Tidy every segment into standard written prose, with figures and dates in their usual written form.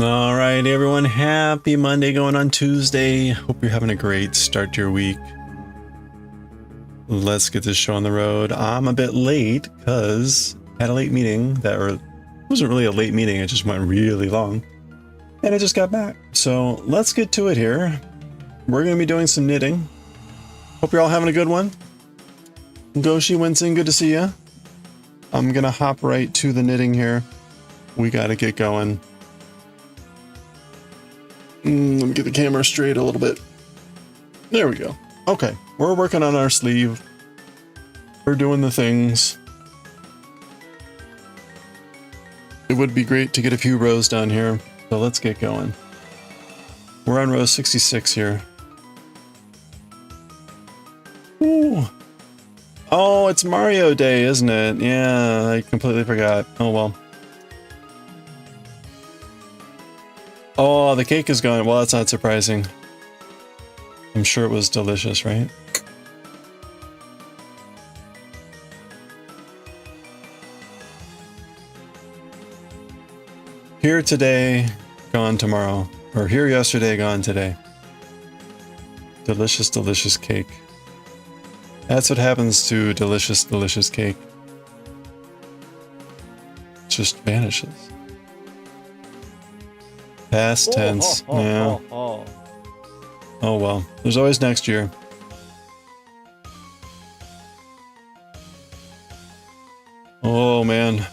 All right, everyone. Happy Monday going on Tuesday. Hope you're having a great start to your week. Let's get this show on the road. I'm a bit late because I had a late meeting it wasn't really a late meeting. It just went really long and I just got back. So let's get to it here. We're going to be doing some knitting. Hope you're all having a good one. Goshi Winston, good to see you. I'm going to hop right to the knitting here. We got to get going. Let me get the camera straight a little bit. There we go. Okay, we're working on our sleeve. We're doing the things. It would be great to get a few rows done here, so let's get going. We're on row 66 here. Ooh. Oh, it's Mario Day, isn't it? Yeah, I completely forgot. Oh well. Oh, the cake is gone. Well, that's not surprising. I'm sure it was delicious, right? Here today, gone tomorrow. Or here yesterday, gone today. Delicious, delicious cake. That's what happens to delicious, delicious cake. It just vanishes. Past tense. Yeah. Oh well. There's always next year. Oh man.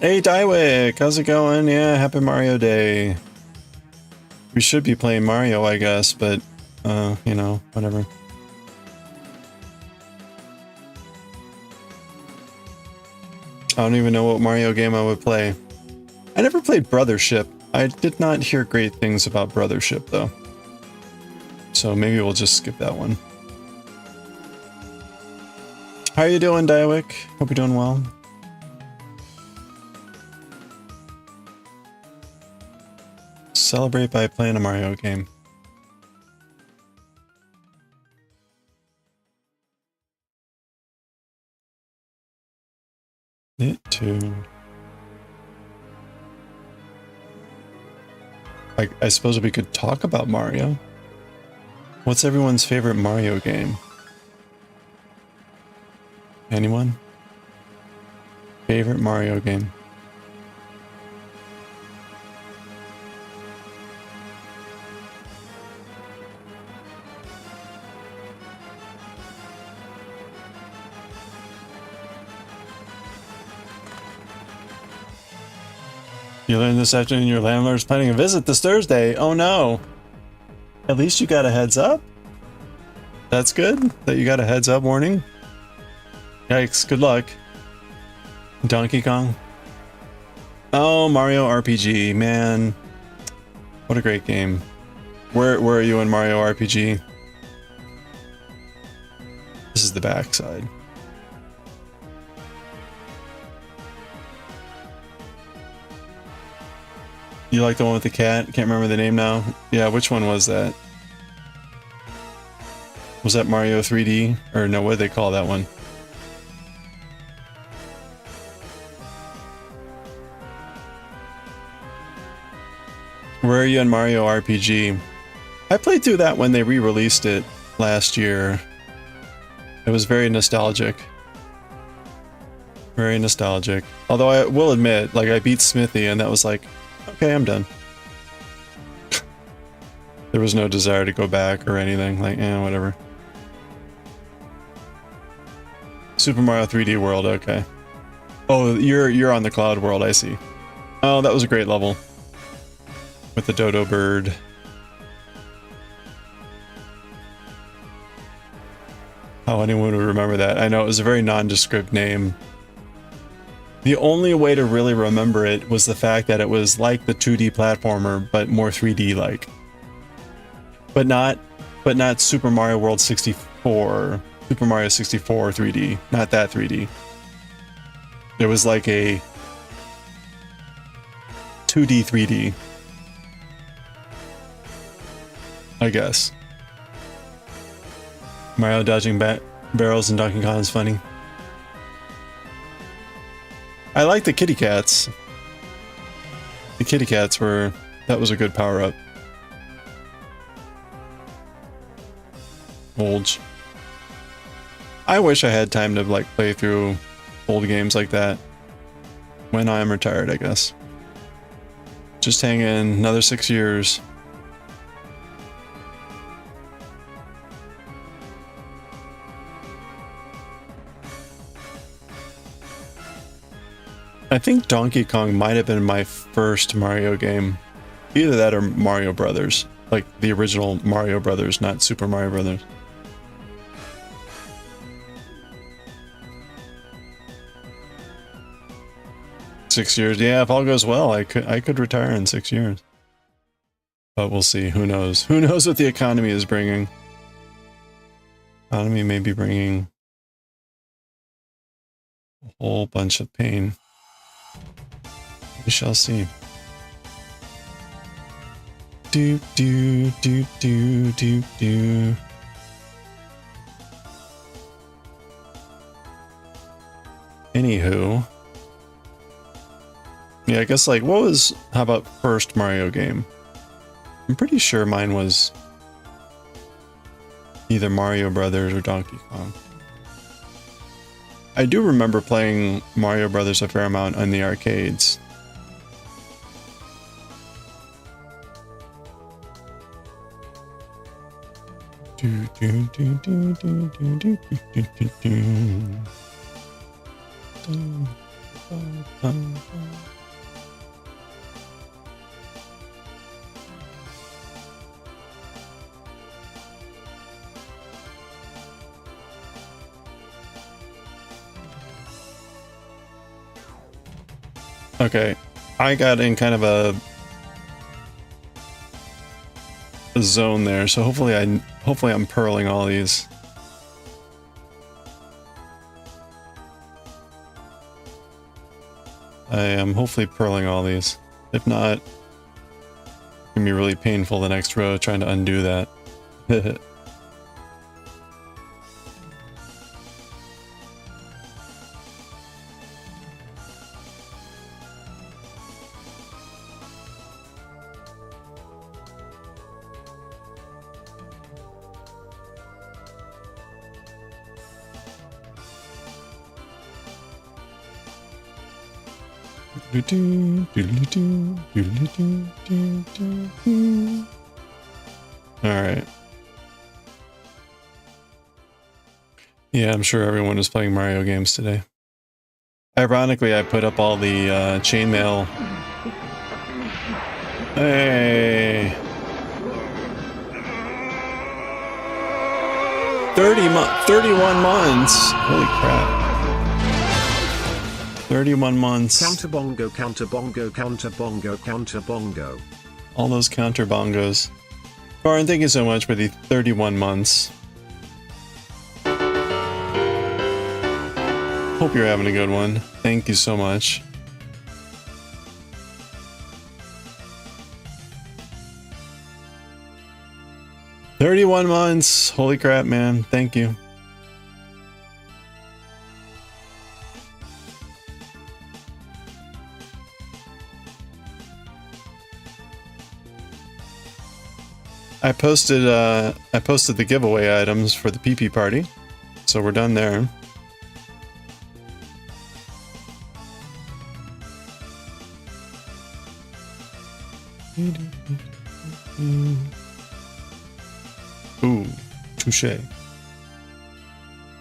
Hey Daiwick, how's it going? Yeah, happy Mario Day. We should be playing Mario, I guess, but you know, whatever. I don't even know what Mario game I would play. I never played Brothership. I did not hear great things about Brothership, though. So maybe we'll just skip that one. How are you doing, Daiwick? Hope you're doing well. Celebrate by playing a Mario game. It too. I suppose we could talk about Mario. What's everyone's favorite Mario game? Anyone? Favorite Mario game? You learned this afternoon your landlord's planning a visit this Thursday. Oh no. At least you got a heads up. That's good that you got a heads up warning. Yikes, good luck. Donkey Kong. Oh, Mario RPG, man. What a great game. Where are you in Mario RPG? This is the backside. You like the one with the cat? Can't remember the name now. Yeah, which one was that? Was that Mario 3D? Or no, what do they call that one? Where are you in Mario RPG? I played through that when they re-released it last year. It was very nostalgic. Very nostalgic. Although I will admit, like, I beat Smithy and that was like, okay, I'm done. There was no desire to go back or anything. Like, whatever. Super Mario 3D World, okay. Oh, you're on the Cloud World, I see. Oh, that was a great level. With the dodo bird. How anyone would remember that. I know, it was a very nondescript name. The only way to really remember it was the fact that it was like the 2D platformer, but more 3D like. But not Super Mario World 64. Super Mario 64 3D. Not that 3D. It was like a 2D 3D. I guess. Mario dodging barrels in Donkey Kong is funny. I like the kitty cats. The kitty cats were... That was a good power-up. Olge. I wish I had time to, like, play through old games like that. When I am retired, I guess. Just hang in another 6 years. I think Donkey Kong might have been my first Mario game. Either that or Mario Brothers. Like the original Mario Brothers, not Super Mario Brothers. Six years, yeah, if all goes well, I could retire in 6 years. But we'll see, who knows? Who knows what the economy is bringing? Economy may be bringing a whole bunch of pain. We shall see. Do do do do do do. Anywho. Yeah, I guess like what was how about first Mario game? I'm pretty sure mine was either Mario Brothers or Donkey Kong. I do remember playing Mario Brothers a fair amount on the arcades. Do, do, do, do, do, do, do, do, do, do. Dun, dun, dun, dun. Okay, I got in kind of a zone there, so hopefully I'm purling all these. I am hopefully purling all these. If not, it's gonna be really painful the next row trying to undo that. Alright. Yeah, I'm sure everyone is playing Mario games today. Ironically, I put up all the chainmail. Hey! 31 months! Holy crap. 31 months. Counter bongo, counter bongo, counter bongo, counter bongo. All those counter bongos. Lauren, thank you so much for the 31 months. Hope you're having a good one. Thank you so much. "31 months! Holy crap, man. Thank you. I posted the giveaway items for the PP party, so we're done there. Ooh, touche.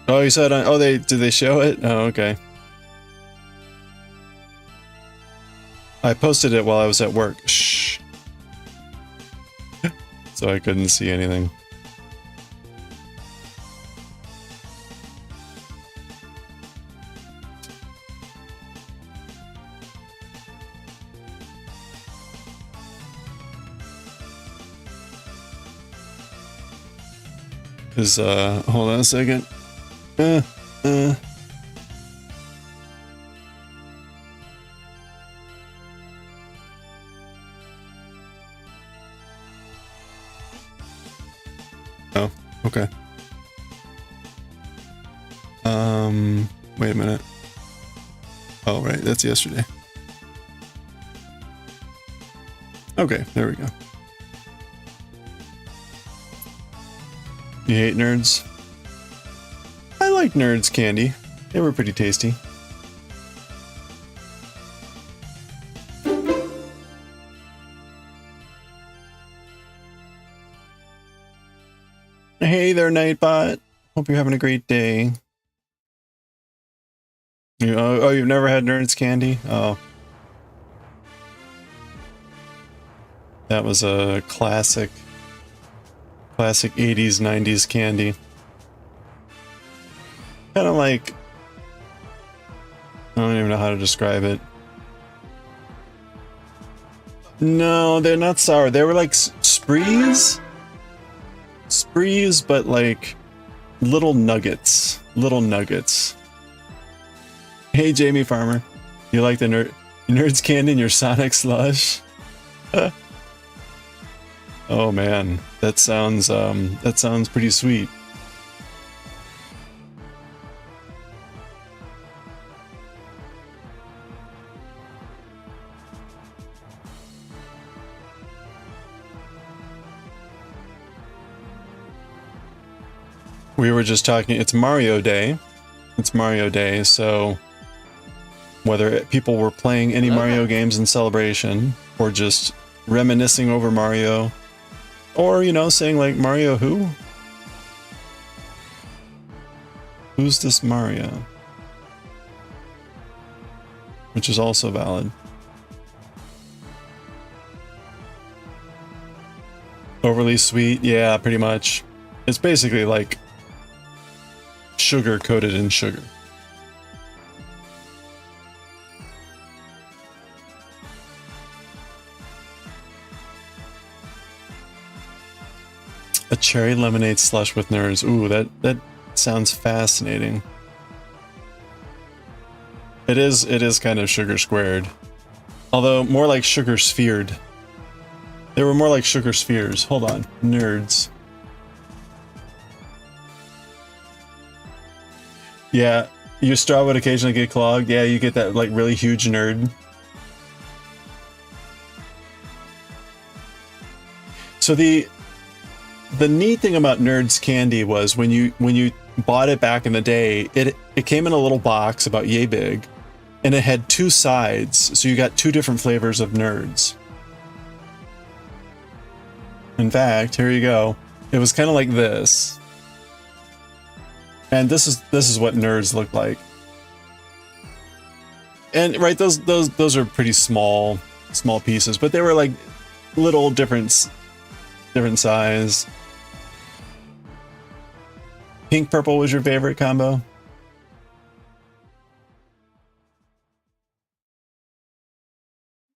Oh, you said on. Oh, did they show it? Oh, okay. I posted it while I was at work. Shh. So I couldn't see anything. Hold on a second. Oh, okay. Wait a minute. Oh, right. That's yesterday. Okay, there we go. You hate Nerds? I like Nerds candy. They were pretty tasty. Hey there, Nightbot. Hope you're having a great day. Oh, you've never had Nerds candy? Oh. That was a classic 80s, 90s candy. Kind of like... I don't even know how to describe it. No, they're not sour. They were like sprees? Sprees, but like little nuggets. Little nuggets. Hey, Jamie Farmer. You like the Nerds candy in your Sonic slush? Oh man, that sounds pretty sweet. We were just talking, it's Mario Day. It's Mario Day, so whether people were playing any Mario games in celebration or just reminiscing over Mario, or, you know, saying like, Mario who? Who's this Mario? Which is also valid. Overly sweet, yeah, pretty much. It's basically like sugar coated in sugar. A cherry lemonade slush with Nerds. Ooh, that sounds fascinating. It is kind of sugar squared. Although more like sugar sphered. They were more like sugar spheres. Hold on. Nerds. Yeah, your straw would occasionally get clogged. Yeah, you get that like really huge nerd. So the neat thing about Nerds candy was when you bought it back in the day, it came in a little box about yay big, and it had two sides, so you got two different flavors of Nerds. In fact, here you go. It was kind of like this. And this is what Nerds look like. And right, those are pretty small pieces, but they were like little different size. Pink purple was your favorite combo?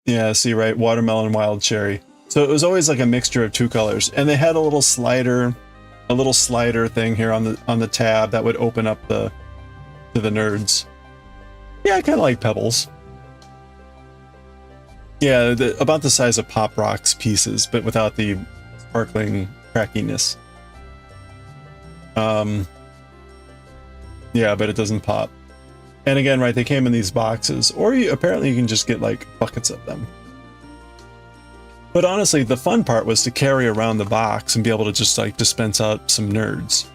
Yeah, see, right, watermelon, wild cherry. So it was always like a mixture of two colors, and they had a little slider thing here on the tab that would open up to the Nerds. Yeah, I kind of like Pebbles. Yeah, about the size of Pop Rocks pieces, but without the sparkling crackiness. Yeah, but it doesn't pop. And again, right, they came in these boxes, or apparently you can just get like buckets of them. But honestly, the fun part was to carry around the box and be able to just like dispense out some Nerds.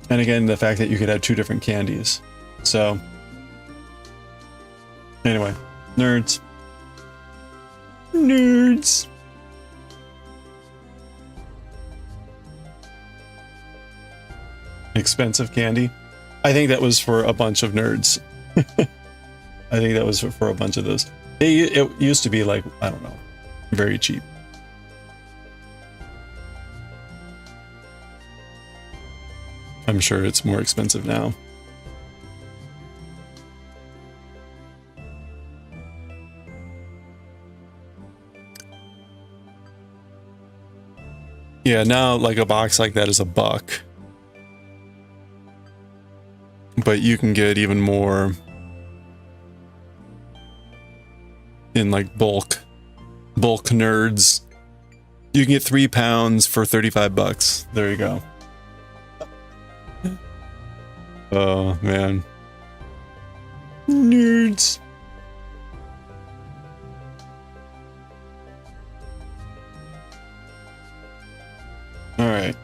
And again, the fact that you could have two different candies. So anyway, Nerds. Nerds. Expensive candy. I think that was for a bunch of Nerds. I think that was for a bunch of those. It used to be like, I don't know, very cheap. I'm sure it's more expensive now. Yeah, now like a box like that is $1. But you can get even more in like bulk Nerds. You can get 3 pounds for $35. There you go. Oh man. Nerds. All right.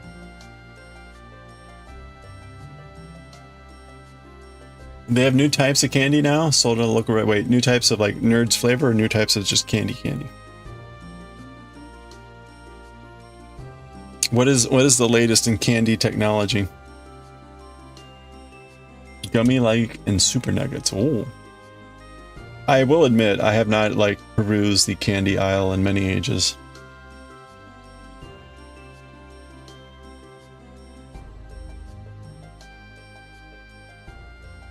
They have new types of candy now sold at a local rate. Wait, new types of like Nerds flavor or new types of just candy? What is the latest in candy technology? Gummy like and super nuggets. Oh. I will admit I have not like perused the candy aisle in many ages.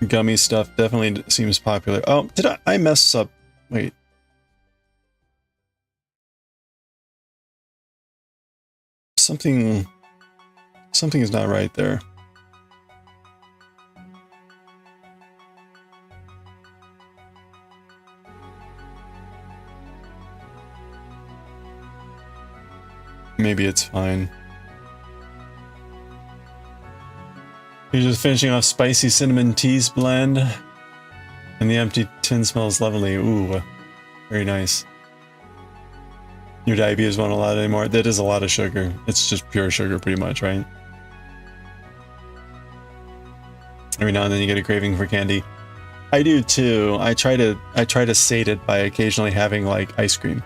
Gummy stuff definitely seems popular. Oh, did I mess up? Wait. Something is not right there. Maybe it's fine. You're just finishing off spicy cinnamon teas blend. And the empty tin smells lovely. Ooh, very nice. Your diabetes won't allow it anymore. That is a lot of sugar. It's just pure sugar pretty much, right? Every now and then you get a craving for candy. I do too. I try to sate it by occasionally having like ice cream.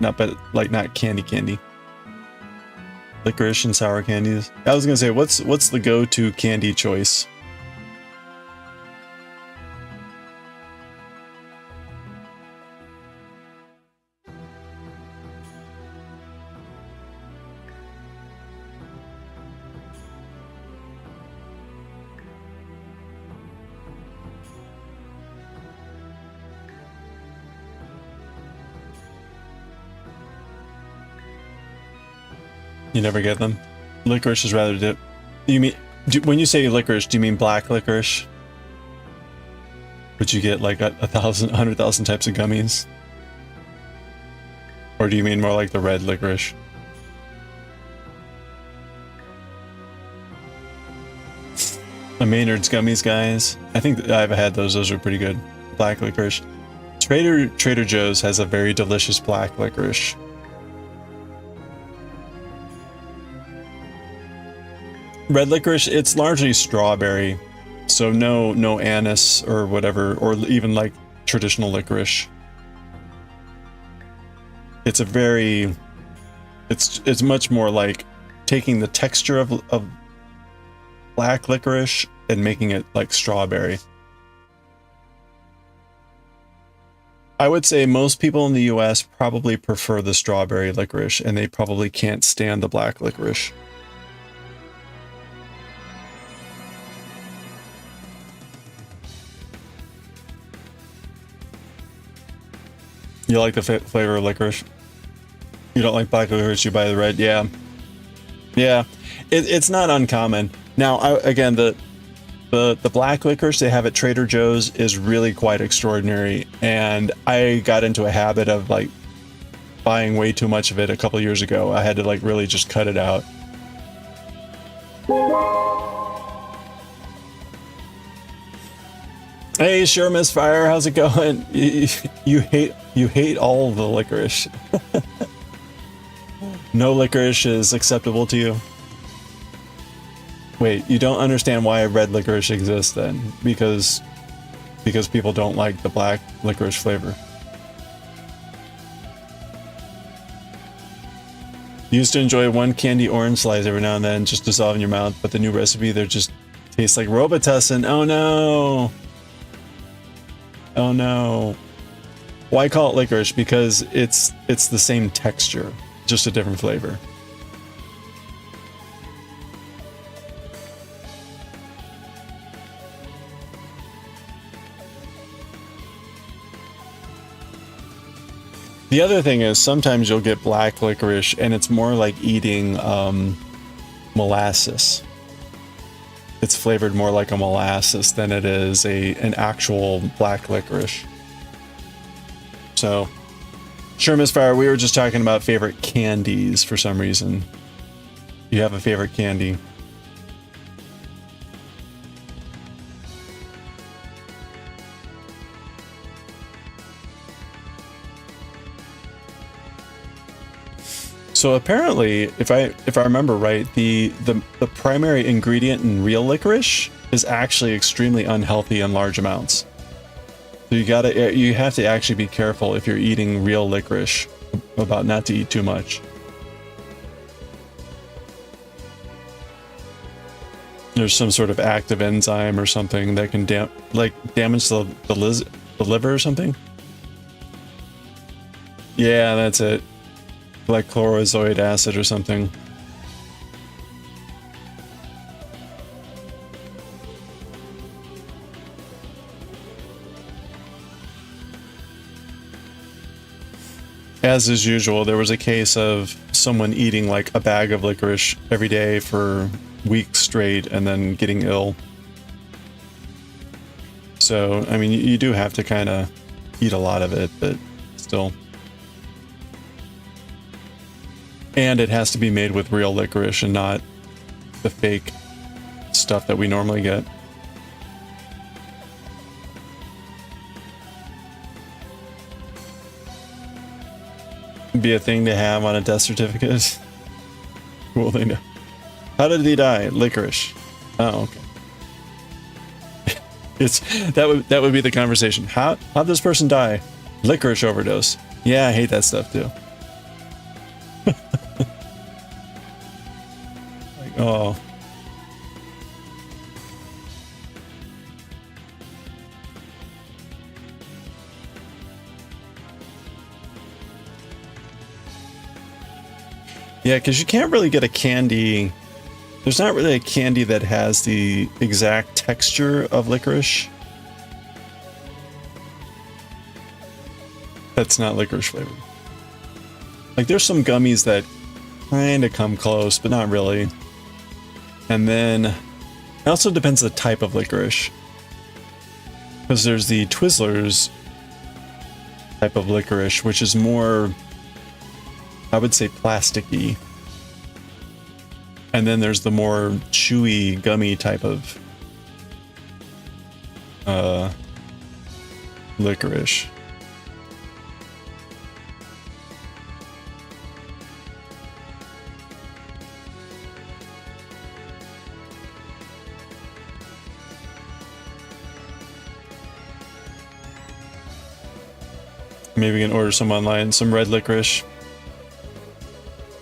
Not candy. Licorice and sour candies. I was gonna say, what's the go-to candy choice? You never get them? Licorice is rather dip. You mean, when you say licorice, do you mean black licorice? Would you get like 100,000 types of gummies? Or do you mean more like the red licorice? The Maynard's gummies, guys. I think I've had those. Those are pretty good. Black licorice. Trader Joe's has a very delicious black licorice. Red licorice, it's largely strawberry, so no anise or whatever, or even like traditional licorice. It's it's much more like taking the texture of black licorice and making it like strawberry. I would say most people in the US probably prefer the strawberry licorice, and they probably can't stand the black licorice. You like the flavor of licorice? You don't like black licorice, you buy the red? Yeah. Yeah. It's not uncommon. Now, again, the black licorice they have at Trader Joe's is really quite extraordinary. And I got into a habit of like buying way too much of it a couple years ago. I had to like really just cut it out. Hey, sure, Miss Fire, how's it going? You hate all the licorice. No licorice is acceptable to you. Wait, you don't understand why red licorice exists then? Because people don't like the black licorice flavor. You used to enjoy one candy orange slice every now and then, just dissolve in your mouth, but the new recipe, they're just tastes like Robitussin. Oh no! Oh no. Why call it licorice? Because it's the same texture, just a different flavor. The other thing is sometimes you'll get black licorice and it's more like eating molasses. It's flavored more like a molasses than it is an actual black licorice. So, sure, Miss Fire, we were just talking about favorite candies for some reason. You have a favorite candy? So apparently, if I remember right, the primary ingredient in real licorice is actually extremely unhealthy in large amounts. So you have to actually be careful if you're eating real licorice about not to eat too much. There's some sort of active enzyme or something that can damage the liver or something. Yeah, that's it. Like chlorozoic acid or something. As is usual, there was a case of someone eating like a bag of licorice every day for weeks straight and then getting ill. So, I mean, you do have to kind of eat a lot of it, but still. And it has to be made with real licorice and not the fake stuff that we normally get. Be a thing to have on a death certificate. Cool thing to. How did he die? Licorice. Oh, okay. that would be the conversation. How'd this person die? Licorice overdose. Yeah, I hate that stuff too. Like, oh. Yeah, because you can't really get a candy. There's not really a candy that has the exact texture of licorice. That's not licorice flavored. Like there's some gummies that kind of come close, but not really. And then it also depends on the type of licorice. Because there's the Twizzlers type of licorice, which is more, I would say, plasticky. And then there's the more chewy, gummy type of licorice. Maybe we can order some online, some red licorice.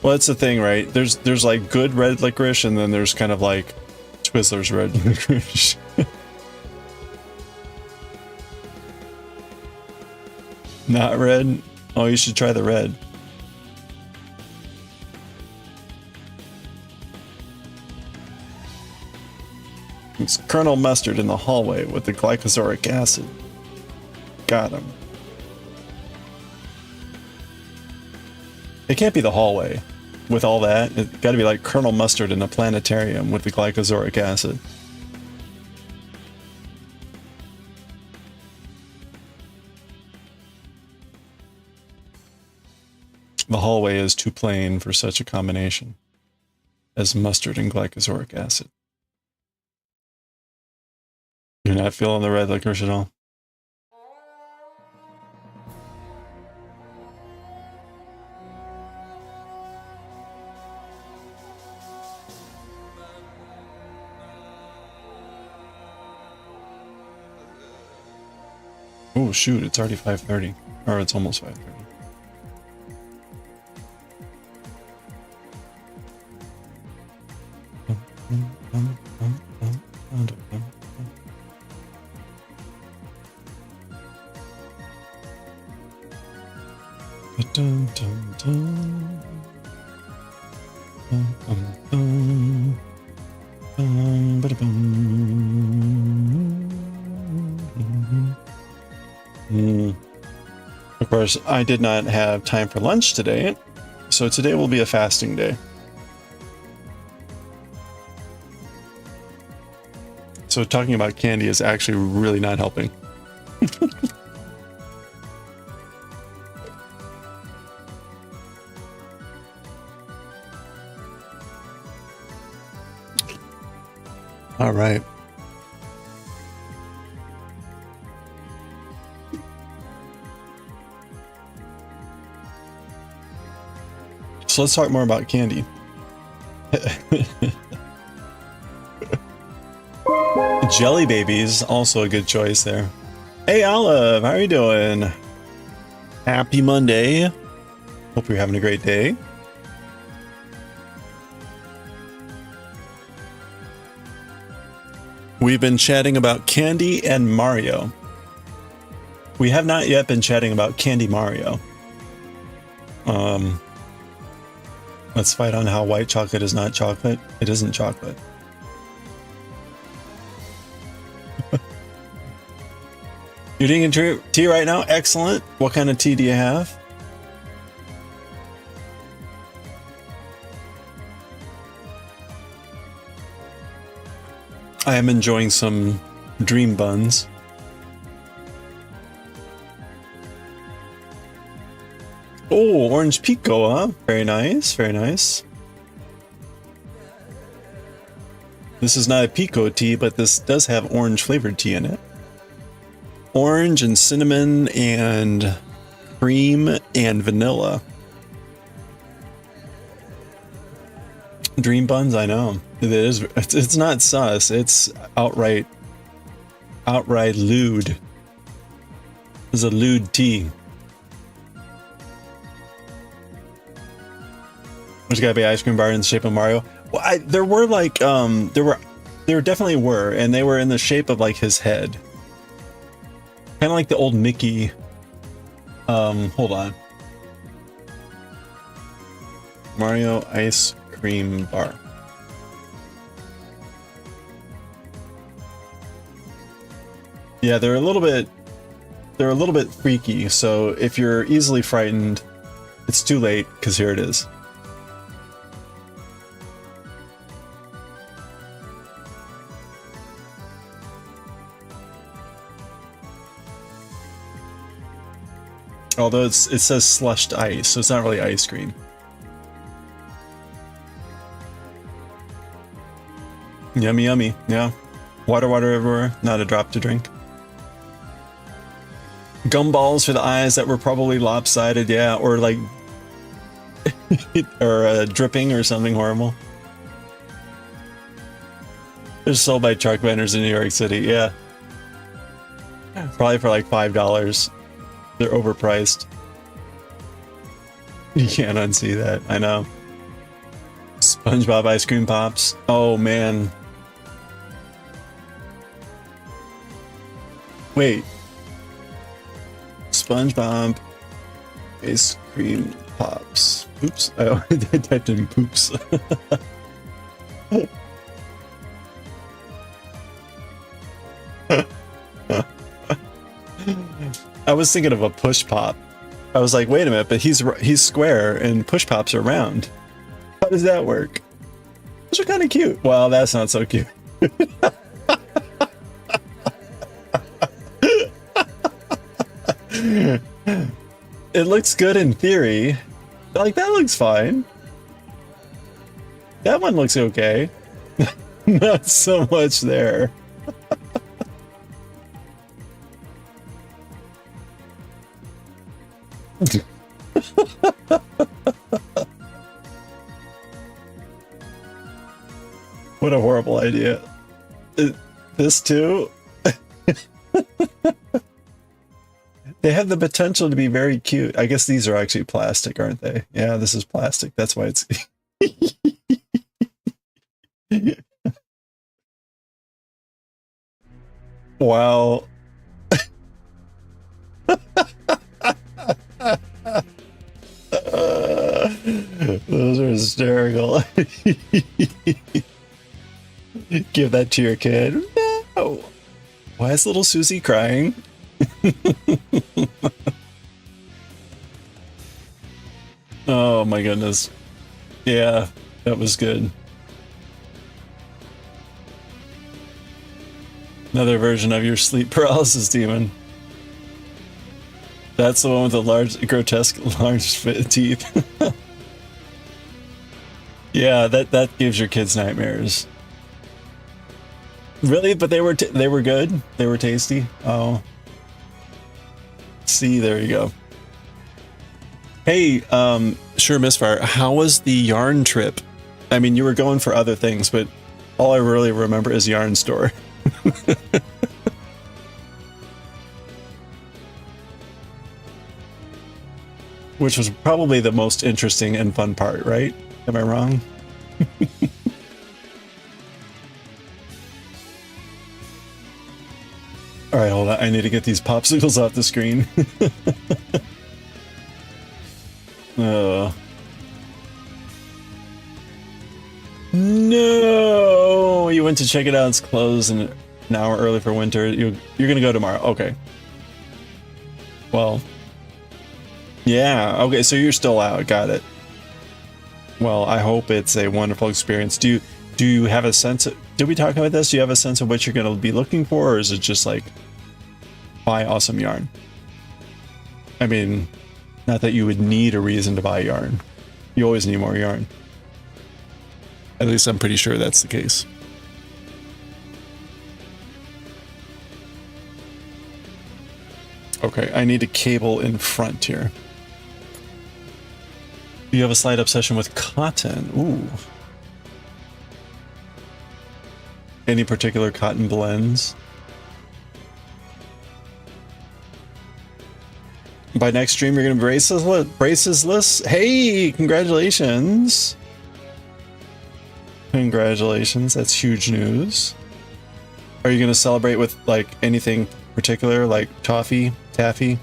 Well, that's the thing, right? There's like good red licorice, and then there's kind of like Twizzlers red licorice. Not red? Oh, you should try the red. It's Colonel Mustard in the hallway with the glycosoric acid. Got him. It can't be the hallway. With all that, it's got to be like Colonel Mustard in a planetarium with the glycosoric acid. The hallway is too plain for such a combination as mustard and glycosoric acid. You're not feeling the red licorice at all? Oh shoot, it's already 5:30. Or it's almost 5:30. Of course, I did not have time for lunch today, so today will be a fasting day. So talking about candy is actually really not helping. All right. So let's talk more about candy. Jelly Babies, also a good choice there. Hey Olive, how are you doing? Happy Monday. Hope you're having a great day. We've been chatting about Candy and Mario. We have not yet been chatting about Candy Mario. Let's fight on how white chocolate is not chocolate. It isn't chocolate. You're drinking tea right now? Excellent. What kind of tea do you have? I am enjoying some dream buns. Oh, orange pico, huh? Very nice, very nice. This is not a pico tea, but this does have orange flavored tea in it. Orange and cinnamon and cream and vanilla. Dream buns, I know. It is. It's not sus. It's outright lewd. It's a lewd tea. There's gotta be ice cream bar in the shape of Mario. Well, there were like there definitely were, and they were in the shape of like his head, kind of like the old Mickey. Hold on. Mario ice cream bar. Yeah, they're a little bit freaky. So if you're easily frightened, it's too late because here it is. Although it says slushed ice, so it's not really ice cream. Yummy, yummy. Yeah. Water, water everywhere. Not a drop to drink. Gumballs for the eyes that were probably lopsided. Yeah. Or like, or dripping or something horrible. They're sold by truck vendors in New York City. Yeah. Probably for like $5. They're overpriced. You can't unsee that. I know. SpongeBob ice cream pops. Oh man. Wait. SpongeBob ice cream pops. Oops. I typed in poops. I was thinking of a push pop. I was like, wait a minute, but he's square and push pops are round. How does that work? Those are kind of cute. Well, that's not so cute. It looks good in theory. Like, that looks fine. That one looks okay. Not so much there. What a horrible idea. This too? They have the potential to be very cute. I guess these are actually plastic, aren't they? Yeah, this is plastic. That's why it's... Wow. Those are hysterical. Give that to your kid. No. Why is little Susie crying? Oh my goodness. Yeah, that was good. Another version of your sleep paralysis demon. That's the one with the large, grotesque, large teeth. Yeah, that gives your kids nightmares. Really? But they were good. They were tasty. Oh. See, there you go. Hey, Sure, Misfire. How was the yarn trip? I mean, you were going for other things, but all I really remember is yarn store. Which was probably the most interesting and fun part, right? Am I wrong? All right, hold on. I need to get these popsicles off the screen. No! You went to check it out. It's closed and an hour early for winter. You're gonna go tomorrow. Okay. Well. Yeah. Okay. So you're still out. Got it. Well, I hope it's a wonderful experience. Do you have a sense of? Did we talk about this? Do you have a sense of what you're gonna be looking for, or is it just like buy awesome yarn? I mean, not that you would need a reason to buy yarn. You always need more yarn. At least I'm pretty sure that's the case. Okay, I need a cable in front here. You have a slight obsession with cotton. Ooh. Any particular cotton blends? By next stream, you're going to be braceless. Hey, congratulations. Congratulations. That's huge news. Are you going to celebrate with like anything particular, like toffee, taffy,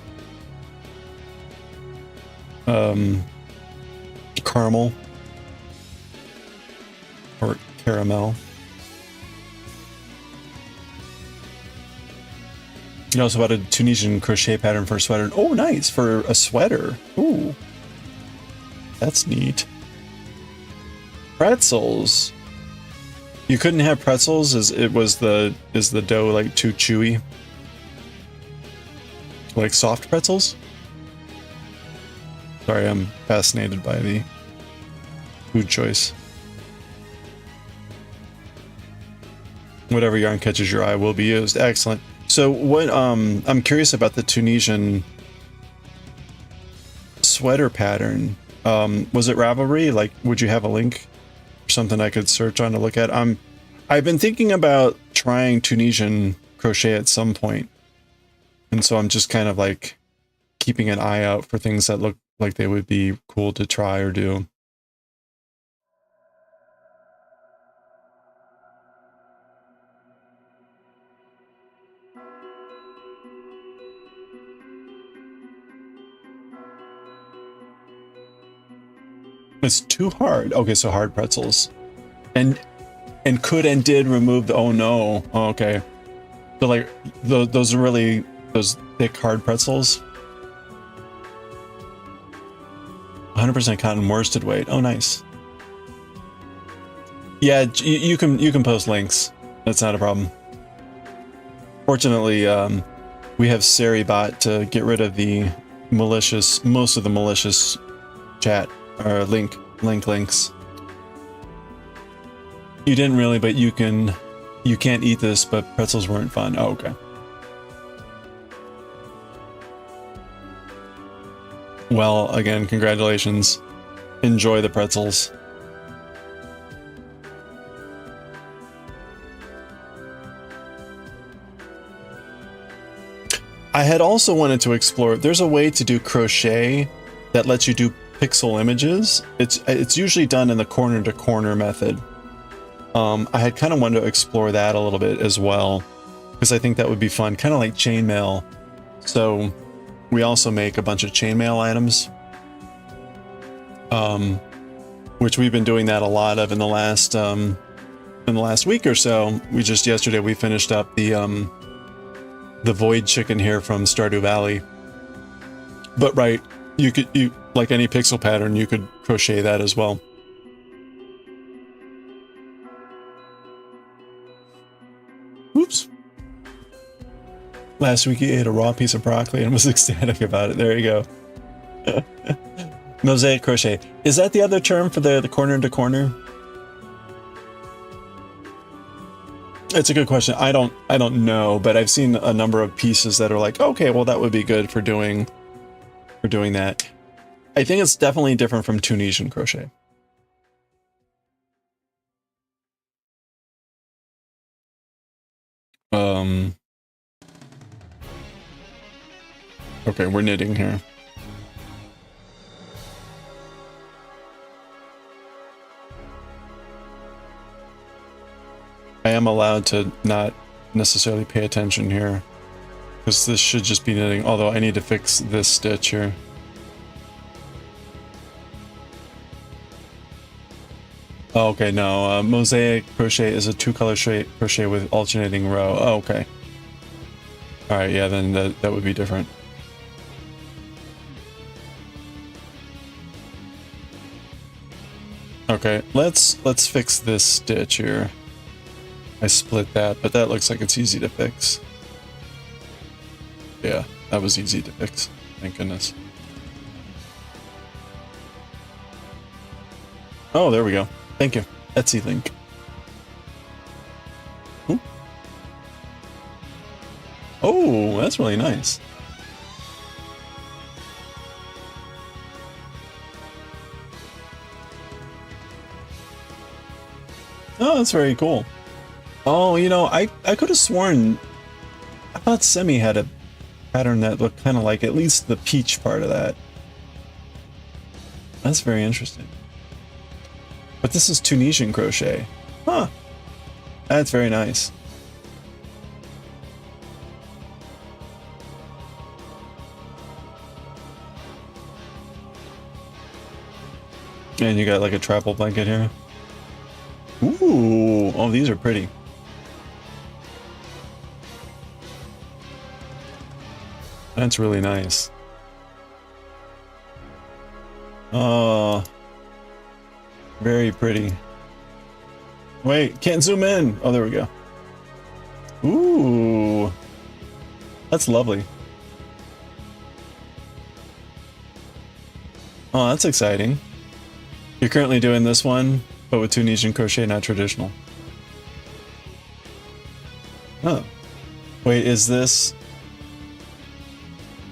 caramel, or caramel? You also bought a Tunisian crochet pattern for a sweater. Oh, nice, for a sweater. Ooh, that's neat. Pretzels. You couldn't have pretzels as it was is the dough like too chewy? Like soft pretzels? Sorry, I'm fascinated by the food choice. Whatever yarn catches your eye will be used. Excellent. So what I'm curious about the Tunisian sweater pattern. Was it Ravelry? Like, would you have a link or something I could search on to look at? I've been thinking about trying Tunisian crochet at some point. And so I'm just kind of like keeping an eye out for things that look like they would be cool to try or do. It's too hard. Okay, so hard pretzels. And could and did remove the, oh no. Oh, okay. So like those are really those thick hard pretzels. 100% cotton worsted weight. Oh, nice. Yeah, you can post links. That's not a problem. Fortunately, we have Seribot to get rid of the malicious, most of the malicious chat or links. You didn't really, but you can't eat this, but pretzels weren't fun. Oh, okay. Well, again, congratulations. Enjoy the pretzels. I had also wanted to explore, there's a way to do crochet that lets you do pixel images. It's usually done in the corner to corner method. I had kind of wanted to explore that a little bit as well, because I think that would be fun, kind of like chainmail. So we also make a bunch of chainmail items, which we've been doing that a lot of in the last week or so. Yesterday we finished up the void chicken here from Stardew Valley. But right, you like any pixel pattern, you could crochet that as well. Oops. Last week he ate a raw piece of broccoli and was ecstatic about it. There you go. Mosaic crochet. Is that the other term for the corner to corner? It's a good question. I don't know, but I've seen a number of pieces that are like, okay, well that would be good for doing that. I think it's definitely different from Tunisian crochet. Okay, we're knitting here. I am allowed to not necessarily pay attention here, because this should just be knitting, although I need to fix this stitch here. Oh, okay, no, mosaic crochet is a two-color crochet with alternating row. Oh, okay. Alright, yeah, then that would be different. Okay, let's fix this stitch here. I split that, but that looks like it's easy to fix. Yeah, that was easy to fix. Thank goodness. Oh, there we go. Thank you. Etsy link. Ooh. Oh, that's really nice. Oh, that's very cool. Oh, you know, I could have sworn, I thought Semi had a pattern that looked kind of like at least the peach part of that. That's very interesting. But this is Tunisian crochet. Huh. That's very nice. And you got like a travel blanket here. Ooh, oh, these are pretty. That's really nice. Oh, very pretty. Wait, can't zoom in. Oh, there we go. Ooh, that's lovely. Oh, that's exciting. You're currently doing this one, but with Tunisian crochet, not traditional. Oh, wait, is this?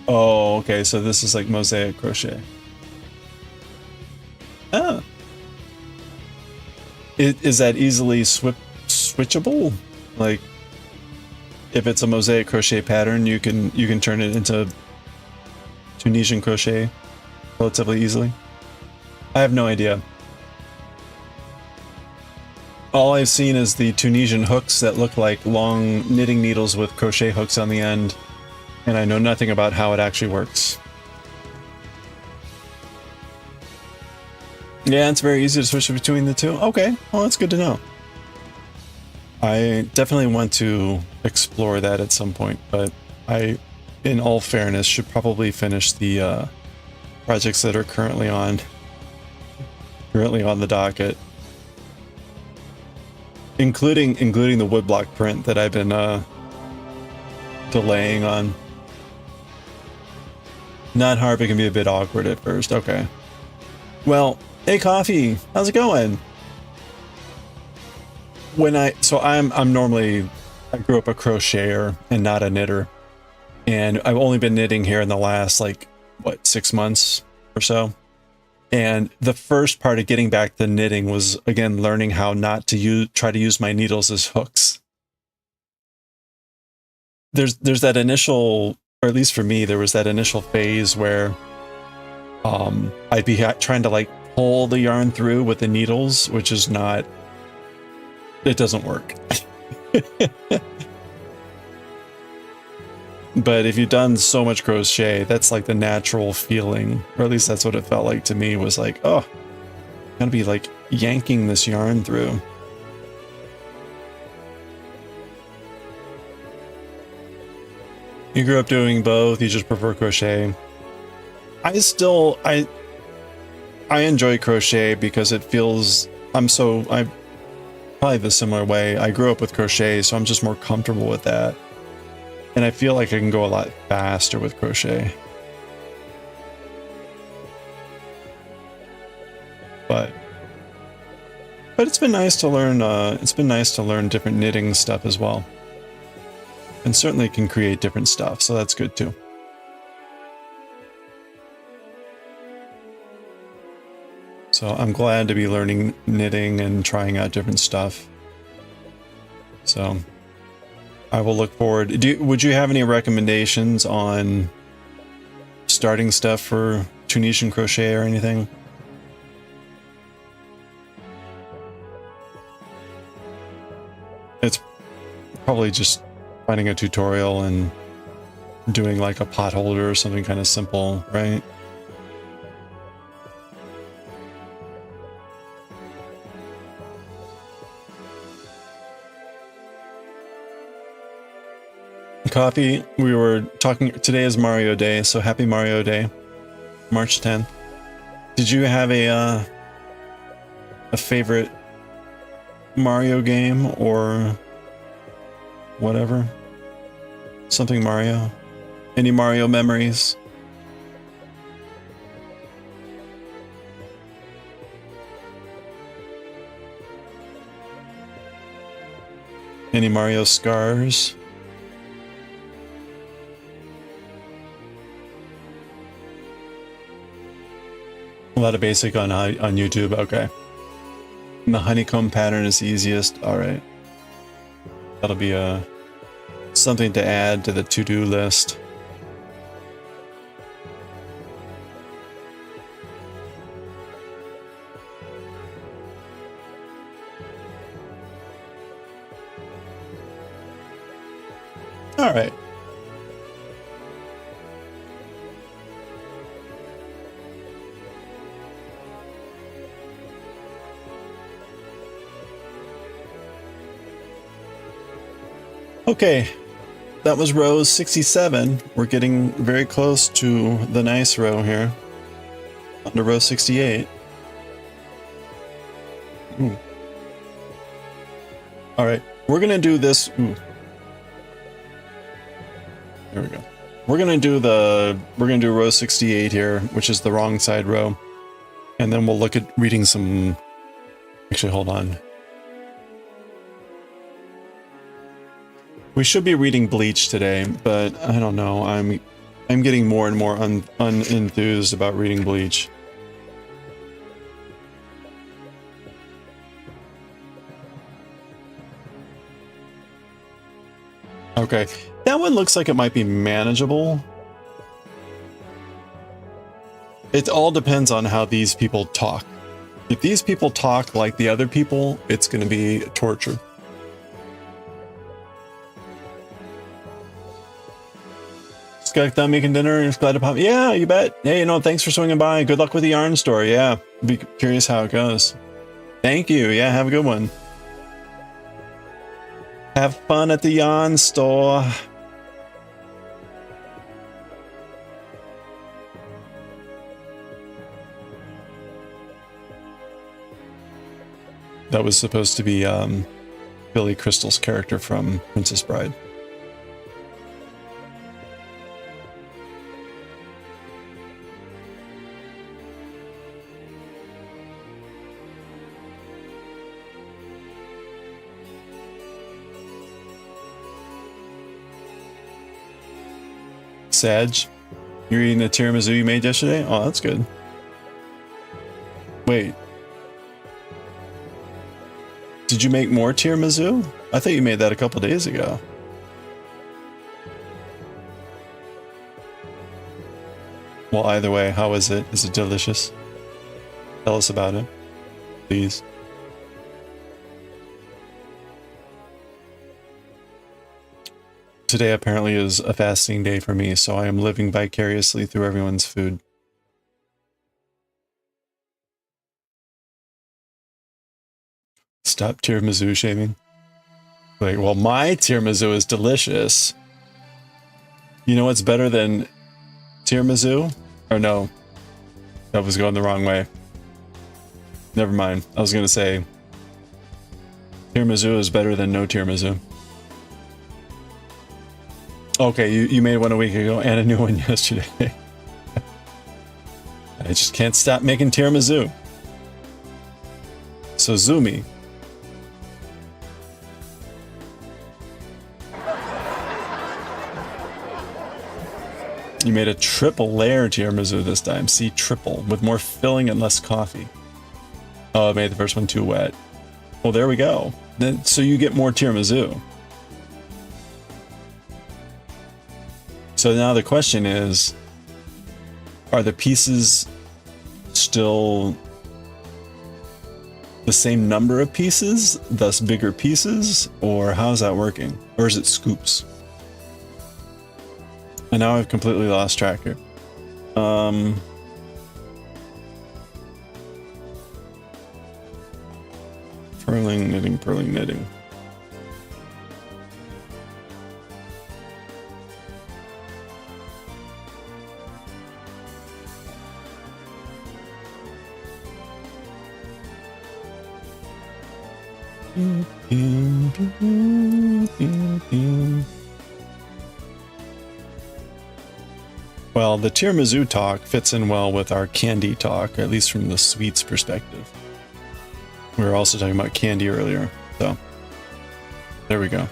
Oh, okay, so this is like mosaic crochet. Oh. Is that easily switchable? Like, if it's a mosaic crochet pattern, you can turn it into Tunisian crochet relatively easily? I have no idea. All I've seen is the Tunisian hooks that look like long knitting needles with crochet hooks on the end, and I know nothing about how it actually works. Yeah, it's very easy to switch between the two. Okay, well, that's good to know. I definitely want to explore that at some point, but I, in all fairness, should probably finish the projects that are currently on the docket, including the woodblock print that I've been delaying on. Not hard, but it can be a bit awkward at first. Okay. Well, hey Coffee, how's it going? I'm normally, I grew up a crocheter and not a knitter, and I've only been knitting here in the last like what 6 months or so. And the first part of getting back to knitting was again learning how not to try to use my needles as hooks. There's that initial, or at least for me, there was that initial phase where I'd be trying to like pull the yarn through with the needles, which is not, it doesn't work. But if you've done so much crochet, that's like the natural feeling, or at least that's what it felt like to me, was like, oh, I'm gonna be like yanking this yarn through. You grew up doing both, you just prefer crochet. I enjoy crochet because it feels, I'm probably the similar way. I grew up with crochet, so I'm just more comfortable with that. And I feel like I can go a lot faster with crochet. But it's been nice to learn different knitting stuff as well. And certainly can create different stuff, so that's good too. So I'm glad to be learning knitting and trying out different stuff. So I will look forward. Would you have any recommendations on starting stuff for Tunisian crochet or anything? It's probably just finding a tutorial and doing like a pot holder or something kind of simple, right? Coffee, we were talking, today is Mario Day, so happy Mario Day, March 10th. Did you have a favorite Mario game or whatever? Something Mario? Any Mario memories? Any Mario scars? A lot of basic on YouTube, okay. And the honeycomb pattern is the easiest, alright. That'll be something to add to the to-do list. Alright. Okay, that was row 67. We're getting very close to the nice row here. On to row 68. Ooh. All right, we're gonna do this. Ooh. There we go. We're gonna do row 68 here, which is the wrong side row, and then we'll look at reading some. Actually, hold on. We should be reading Bleach today, but I don't know. I'm getting more and more unenthused about reading Bleach. Okay, that one looks like it might be manageable. It all depends on how these people talk. If these people talk like the other people, it's going to be torture. Got done making dinner and just glad to pop. Yeah, you bet. Hey, you know, thanks for swinging by. Good luck with the yarn store. Yeah, be curious how it goes. Thank you. Yeah, have a good one. Have fun at the yarn store. That was supposed to be Billy Crystal's character from Princess Bride. Sag, you're eating the tiramisu you made yesterday? Oh, that's good. Wait. Did you make more tiramisu? I thought you made that a couple days ago. Well, either way, how is it? Is it delicious? Tell us about it, please. Today apparently is a fasting day for me, so I am living vicariously through everyone's food. Stop tiramisu shaming. Like, well, my tiramisu is delicious. You know what's better than tiramisu? Or no, that was going the wrong way. Never mind. I was going to say tiramisu is better than no tiramisu. Okay, you made one a week ago and a new one yesterday. I just can't stop making tiramisu. So Zumi. You made a triple layer tiramisu this time. See, triple, with more filling and less coffee. Oh, I made the first one too wet. Well, there we go. Then, so you get more tiramisu. So now the question is, are the pieces still the same number of pieces, thus bigger pieces, or how's that working? Or is it scoops? And now I've completely lost track here. Purling, knitting, purling, knitting. Well, the tiramisu talk fits in well with our candy talk, at least from the sweets perspective. We were also talking about candy earlier, so there we go.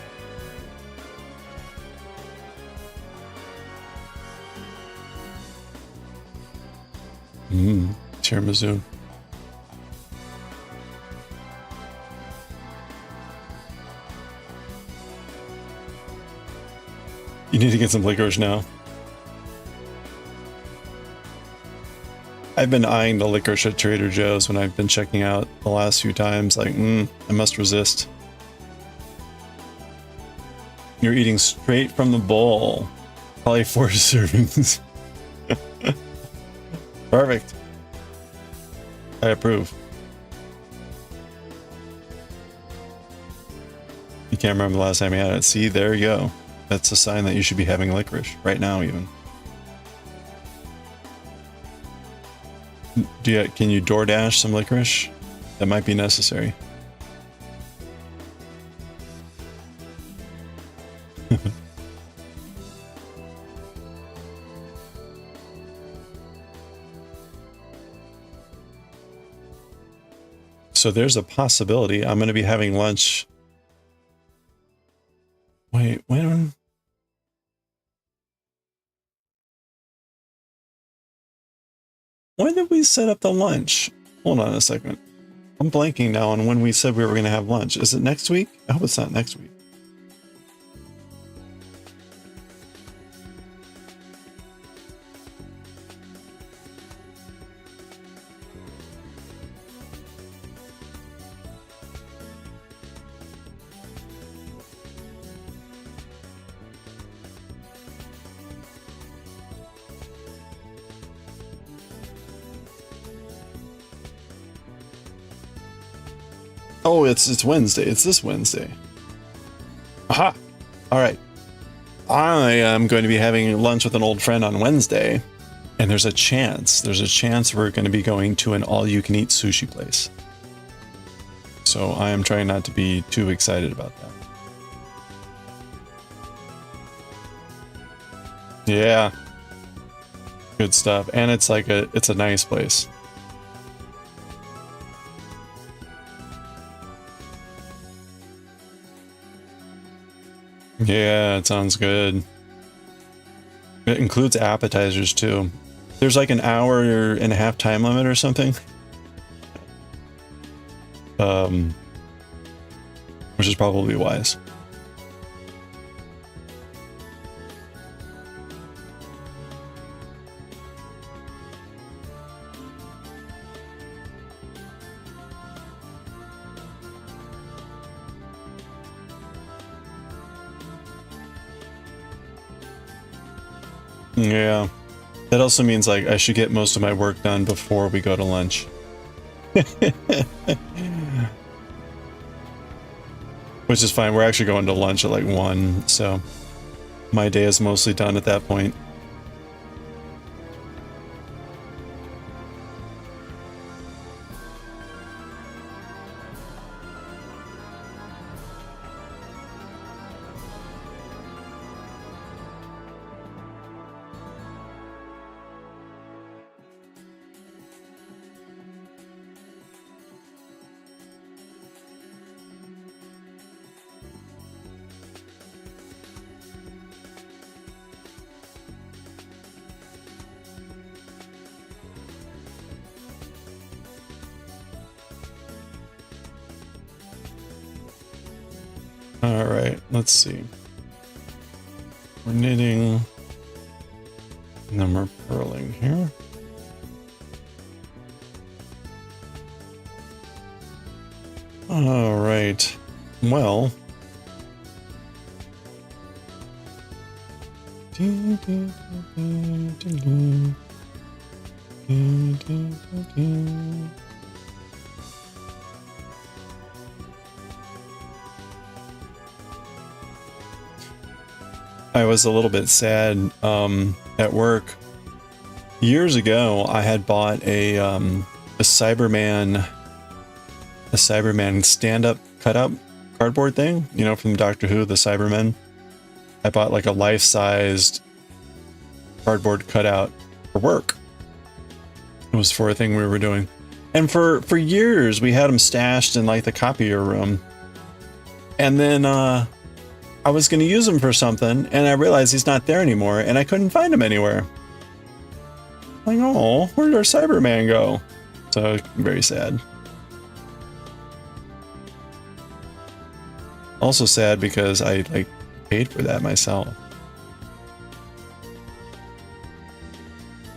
Tiramisu. You need to get some licorice now. I've been eyeing the licorice at Trader Joe's when I've been checking out the last few times, like, I must resist. You're eating straight from the bowl. Probably 4 servings. Perfect. I approve. You can't remember the last time you had it. See, there you go. That's a sign that you should be having licorice right now, even. Can you DoorDash some licorice? That might be necessary. So there's a possibility I'm going to be having lunch. Wait, when? When did we set up the lunch? Hold on a second. I'm blanking now on when we said we were going to have lunch. Is it next week? I hope it's not next week. Oh, it's Wednesday. It's this Wednesday. Aha! All right. I am going to be having lunch with an old friend on Wednesday, and there's a chance we're going to be going to an all-you-can-eat sushi place. So I am trying not to be too excited about that. Yeah. Good stuff. And it's like it's a nice place. Yeah, it sounds good. It includes appetizers too. There's like an hour and a half time limit or something. Which is probably wise. Yeah, that also means like I should get most of my work done before we go to lunch. Which is fine. We're actually going to lunch at like 1, so my day is mostly done at that point. All right, let's see. We're knitting, and then we're purling here. All right, well. I was a little bit sad at work. Years ago, I had bought a Cyberman stand-up cut-up cardboard thing, you know, from Doctor Who, the Cybermen. I bought like a life-sized cardboard cutout for work. It was for a thing we were doing. And for years, we had them stashed in like the copier room. And then I was going to use them for something, and I realized he's not there anymore, and I couldn't find him anywhere. Like, oh, where did our Cyberman go? So, very sad. Also sad because I like paid for that myself.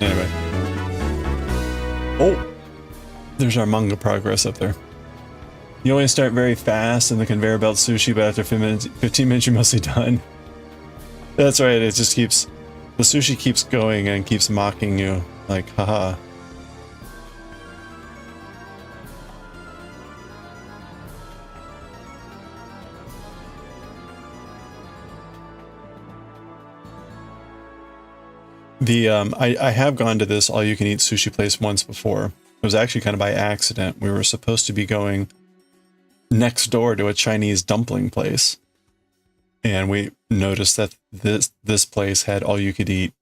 Anyway. Oh! There's our manga progress up there. You always start very fast in the conveyor belt sushi, but after 15 minutes you're mostly done. That's right, it just keeps... The sushi keeps going and keeps mocking you. Like, haha. I have gone to this all-you-can-eat sushi place once before. It was actually kind of by accident. We were supposed to be going next door to a Chinese dumpling place, and we noticed that this place had all-you-could-eat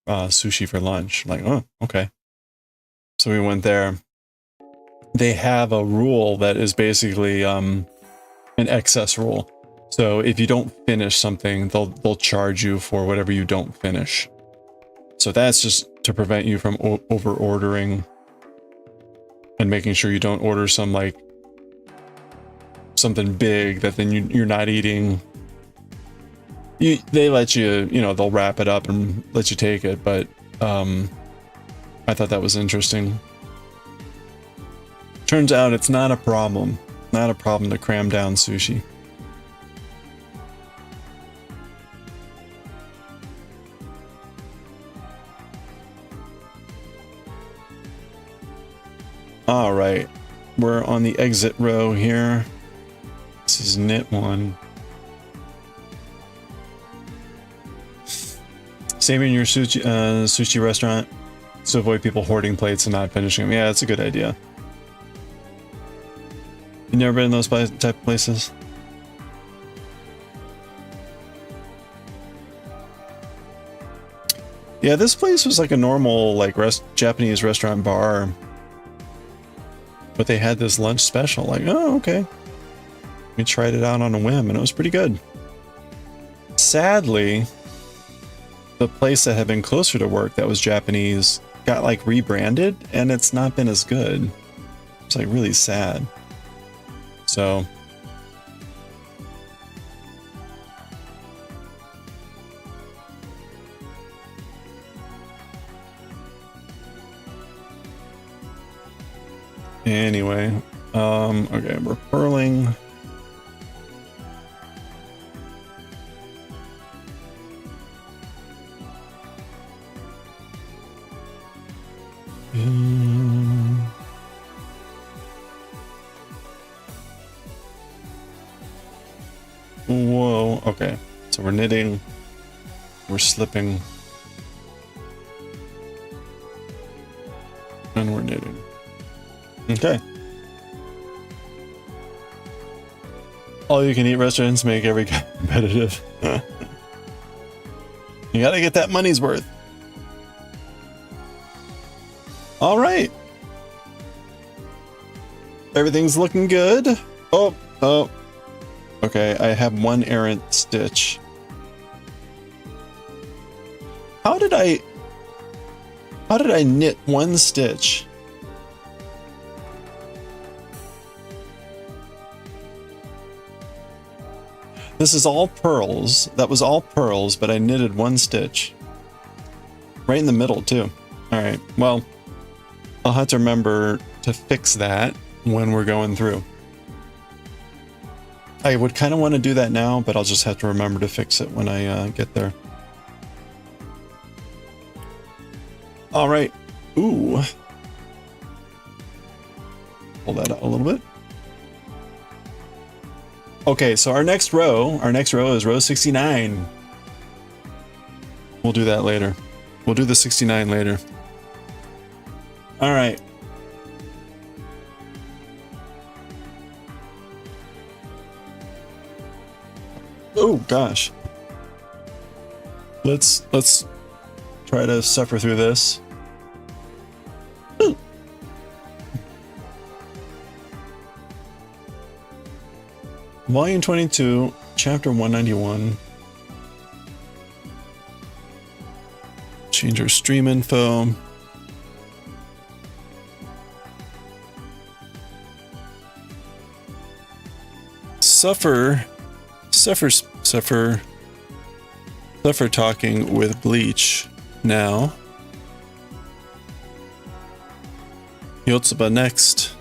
sushi for lunch. Like, oh, okay. So we went there. They have a rule that is basically an excess rule. So if you don't finish something, they'll charge you for whatever you don't finish. So that's just to prevent you from over ordering and making sure you don't order some like something big that then you're not eating. They let you, you know, they'll wrap it up and let you take it, but I thought that was interesting. Turns out it's not a problem. Not a problem to cram down sushi. All right, we're on the exit row here. This is knit one. Saving your sushi restaurant to avoid people hoarding plates and not finishing them. Yeah, that's a good idea. You never been in those type of places? Yeah, this place was like a normal like Japanese restaurant bar. But they had this lunch special, like, oh, okay. We tried it out on a whim, and it was pretty good. Sadly, the place that had been closer to work that was Japanese got, like, rebranded, and it's not been as good. It's, like, really sad. So... Anyway, okay, we're purling. Whoa, okay. So we're knitting, we're slipping, and we're knitting. Okay. All you can eat restaurants make every guy competitive. You gotta get that money's worth. All right. Everything's looking good. Oh. Okay, I have one errant stitch. How did I knit one stitch? This is all pearls. That was all pearls, but I knitted one stitch. Right in the middle, too. Alright, well, I'll have to remember to fix that when we're going through. I would kind of want to do that now, but I'll just have to remember to fix it when I get there. Alright. Ooh. Pull that out a little bit. Okay, so our next row is row 69. We'll do that later. We'll do the 69 later. All right. Oh gosh. Let's try to suffer through this. Volume 22, Chapter 191. Change our stream info. Suffer talking with Bleach now. Yotsuba next.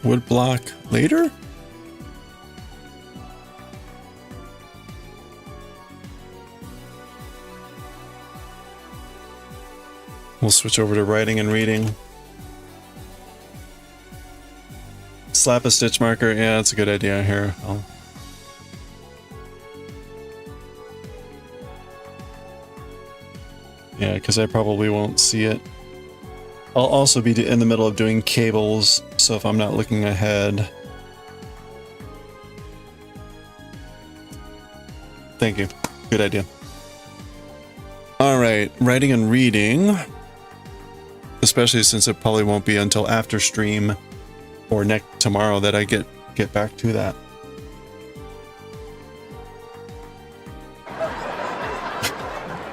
Woodblock later? We'll switch over to writing and reading. Slap a stitch marker. Yeah, that's a good idea here. Yeah, because I probably won't see it. I'll also be in the middle of doing cables, so if I'm not looking ahead. Thank you. Good idea. Alright, writing and reading. Especially since it probably won't be until after stream or tomorrow that I get back to that.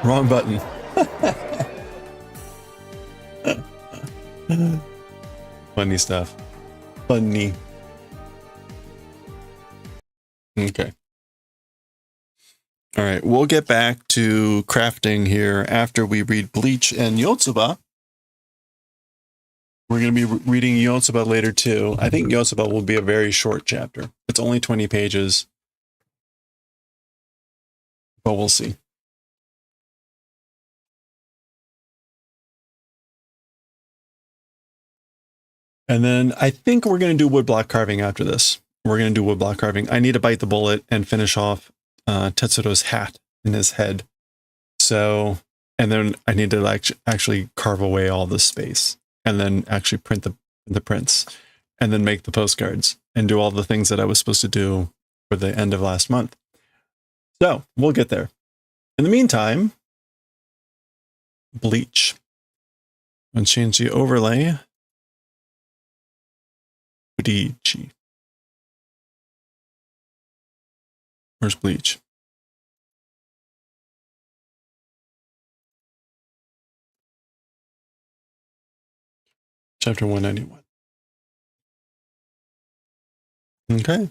Wrong button. Funny stuff. Funny. Okay. All right, we'll get back to crafting here after we read Bleach and Yotsuba. We're going to be reading Yotsuba later too. I think Yotsuba will be a very short chapter. It's only 20 pages. But we'll see. And then I think we're going to do woodblock carving after this. We're going to do woodblock carving. I need to bite the bullet and finish off Tetsuro's hat in his head. So, and then I need to actually carve away all the space and then actually print the prints and then make the postcards and do all the things that I was supposed to do for the end of last month. So we'll get there. In the meantime, Bleach. And change the overlay. Bleach. Where's Bleach? Chapter 191. Okay.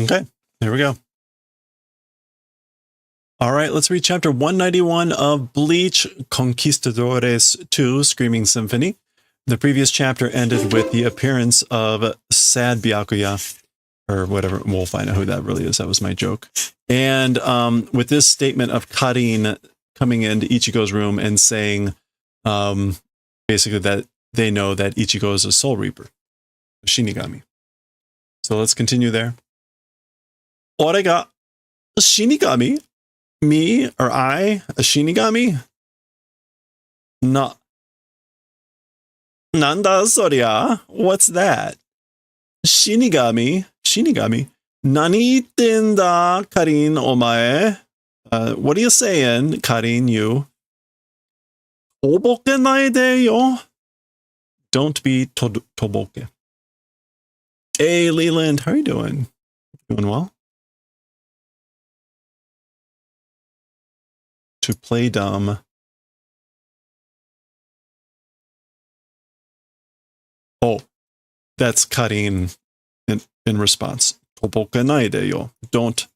Okay, there we go. All right, let's read chapter 191 of Bleach, Conquistadores 2, Screaming Symphony. The previous chapter ended with the appearance of Sad Byakuya, or whatever. We'll find out who that really is. That was my joke. And with this statement of Karin coming into Ichigo's room and saying basically that they know that Ichigo is a Soul Reaper, a Shinigami. So let's continue there. Orega Shinigami? Me or I, a Shinigami? No. Nanda Soria? What's that? Shinigami? Shinigami? Nani ittenda, Karin, omae? What are you saying, Karin, you? toboke nae de yo. Don't be toboke. Hey, Leland, how are you doing? Doing well? To play dumb. Oh, that's cutting in response. Toboke nae de yo. Don't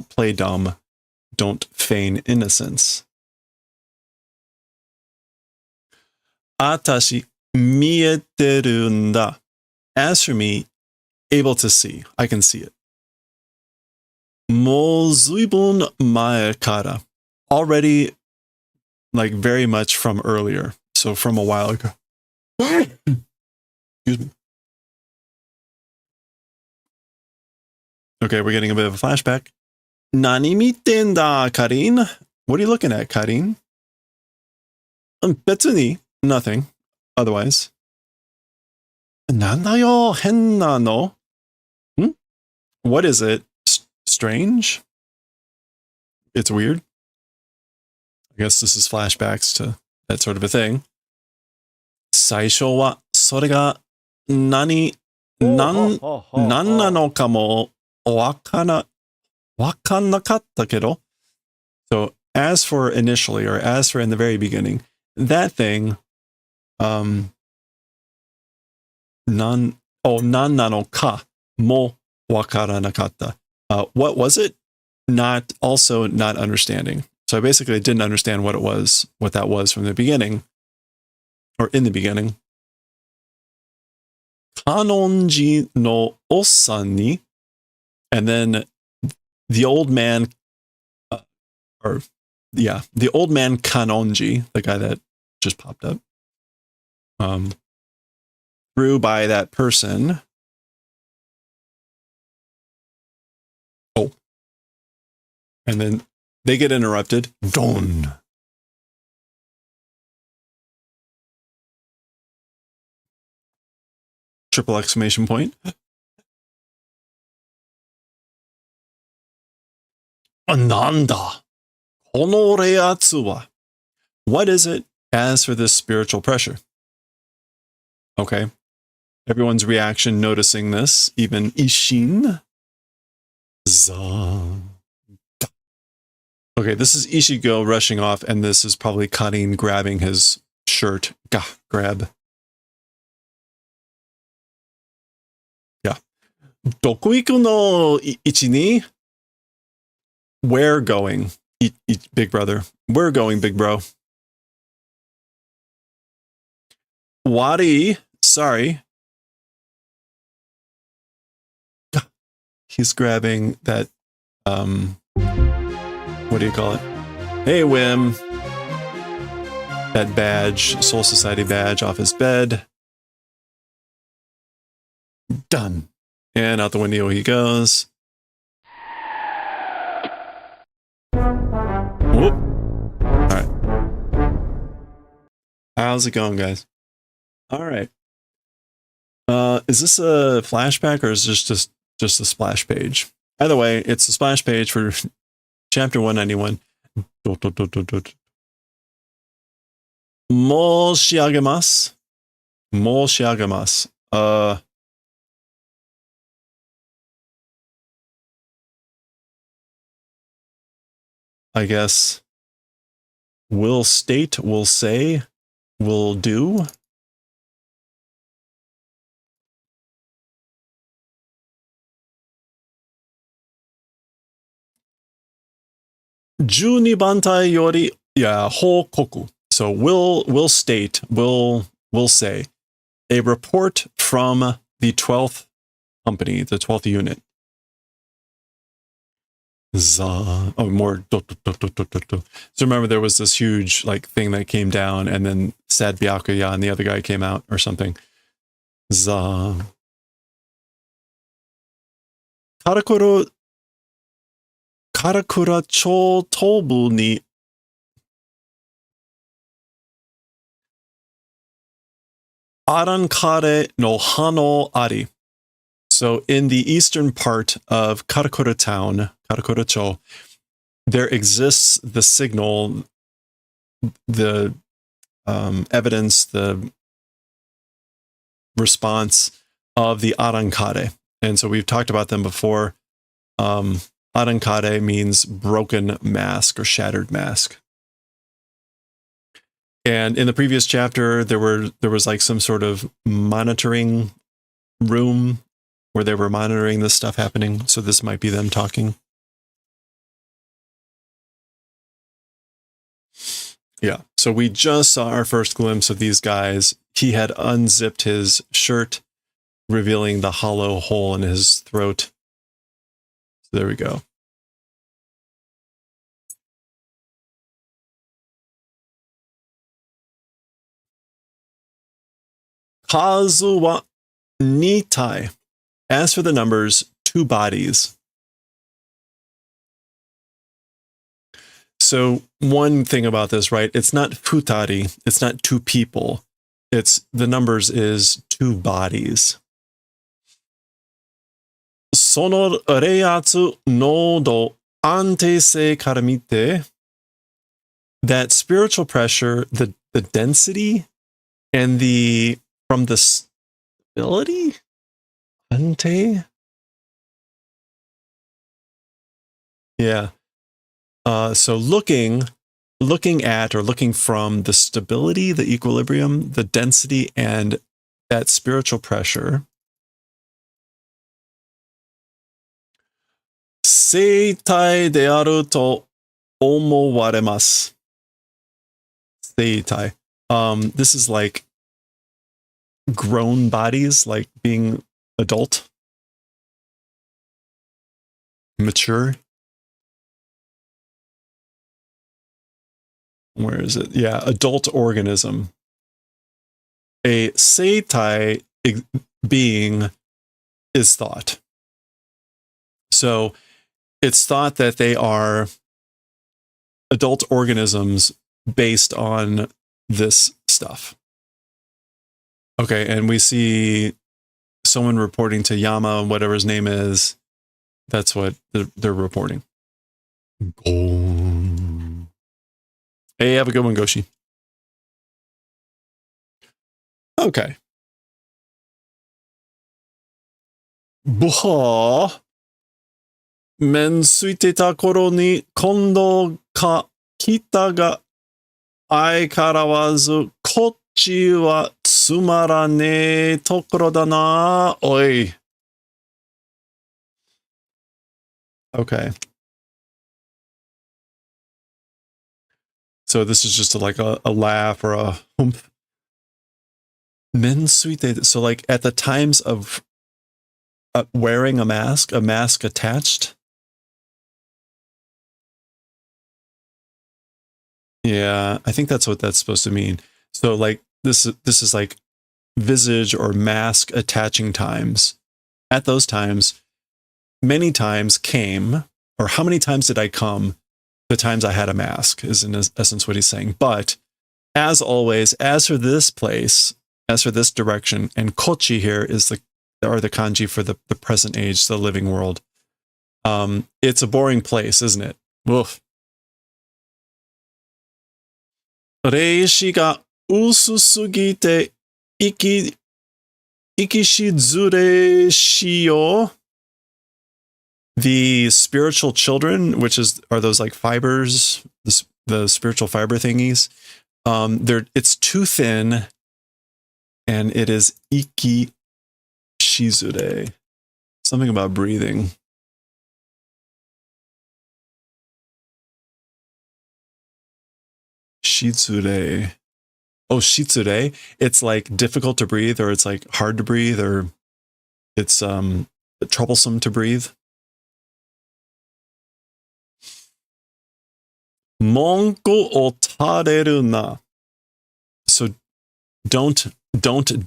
play dumb. Don't feign innocence. Atashi mieteru nda. As for me, able to see. I can see it. Mo zuibun mae kara. Already, like, very much from earlier. So from a while ago. Excuse me. Okay, we're getting a bit of a flashback. Nani mitten da, Karin? What are you looking at, Karin? Betsu ni. Nothing. Otherwise. Nanda yo henna no? What is it? Strange? It's weird? I guess this is flashbacks to that sort of a thing. Saisho wa sore ga nan nano ka mo wakanakatta kedo. So as for initially, or as for in the very beginning, that thing, nan nano ka mo wakaranakatta. What was it? Not understanding. So I basically didn't understand what that was from the beginning, or in the beginning. Kanonji no ossan ni, and then the old man, the old man Kanonji, the guy that just popped up, through by that person. Oh, and then they get interrupted. Don. Triple exclamation point. Ananda. Kono reatsu wa. What is it as for this spiritual pressure? Okay. Everyone's reaction noticing this, even Ishin. Okay, this is Ishigo rushing off, and this is probably Karin grabbing his shirt. Grab. Yeah. Doku iku no ichi ni? Where going, big brother? We're going, big bro. Wari, sorry. He's grabbing that, what do you call it? Hey, Wim. That badge, Soul Society badge off his bed. Done. And out the window he goes. Whoop. All right. How's it going, guys? All right. Is this a flashback or is this just a splash page? Either way, it's a splash page for chapter 191. Moshiagemasu. Moshiagemasu. I guess will state, will say, will do. Juni bantai yori, hokoku. So will state, will say, a report from the 12th company, the 12th unit. More. So remember, there was this huge thing that came down, and then Sad Byakuya and the other guy came out or something. Karakura cho tobu ni arankare no hano ari. So in the eastern part of Karakura town, Karakura-cho, there exists the signal, the evidence, the response of the arankare. And so we've talked about them before. Arankare means broken mask or shattered mask. And in the previous chapter, there was like some sort of monitoring room where they were monitoring this stuff happening. So this might be them talking. Yeah. So we just saw our first glimpse of these guys. He had unzipped his shirt, revealing the hollow hole in his throat. So there we go. Kazu wa nitai. As for the numbers, 2 bodies. So one thing about this, right? It's not futari. It's not 2 people. It's the numbers is 2 bodies. Sono reiatsu no do antei kara mite. That spiritual pressure, the density, and from the stability? Ante? Yeah. So looking at or looking from the stability, the equilibrium, the density, and that spiritual pressure, seitai de aru to omowaremasu. Seitai. This is like grown bodies, like being adult, mature. Where is it? Yeah, adult organism. A seitai being is thought. So it's thought that they are adult organisms based on this stuff. Okay, and we see someone reporting to Yama, whatever his name is. That's what they're reporting. Hey, have a good one, Goshi. Okay. Buha. 面すいてた頃に今度か来たが相変わらずこっちはつまらねえところだなおい。Okay. So this is just like a laugh or a humph. Men suite. So like at the times of wearing a mask attached. Yeah, I think that's what that's supposed to mean. So like this is like visage or mask attaching times. At those times, many times came, or how many times did I come? The times I had a mask is in essence what he's saying. But as always, as for this place, as for this direction, and kochi here is the kanji for the present age, the living world. It's a boring place, isn't it? Woof. 霊視が薄すぎて生きしずれしよ. The spiritual children, which are those like fibers, the spiritual fiber thingies. It's too thin, and it is iki shizure. Something about breathing. Shitsure. Oh, shitsure. It's like difficult to breathe, or it's like hard to breathe, or it's troublesome to breathe. Monko o tareru na. So don't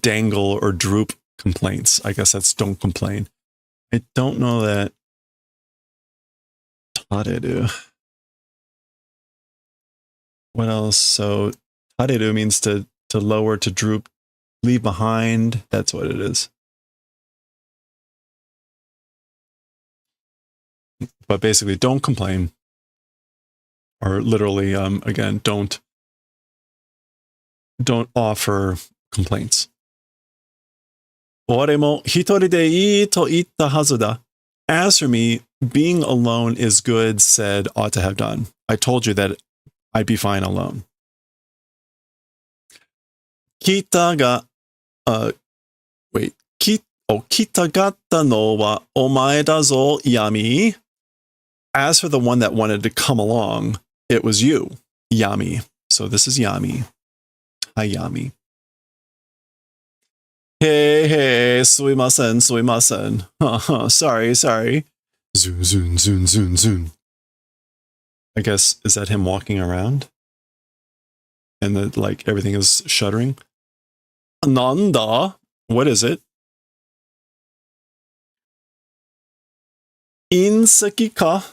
dangle or droop complaints. I guess that's don't complain. I don't know that. Tareru. What else? So tareru means to lower, to droop, leave behind. That's what it is. But basically, don't complain. Or literally, again, don't don't offer complaints. 俺も一人でいいと言ったはずだ. As for me, being alone is good, said ought to have done. I told you that I'd be fine alone. 北が、wait, 北がったのはお前だぞ, Yami. As for the one that wanted to come along, it was you, Yami. So this is Yami. Hi, Yami. Hey, すいません. Sorry. Zoom. I guess, is that him walking around? And that, like, everything is shuddering? Nanda? What is it? Inseki ka?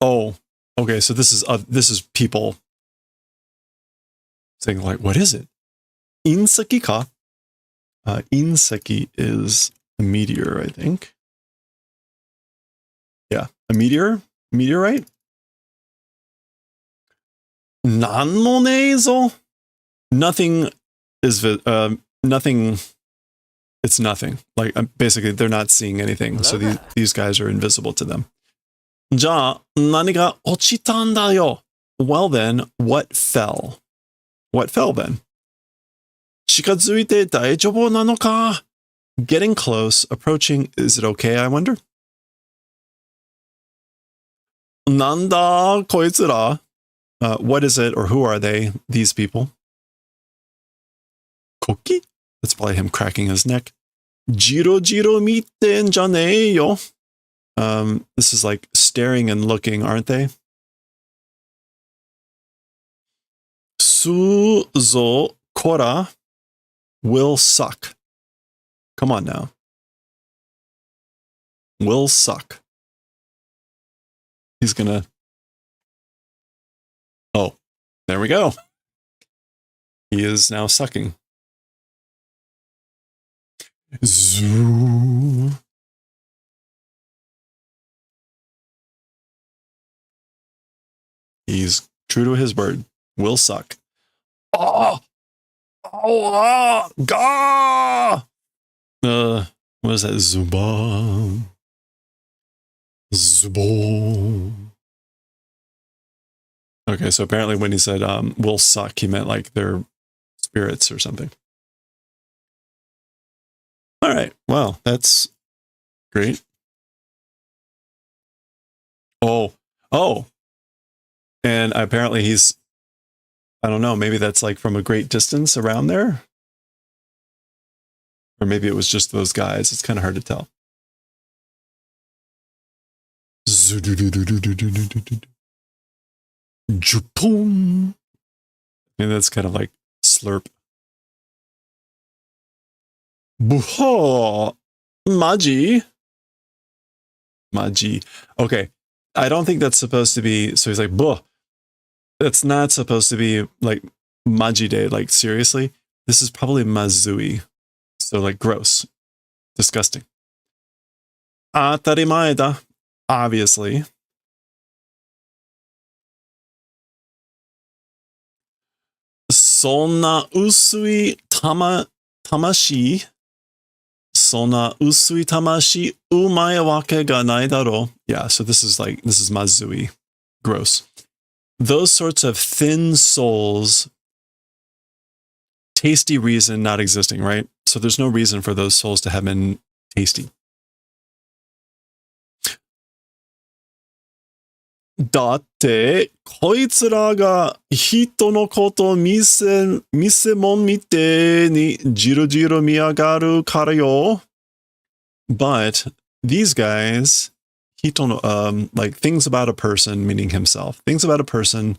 Oh, okay, so this is people saying, like, what is it? Inseki ka? Inseki is a meteor, I think. Yeah, a meteorite? Nanmo neizo? Nothing is, nothing, it's nothing. Like, basically, they're not seeing anything, so these guys are invisible to them. じゃあ、何が落ちたんだよ? Well then, what fell? What fell then? 近づいて大丈夫なのか? Getting close, approaching, is it okay, I wonder? なんだこいつら? What is it, or who are they, these people? Koki? That's probably him cracking his neck. Jiro miteんじゃねえよ. This is like staring and looking, aren't they? Suzo kora will suck. Come on now. Will suck. He's gonna... Oh, there we go. He is now sucking. Zoo. He's true to his word. Will suck. Oh! Gah! What is that? Zuba. Zubo. Okay, so apparently when he said will suck, he meant like their spirits or something. All right, well, that's great. Oh. And apparently he's, I don't know, maybe that's like from a great distance around there. Or maybe it was just those guys. It's kind of hard to tell. Jupum. And that's kind of like slurp. Buho. Maji. Okay. I don't think that's supposed to be, so he's like, buh. That's not supposed to be like Majide, like seriously. This is probably Mazui. So like gross. Disgusting. Atarimae da. Obviously. Sonna usui tamashi. Sonna usui tamashi umae wake ga nai daro. Yeah, so this is Mazui. Gross. Those sorts of thin souls, tasty reason not existing, right? So there's no reason for those souls to have been tasty. Datte, こいつらが人のこと見せもんみてにじろじろ見上がるからよ. But these guys, like things about a person, meaning himself, things about a person,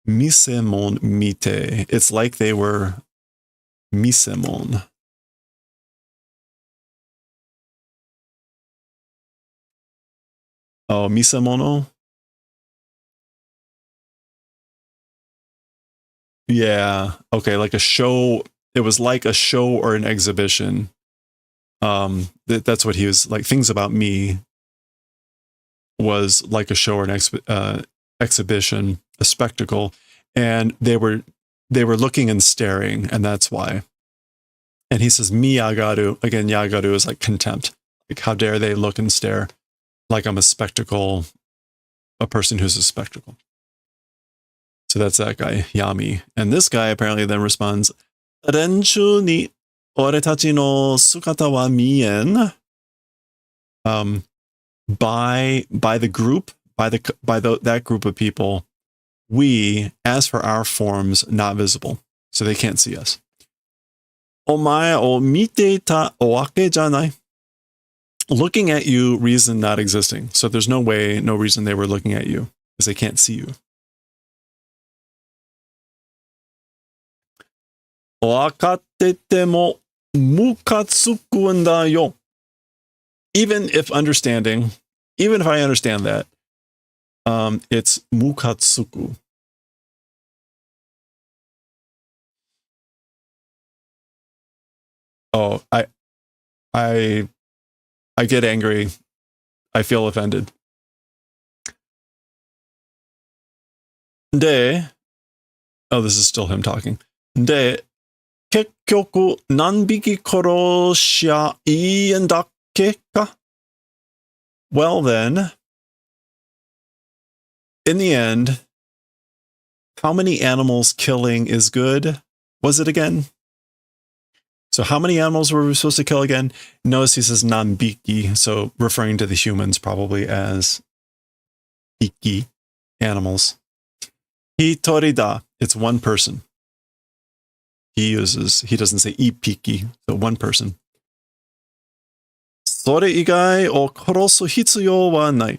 misemon mite. It's like they were misemon. Oh, misemono? Yeah. Okay, like a show. It was like a show or an exhibition. That's what he was like. Things about me was like a show or an exhibition, a spectacle, and they were they were looking and staring, and that's why. And he says, miyagaru. Again, yagaru is like contempt. Like, how dare they look and stare like I'm a spectacle, a person who's a spectacle. So that's that guy, Yami. And this guy apparently then responds, Renchu ni oretachi no sukata wa mien. By the group, that group of people, we, as for our forms, not visible. So they can't see us. Omae o mite ta wake janai. Looking at you, reason not existing. So there's no way, no reason they were looking at you, because they can't see you. Wakatte mo mukatsuku n da yo. Even if I understand that, it's mukatsuku. Oh, I get angry. I feel offended. De, oh, this is still him talking. De, kekyoku nanbiki korosha ii en dakke ka? Well then, in the end, how many animals killing is good? Was it again? So how many animals were we supposed to kill again? Notice he says nanbiki, so referring to the humans probably as iki, animals. Hitori da, it's one person. He doesn't say ipiki, so one person. Sore igai o korosu hitsuyo wa nai.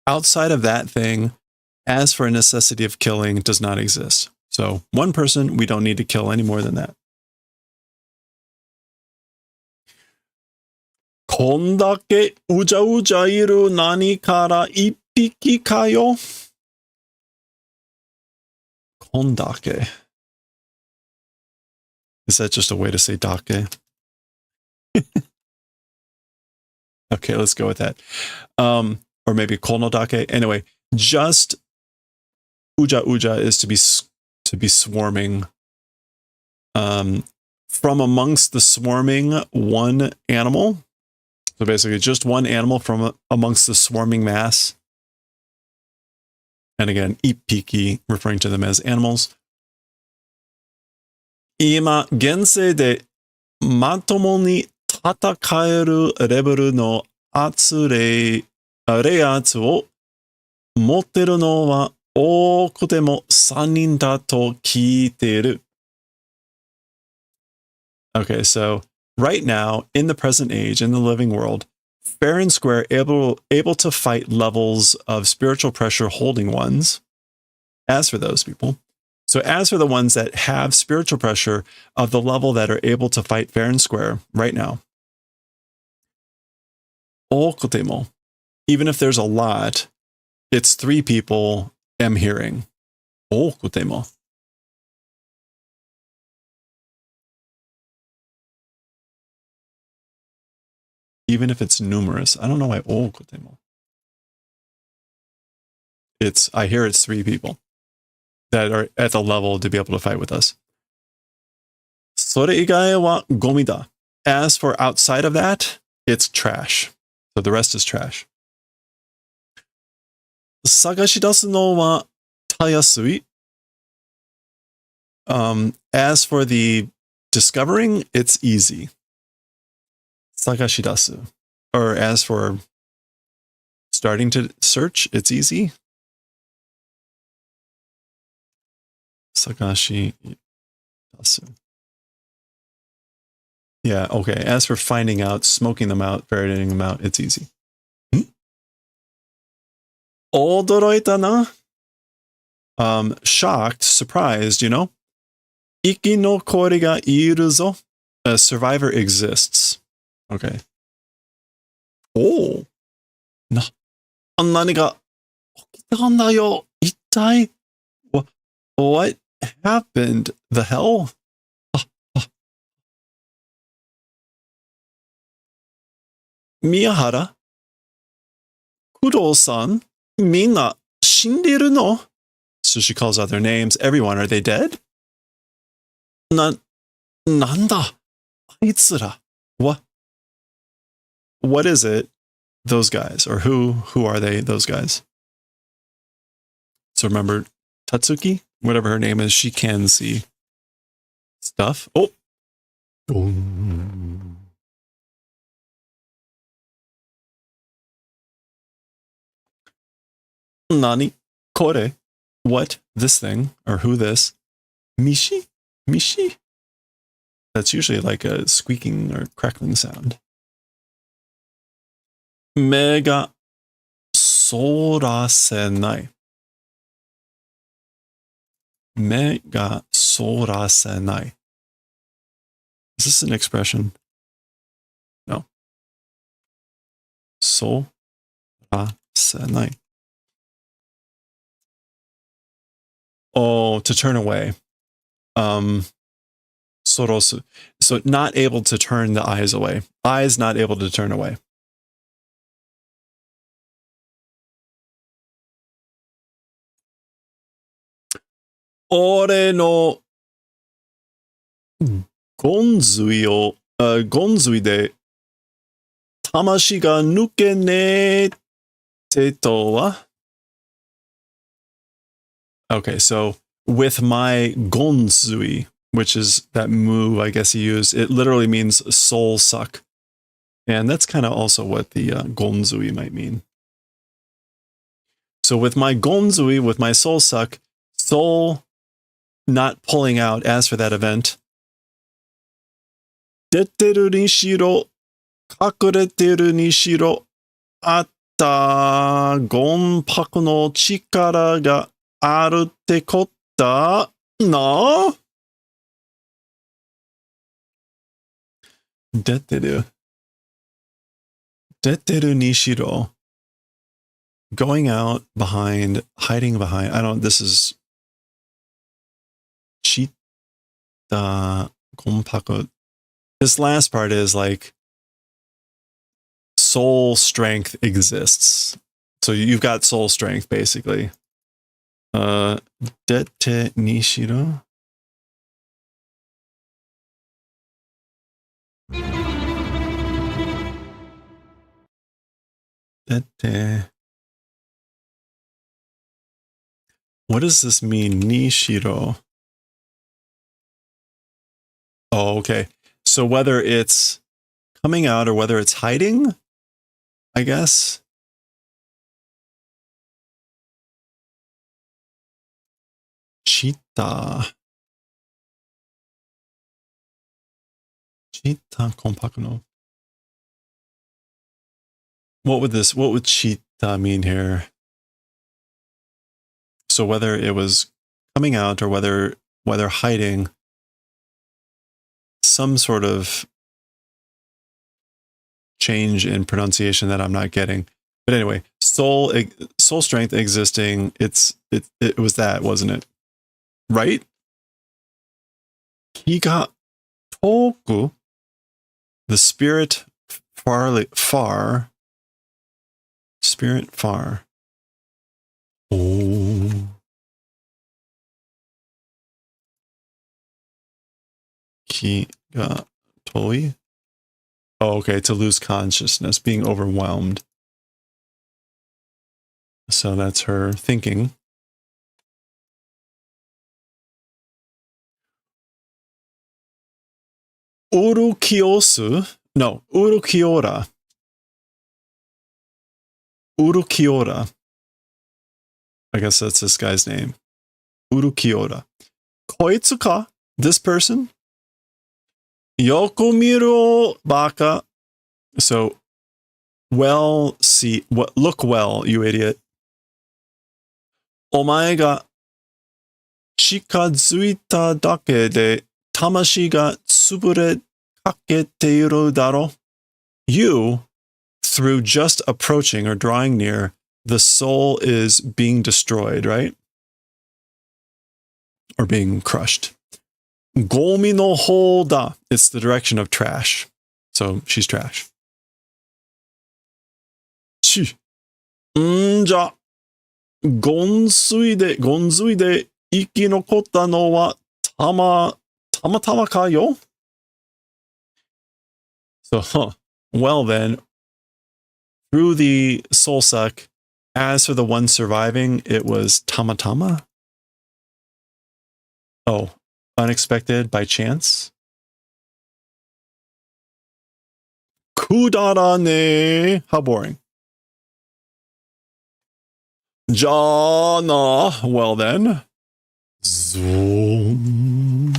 Outside of that thing, as for a necessity of killing, does not exist. So one person, we don't need to kill any more than that. Kondake uja uja iru nani kara ippiki kayo? Kondake. Is that just a way to say dake? Okay, let's go with that. Or maybe konodake. Anyway, just uja uja is to be swarming. From amongst the swarming, one animal. So basically just one animal from amongst the swarming mass. And again, ippiki, referring to them as animals. Ima gensei de matomo ni tatakaeru rebelu no atsu reiatsu o motteru no wa oku mo 3人だと聞いてる. Okay, so right now, in the present age, in the living world, fair and square able to fight levels of spiritual pressure holding ones. As for those people, so as for the ones that have spiritual pressure of the level that are able to fight fair and square right now, okutemo, even if there's a lot, it's 3 people am hearing. Okutemo. Even if it's numerous. I don't know why okutemo. I hear it's 3 people that are at the level to be able to fight with us. Sore igae wa gomi da. As for outside of that, it's trash. So the rest is trash. Sagashidasu no wa tayasui. As for the discovering, it's easy. Sagashidasu. Or as for starting to search, it's easy. Sagashidasu. Yeah, okay. As for finding out, smoking them out, ferreting them out, it's easy. Odoroita na? Shocked, surprised, you know? Iki no kore ga iru zo. A survivor exists. Okay. Oh. Nani ga okita n da yo? Ittai? What happened? The hell? Miyahara? Kuro-san? Minna shinderu no? So she calls out their names. Everyone, are they dead? Nanda. Aitsura. What is it? Those guys, or who are they? Those guys. So remember, Tatsuki, whatever her name is, she can see stuff. Oh. Nani? Kore? What? This thing? Or who this? Mishi? Mishi? That's usually like a squeaking or crackling sound. Mega sorasenai. Mega sorasenai. Is this an expression? No. Sorasenai. Oh, to turn away. Sorosu. So not able to turn the eyes away. Eyes not able to turn away. Ore no gonzui de tamashi ga nukene te to wa? Okay, so with my gonzui, which is that move I guess he used, it literally means soul suck. And that's kind of also what the gonzui might mean. So with my gonzui, with my soul suck, soul not pulling out, as for that event, detteru ni shiro, kakureteru ni shiro, atta gonpaku no chikara ga aru te kotta na? Detteru ni shiro. Going out behind, hiding behind, this is Chita Gonpaku. This last part is like soul strength exists. So you've got soul strength basically. Dette Nishiro. Dette. What does this mean? Nishiro. Oh, okay. So whether it's coming out or whether it's hiding, I guess. Chita Konpaku no. What would Chita mean here? So whether it was coming out or whether hiding, some sort of change in pronunciation that I'm not getting. But anyway, soul strength existing, it was that, wasn't it? Right? Kiga toku, the spirit far. Spirit far. Oh. Kiga toi. Oh, okay, to lose consciousness, being overwhelmed. So that's her thinking. Urukiosu? No, Urukiora. Urukiora. I guess that's this guy's name. Urukiora. Koitsu ka? This person? Yokomiro baka. So, look well, you idiot. Omae ga chikazuita dake de tamashi ga tsubure kaketeiru daro. You, through just approaching or drawing near, the soul is being destroyed, right? Or being crushed. Gomi no hou da. It's the direction of trash. So she's trash. Chi. Ja. ゴンスイで生き残ったのはたまたまかよ? So, well then, through the soul suck, as for the one surviving, it was tamatama? Oh, unexpected by chance? Kudarane. How boring. Jana. Well then. Zoom.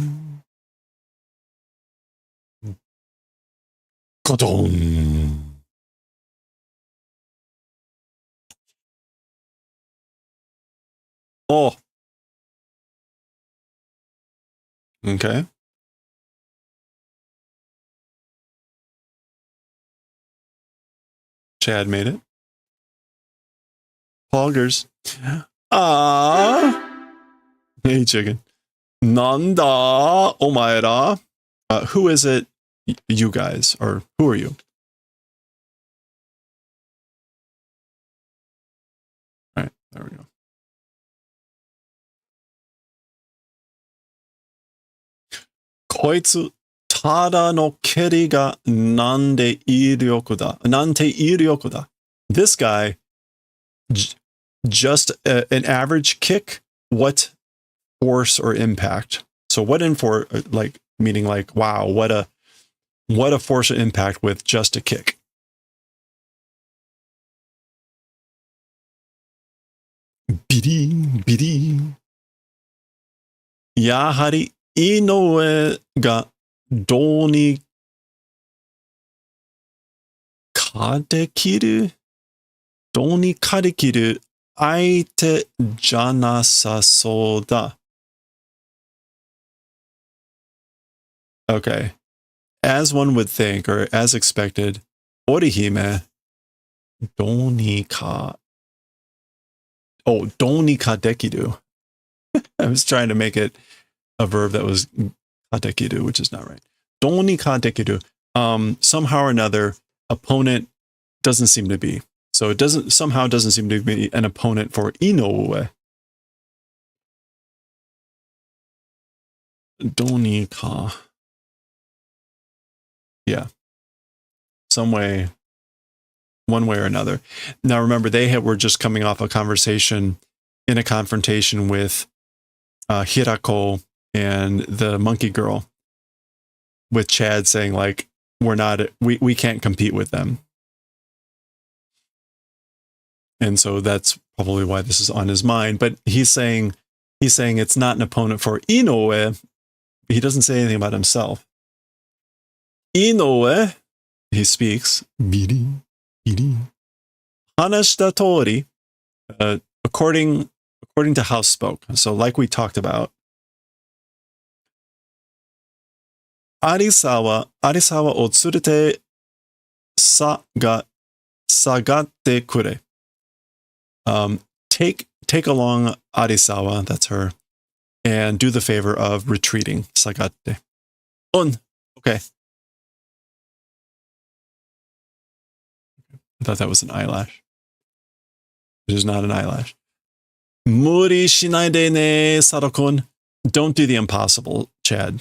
Kadon. Oh. Okay. Chad made it. Poggers. Hey, chicken. Nanda omaera. Who is it? You guys, or who are you? All right, there we go. Koitsu tada no keri ga nande iryoku da. Nante iryoku da. This guy, just an average kick. What force or impact? So what like meaning like wow, what a force or impact with just a kick. Bidi. Yahari Inoue ga doni kadekiru aite janasa da. Okay. As one would think, or as expected, Orihime donika. Oh, donika dekiru. I was trying to make it a verb that was kadekiru, which is not right. Donika dekiru. Somehow or another, opponent doesn't seem to be. So it somehow doesn't seem to be an opponent for Inoue. Donika. Yeah. Some way, one way or another. Now remember, were just coming off a conversation in a confrontation with Hirako and the monkey girl, with Chad saying like, we can't compete with them. And so that's probably why this is on his mind. But he's saying it's not an opponent for Inoue. He doesn't say anything about himself. Inoue, he speaks. Biri. Hanashita tori, according to how spoke. So like we talked about, Arisawa o tsurete sagatte kure. Take along Arisawa, that's her, and do the favor of retreating. Sagatte. Okay. I thought that was an eyelash. It is not an eyelash. Muri shinai de ne, Sadokun. Don't do the impossible, Chad.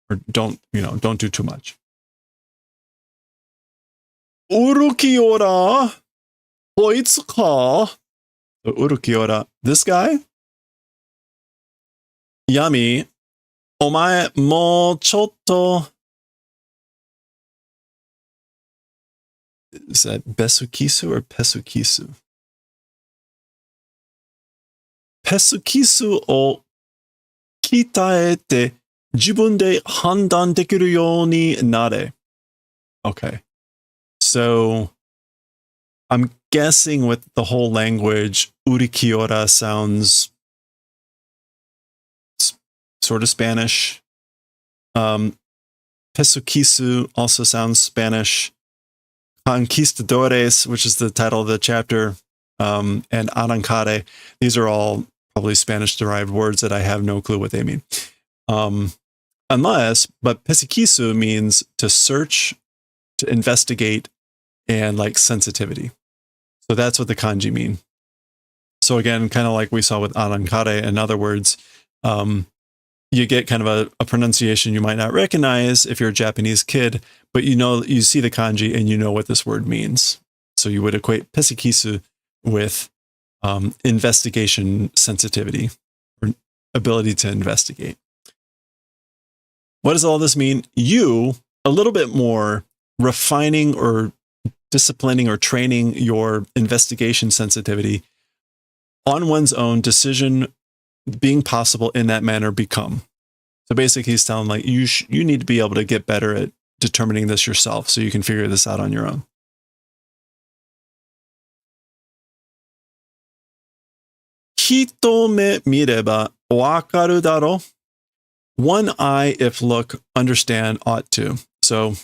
Or don't do too much. Urukiora. Hoitsuka. Urukiora. This guy? Yami. Omae mo chotto. Is that Besukisu or Pesukisu? Pesukisu o kitaete jibun de handan dekiru you ni nare. Okay. So I'm guessing with the whole language, Urikiora sounds sort of Spanish. Pesukisu also sounds Spanish. Conquistadores, which is the title of the chapter, and Arancare. These are all probably Spanish-derived words that I have no clue what they mean. But Pesikisu means to search, to investigate, and like sensitivity. So that's what the kanji mean. So again, kind of like we saw with arankare, in other words, you get kind of a pronunciation you might not recognize if you're a Japanese kid, but you see the kanji and you know what this word means. So you would equate pesikisu with investigation sensitivity or ability to investigate. What does all this mean? You, a little bit more refining or disciplining or training your investigation sensitivity on one's own, decision being possible in that manner become. So basically he's telling like you need to be able to get better at determining this yourself so you can figure this out on your own. Hitome mireba wakaru daro. One eye, if look, understand, ought to. So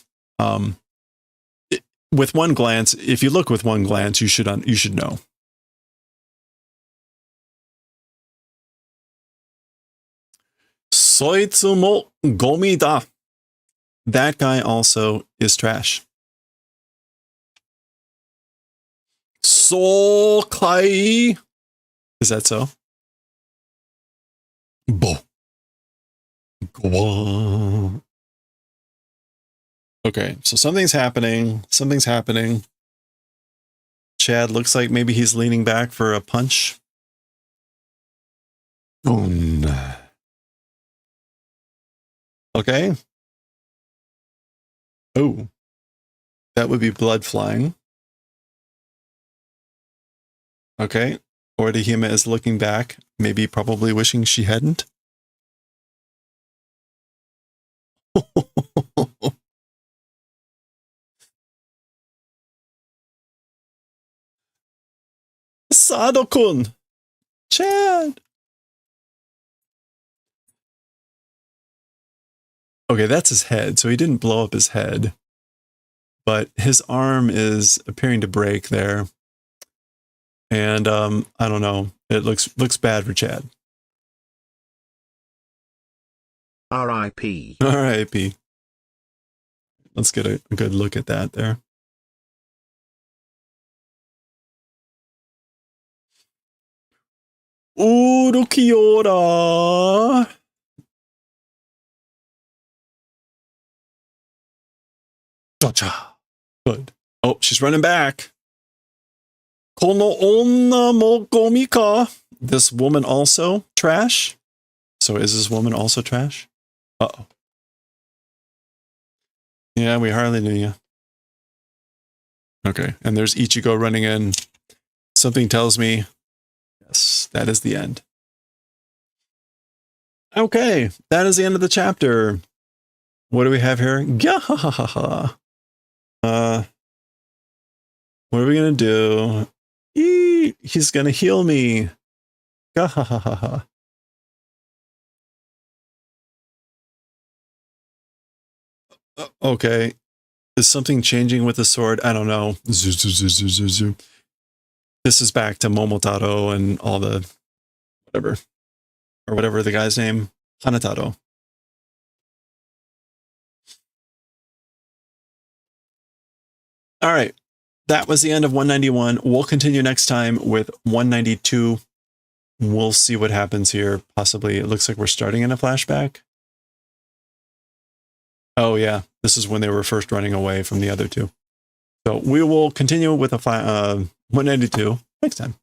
with one glance, if you look with one glance, you should know. Soitsu mo gomi da. That guy also is trash. So kai. Is that so? Bo. Okay, so something's happening. Something's happening. Chad looks like maybe he's leaning back for a punch. Okay. Oh, that would be blood flying. Okay. Orihime is looking back, maybe probably wishing she hadn't. Sado-kun! Chad! Okay, that's his head, so he didn't blow up his head. But his arm is appearing to break there. And I don't know. It looks bad for Chad. R.I.P. R.I.P. Let's get a good look at that there. Urukiora. Gotcha. Good. Oh, she's running back. Kono onna mo gomi ka. This woman also trash? So is this woman also trash? Uh-oh. Yeah, we hardly knew you. Okay, and there's Ichigo running in. Something tells me, yes, that is the end. Okay, that is the end of the chapter. What do we have here? Gahahaha. What are we gonna do? He's gonna heal me. Gahahaha. Okay. Is something changing with the sword? I don't know. This is back to Momotaro and all the whatever. Or whatever the guy's name. Hanataro. All right. That was the end of 191. We'll continue next time with 192. We'll see what happens here. Possibly, it looks like we're starting in a flashback. Oh, yeah. This is when they were first running away from the other two. So we will continue with a 192 next time.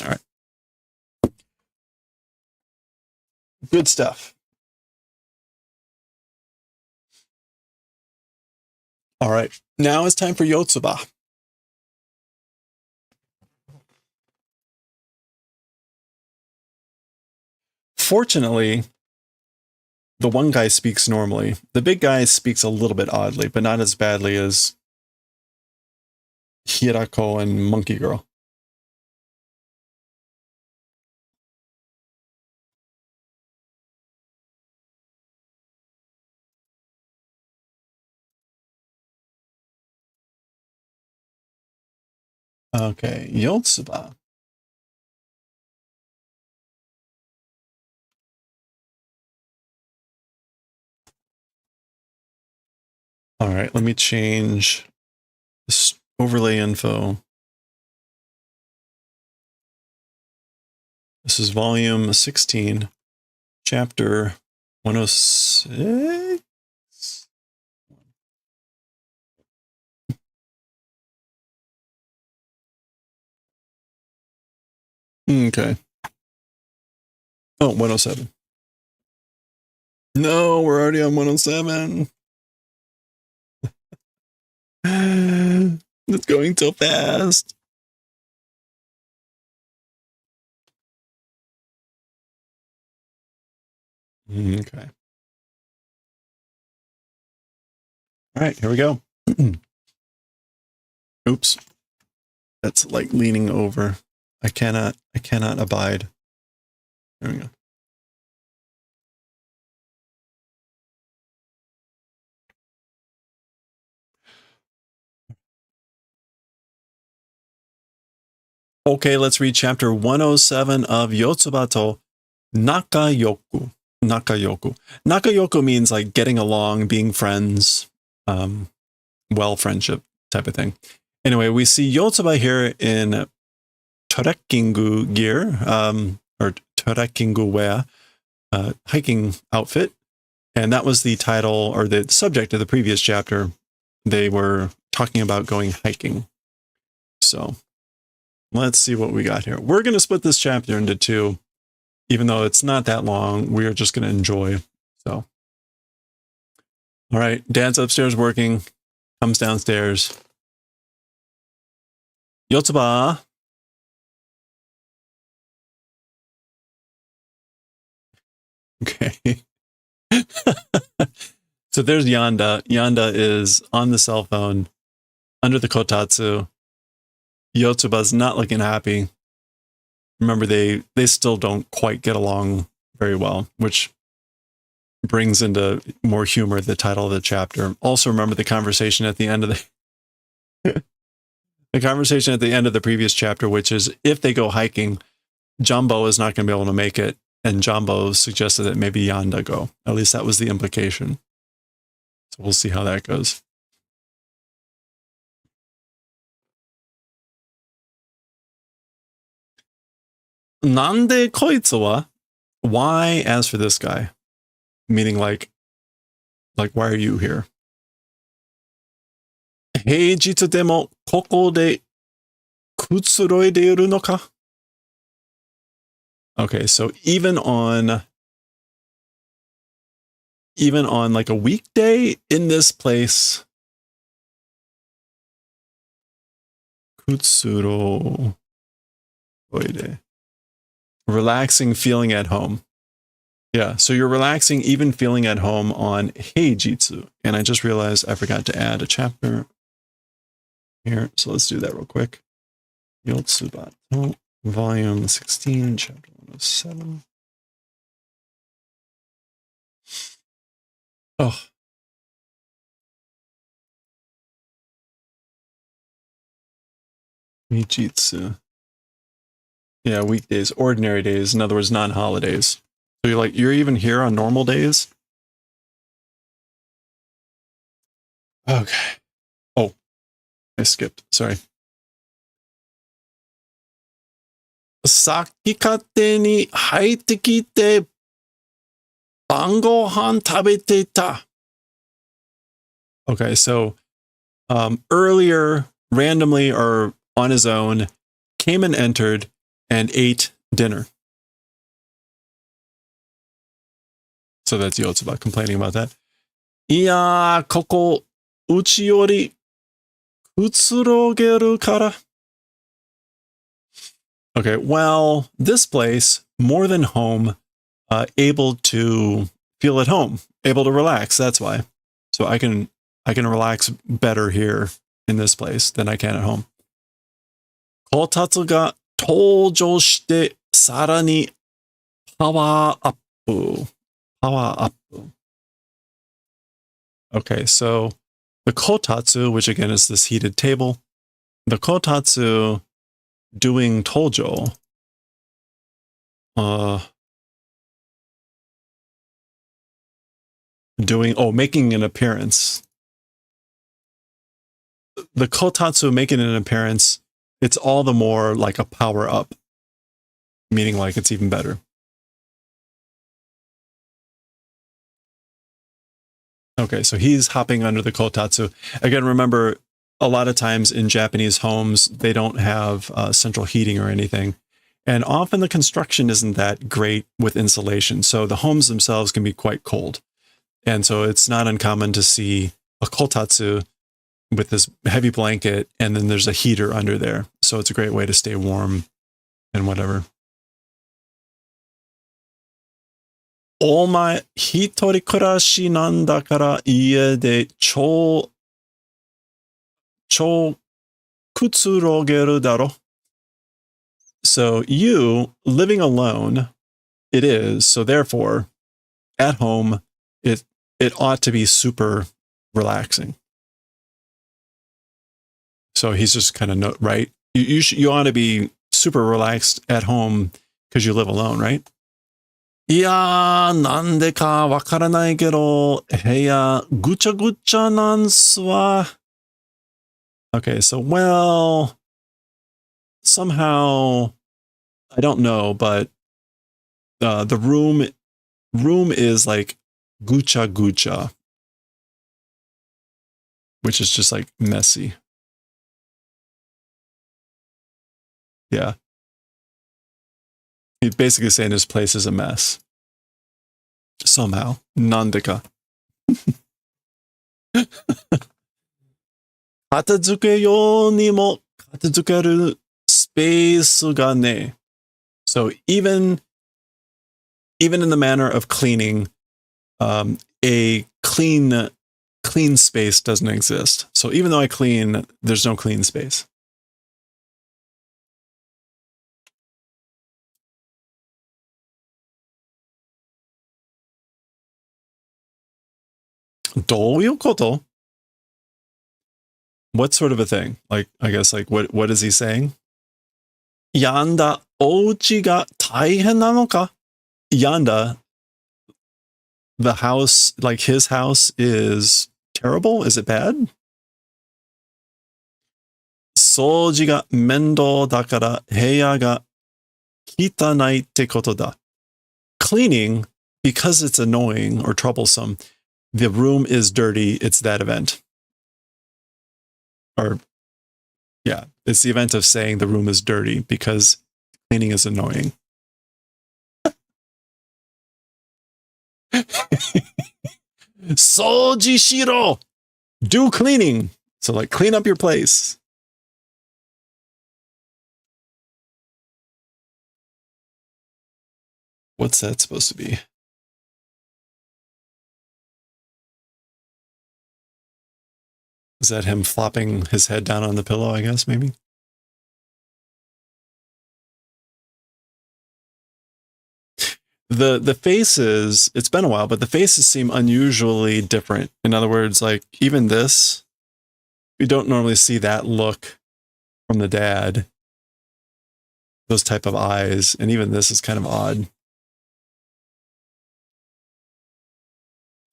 All right. Good stuff. All right. Now it's time for YOTSUBA. Fortunately, the one guy speaks normally. The big guy speaks a little bit oddly, but not as badly as Hirako and Monkey Girl. Okay, YOTSUBA. All right, let me change this overlay info. This is volume 16, chapter 106. Okay. Oh, 107. No, we're already on 107. It's going so fast. Okay. All right, here we go. Oops. That's like leaning over. I cannot abide. There we go. Okay, let's read chapter 107 of Yotsuba to Nakayoku. Nakayoku. Nakayoku means like getting along, being friends, well, friendship type of thing. Anyway, we see Yotsuba here in trekking gear, or trekking wear, hiking outfit. And that was the title or the subject of the previous chapter. They were talking about going hiking. So let's see what we got here. We're going to split this chapter into two. Even though it's not that long, we are just going to enjoy. So, all right, Dad's upstairs working, comes downstairs. Yotsuba. Okay. So there's Yanda. Yanda is on the cell phone under the kotatsu. Yotsuba's not looking happy. Remember, they still don't quite get along very well, which brings into more humor the title of the chapter. Also, remember the conversation at the end of the conversation at the end of the previous chapter, which is if they go hiking, Jumbo is not going to be able to make it, and Jumbo suggested that maybe Yanda go. At least that was the implication. So we'll see how that goes. Nande koitsu wa? Why, as for this guy? Meaning like why are you here? Heijitsu demo koko de kutsuroide iru no ka? Okay, so even on like a weekday in this place, kutsuro oide. Relaxing, feeling at home. Yeah, so you're relaxing, even feeling at home on Heijitsu. And I just realized I forgot to add a chapter here. So let's do that real quick. Yotsuba, volume 16, chapter 107. Oh. Heijitsu. Yeah, weekdays, ordinary days. In other words, non-holidays. So you're even here on normal days? Okay. Oh, I skipped. Sorry. Saki katte ni haite kite bangohan tabete ita. Okay, so earlier, randomly or on his own, came and entered and ate dinner. So that's Yotsuba complaining about that. Iya, koko uchi yori kutsurogeru kara. Okay, well, this place, more than home, able to feel at home, able to relax, that's why. So I can relax better here in this place than I can at home. Kotatsu ga toujou shite sarani power up. Power up. Okay, so the kotatsu, which again is this heated table, the kotatsu doing tojo, making an appearance. The kotatsu making an appearance, it's all the more like a power up. meaning like it's even better. Okay, so he's hopping under the kotatsu. Again, remember, a lot of times in Japanese homes, they don't have central heating or anything. And often the construction isn't that great with insulation. So the homes themselves can be quite cold. And so it's not uncommon to see a kotatsu with this heavy blanket, and then there's a heater under there. So it's a great way to stay warm and whatever. お前、一人暮らしなんだから家でくつろげるだろ. So you, living alone, it is. So therefore, at home, it ought to be super relaxing. So he's just kind of right. You ought to be super relaxed at home because you live alone, right? いやー、なんでかわからないけど、部屋ぐちゃぐちゃなんすわ。Okay, so well, somehow, I don't know, but the room is like gucha gucha, which is just like messy. Yeah. He's basically saying his place is a mess. Somehow. Nandeka. 片付けようにも片付けるスペースがね. So even in the manner of cleaning, a clean space doesn't exist. So even though I clean, there's no clean space. どういうこと? What sort of a thing? Like, I guess, like, what is he saying? やんだ、お家が大変なのか? Yanda, the house, like his house is terrible? Is it bad? 掃除が面倒だから部屋が汚いってことだ. Cleaning, because it's annoying or troublesome, the room is dirty, it's that event. Or, yeah, it's the event of saying the room is dirty because cleaning is annoying. Soji shiro! Do cleaning! So, like, clean up your place. What's that supposed to be? Is that him flopping his head down on the pillow, I guess, maybe? The faces, it's been a while, but the faces seem unusually different. In other words, like, even this, we don't normally see that look from the dad. Those type of eyes, and even this is kind of odd.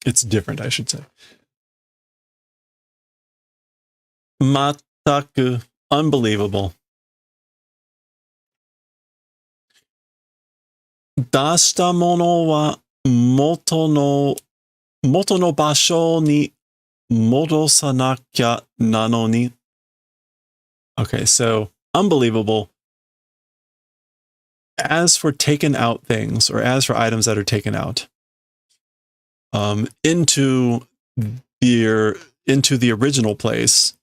It's different, I should say. Mataku, unbelievable. 出したものは元の場所に戻さなきゃなのに. Okay, so unbelievable. As for taken out things, or as for items that are taken out, into the original place,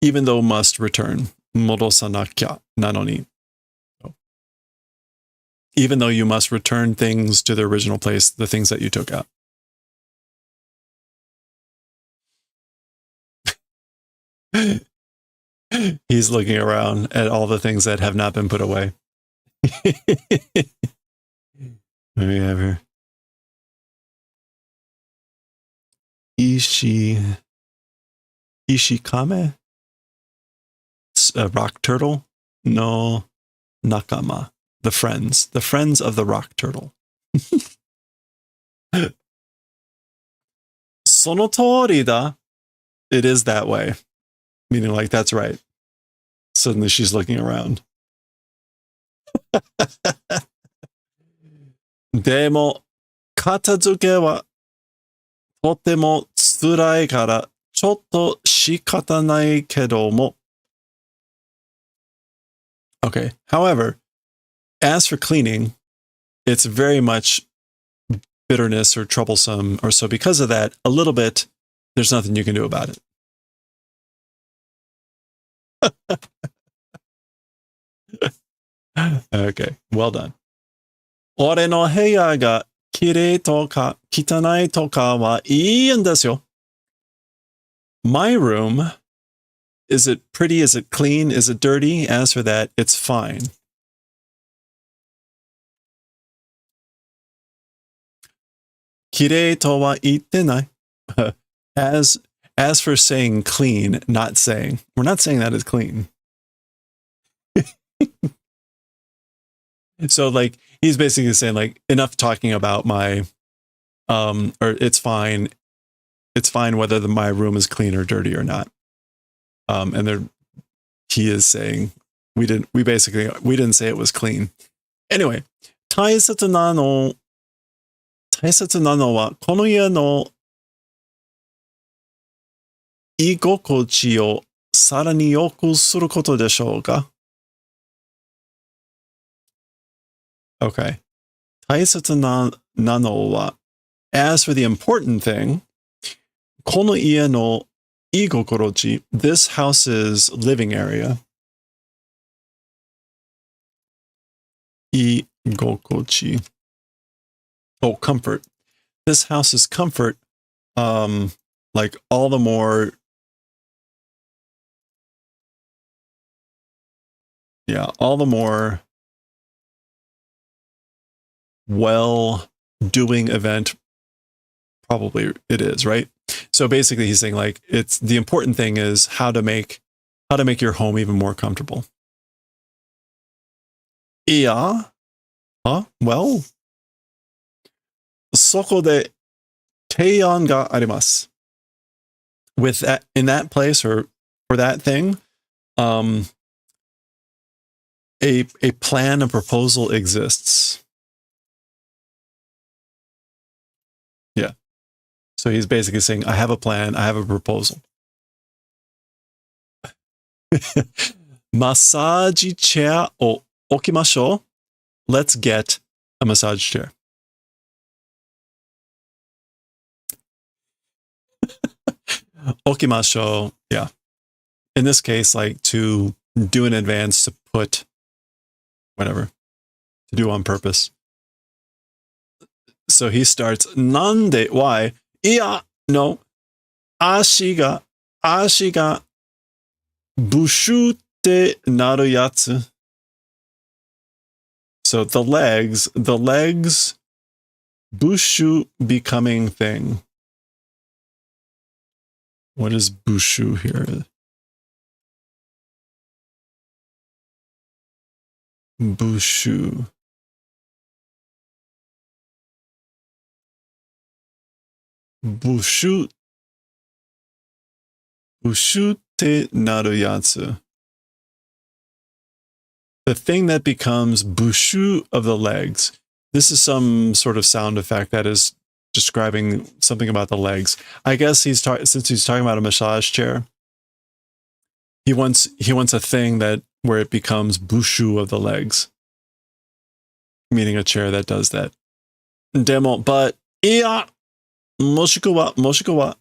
even though must return. 戻さなきゃなのに. Even though you must return things to the original place, the things that you took out. He's looking around at all the things that have not been put away. What do we have here? Ishikame? It's a rock turtle? No, nakama. The friends of the rock turtle. その通りだ. It is that way. Meaning like, that's right. Suddenly she's looking around. でも、片付けはとても辛いから、ちょっと仕方ないけども。Okay. However, as for cleaning, it's very much bitterness or troublesome, or so because of that, a little bit, there's nothing you can do about it. Okay, well done. 俺の部屋が綺麗とか汚いとかはいいんですよ。My room, is it pretty? Is it clean? Is it dirty? As for that, it's fine. 綺麗とは言ってない。as for saying clean, not saying. We're not saying that it's clean. So like he's basically saying like enough talking about my or it's fine whether my room is clean or dirty or not. And there he is saying we didn't say it was clean. Anyway, 大切なのはこの家の居心地をさらに良くすることでしょうか? Okay. 大切なのは as for the important thing, この家の居心地, this house's living area. 居心地. Oh, comfort. This house's comfort, like all the more, well-doing event, probably it is, right? So basically he's saying like it's the important thing is how to make your home even more comfortable. Yeah. Well, そこで提案があります. With that, in that place or for that thing, a plan, a proposal exists. Yeah. So he's basically saying, I have a plan, I have a proposal. マッサージチェアを置きましょう. Let's get a massage chair. Okimashou, yeah. In this case, like to do in advance, to put whatever, to do on purpose. So he starts, Nande, why? Yeah, no. Ashi ga bushu te naru yatsu. So the legs, bushu becoming thing. What is bushu here? Bushu. Bushu te naru yatsu. The thing that becomes bushu of the legs. This is some sort of sound effect that is describing something about the legs. I guess since he's talking about a massage chair, he wants a thing where it becomes bushu of the legs, meaning a chair that does that. Demo, but iya, moshikuwa wa.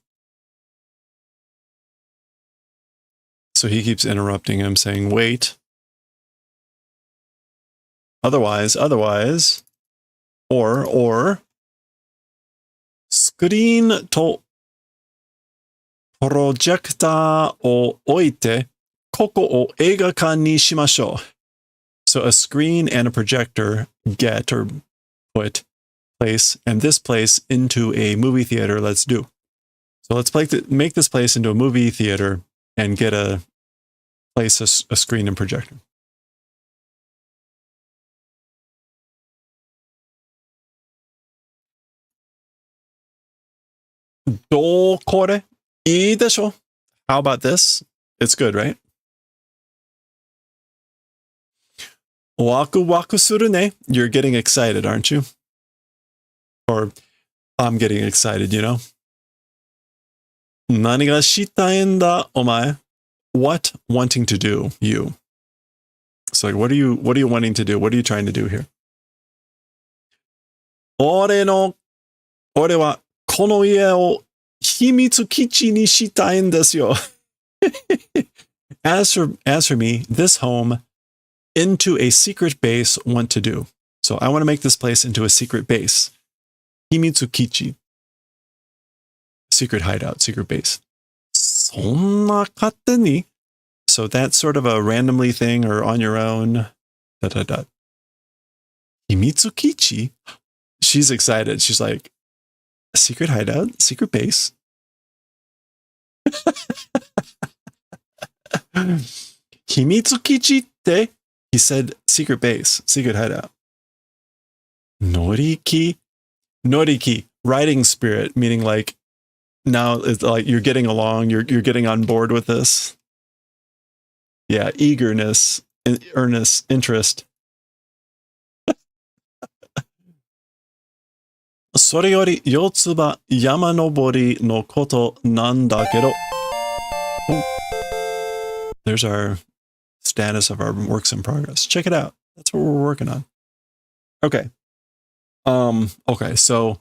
So he keeps interrupting him, saying, "Wait. Otherwise, or." スクリーンとプロジェクターを置いて、ここを映画館にしましょう. So a screen and a projector get or put place and this place into a movie theater. Let's do. So let's make this place into a movie theater and get a screen and projector. どうこれいいでしょ? How about this? It's good, right? Waku waku suru ne. You're getting excited, aren't you? Or I'm getting excited, you know? Nani ga shitai en da, omae? What wanting to do, you? So like, what are you wanting to do? What are you trying to do here? Ore wa kono ie o himitsu kichi ni shitai en desu yo. As for me, this home into a secret base want to do. So I want to make this place into a secret base. Himitsu kichi. Secret hideout, secret base. Sonna katte ni? So that's sort of a randomly thing or on your own. Himitsu kichi? She's excited. She's like, a secret hideout, secret base. Himitsu kichi te? He said secret base, secret hideout. Noriki? Noriki, riding spirit, meaning like now it's like you're getting along, you're getting on board with this. Yeah, eagerness, earnest, interest. それより四つ葉山登りのことなんだけど。There's our status of our works in progress. Check it out. That's what we're working on. Okay. Okay, so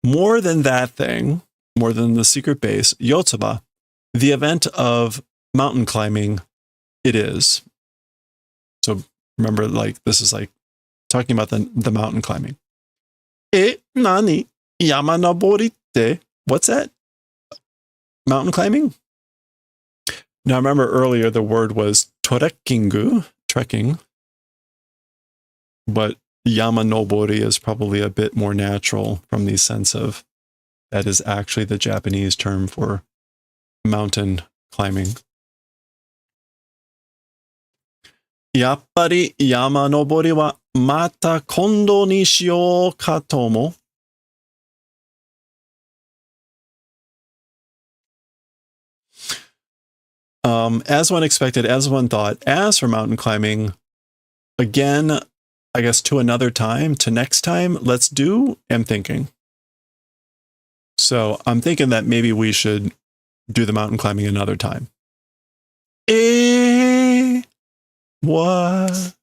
more than that thing, more than the secret base, YOTSUBA, the event of mountain climbing, it is. So remember, like, this is like talking about the mountain climbing. Nani? Yama nobori te? What's that? Mountain climbing? Now remember earlier the word was torekkingu, trekking. But yama nobori is probably a bit more natural from the sense of that is actually the Japanese term for mountain climbing. Yappari yama nobori wa mata kondo ni shiyou ka tomo. As one expected, as one thought, as for mountain climbing, again, I guess to another time, to next time, let's do, I'm thinking. So I'm thinking that maybe we should do the mountain climbing another time. What?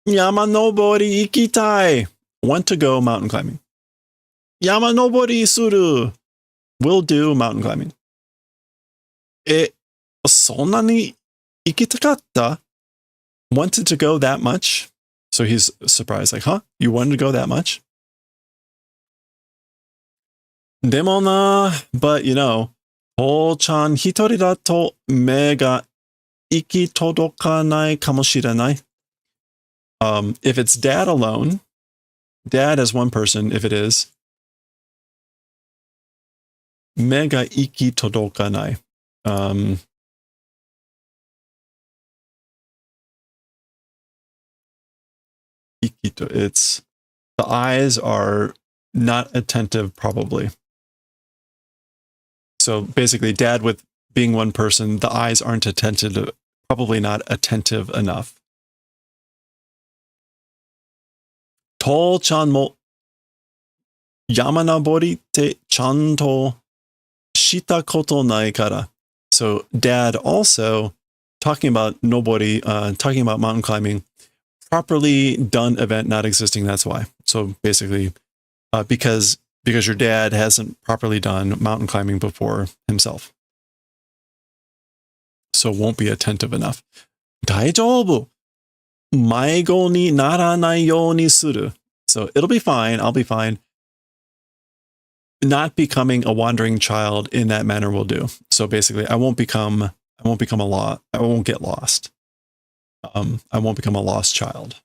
Yama nobori ikitai. Want to go mountain climbing. Yama nobori suru. Will do mountain climbing. そんなに行きたかった? Wanted to go that much? So he's surprised, like, huh? You wanted to go that much? でもな, but you know, 父ちゃん一人だと目が行き届かないかもしれない. If it's dad alone, dad as one person, if it is, 目が行き届かない. It's the eyes are not attentive, probably. So basically, dad with being one person, the eyes aren't attentive, probably not attentive enough. 父ちゃんも山登りってちゃんとしたことないから. So dad also talking about nobori, talking about mountain climbing, properly done event not existing. That's why. So basically, because your dad hasn't properly done mountain climbing before himself, so won't be attentive enough. 大丈夫. 迷子にならないようにする. So it'll be fine. I'll be fine. Not becoming a wandering child in that manner will do. So basically, I won't get lost. I won't become a lost child.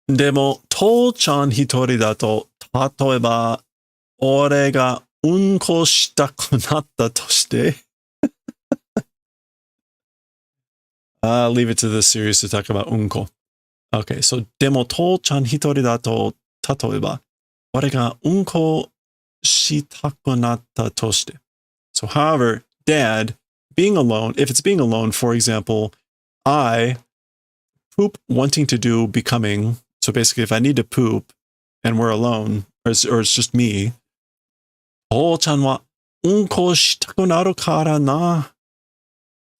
Demo, 父ちゃん一人だと、例えば、俺がうんこしたくなったとして。Leave it to this series to talk about unko. Okay, so でも父ちゃん一人だと、例えば、俺がうんこしたくなったとして. So, however, dad, being alone, if it's being alone, for example, I poop wanting to do becoming. So basically, if I need to poop and we're alone, or it's just me, 父ちゃんはうんこしたくなるからな.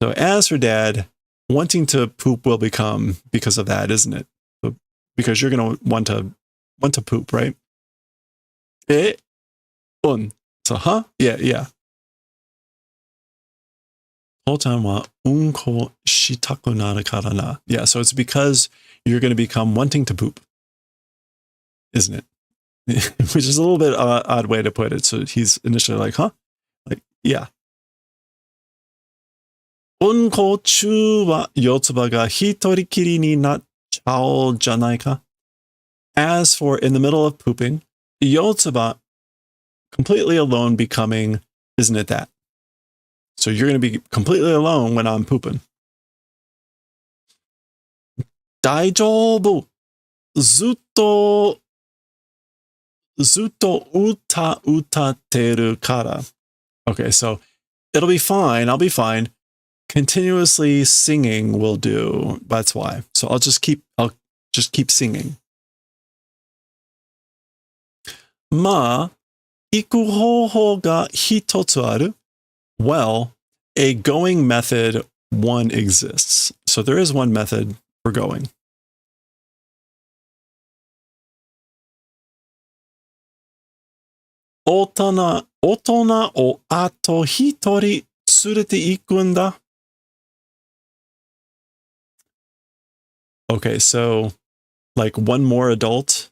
So as for dad, wanting to poop will become because of that, isn't it? So, because you're going to want to poop, right? So, huh? Yeah, yeah. 父ちゃんはうんこしたくなるからな. Yeah, so it's because you're going to become wanting to poop, isn't it? Which is a little bit odd way to put it. So he's initially like, huh? Like, yeah. うんこ中は四つ葉が一人きりになっちゃおうじゃないか. As for in the middle of pooping, yotsuba, completely alone becoming, isn't it that? So you're going to be completely alone when I'm pooping. 大丈夫。ずっと歌ってるから. Okay, so it'll be fine. I'll be fine. Continuously singing will do. That's why. So I'll just keep singing. まあ、行く方法が一つある. Well, a going method, one exists. So there is one method for going. 大人をあと一人連れて行くんだ. Okay, so like one more adult,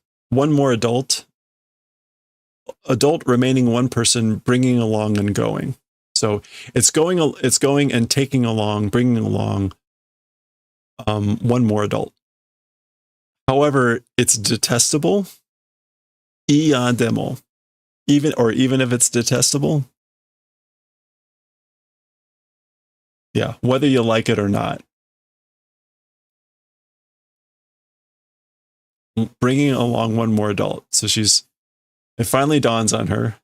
adult remaining one person, bringing along and going. So it's going and taking along, bringing along one more adult. However, it's detestable. Iya demo. Even if it's detestable. Yeah, whether you like it or not. Bringing along one more adult. So it finally dawns on her.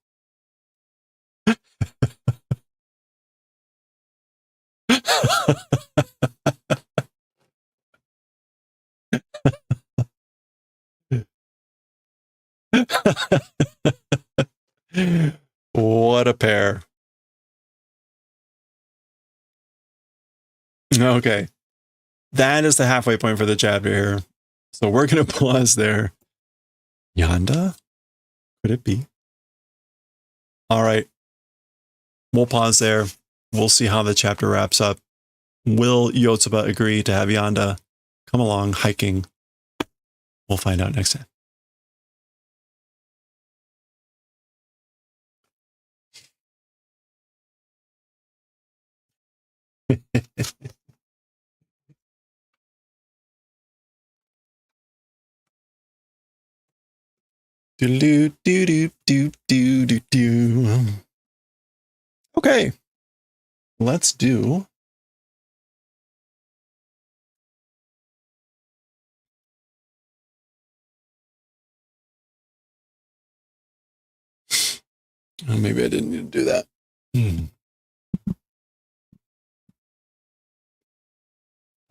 What a pair. Okay. That is the halfway point for the chapter here. So we're going to pause there. Yanda? Could it be? All right. We'll pause there. We'll see how the chapter wraps up. Will Yotsuba agree to have Yanda come along hiking? We'll find out next time. Okay, let's do oh, maybe I didn't need to do that.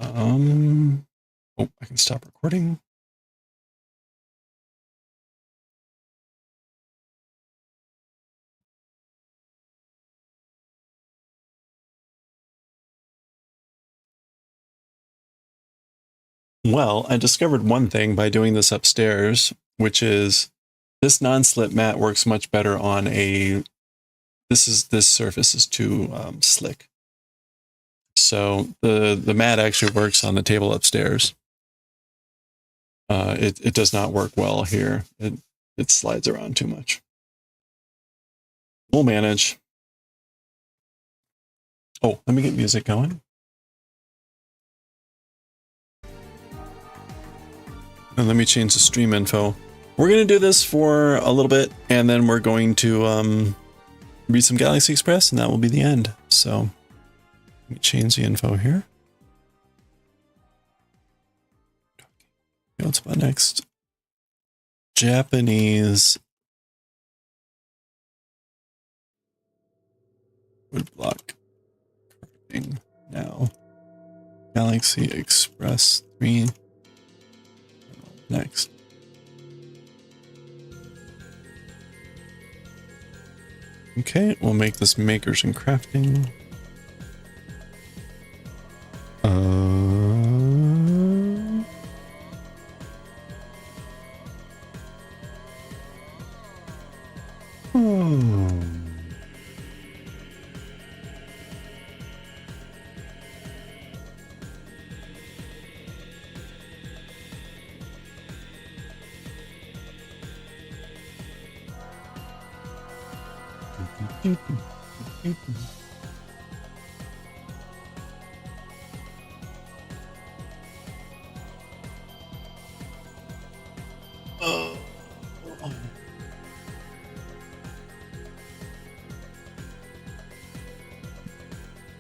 Oh, I can stop recording. Well, I discovered one thing by doing this upstairs, which is this non-slip mat works much better on this surface is too slick. So the mat actually works on the table upstairs. It does not work well here. It slides around too much. We'll manage. Oh, let me get music going. And let me change the stream info. We're going to do this for a little bit, and then we're going to read some Galaxy Express, and that will be the end. So let me change the info here. What's about next? Japanese Woodblock. Now. Galaxy Express 3. Next. Okay, we'll make this makers and crafting.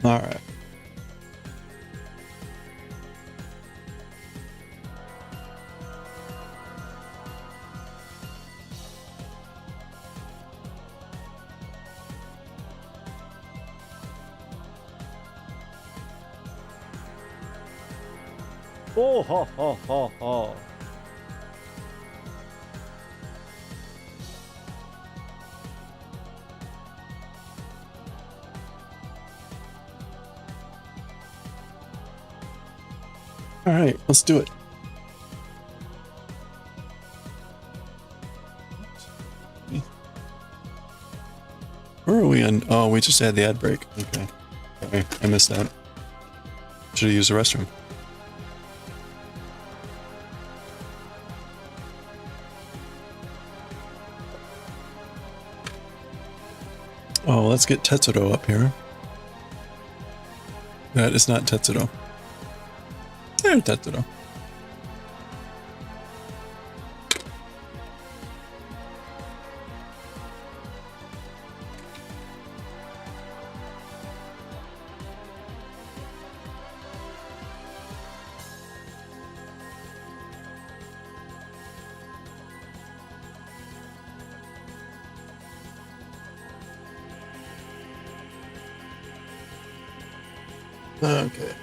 All right. Oh ho ho ho ho. All right, let's do it. Where are we on? Oh, we just had the ad break. Okay. Sorry, I missed that. Should have used the restroom. Oh, let's get Tetsuro up here. That is not Tetsuro. There's Tetsuro. Okay.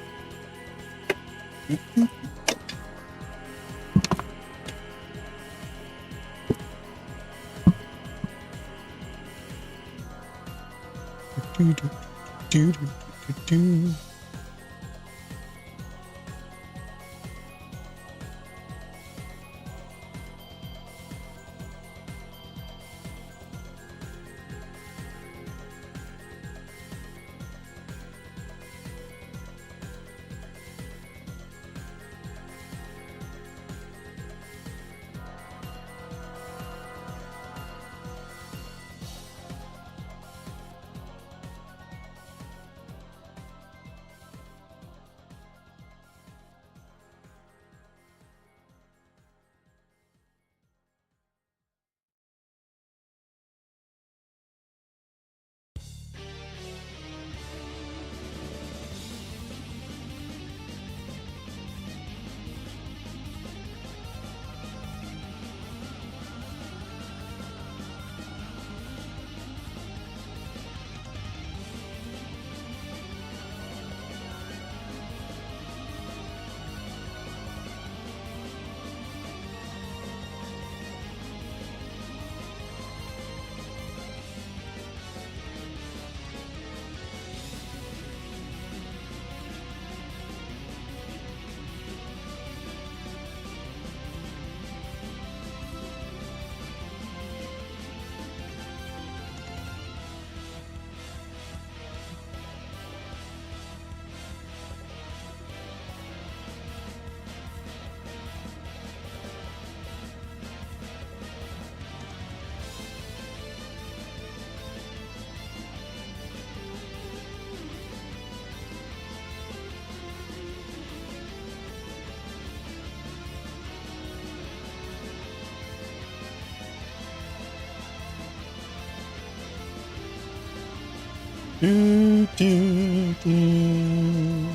Do, do, do.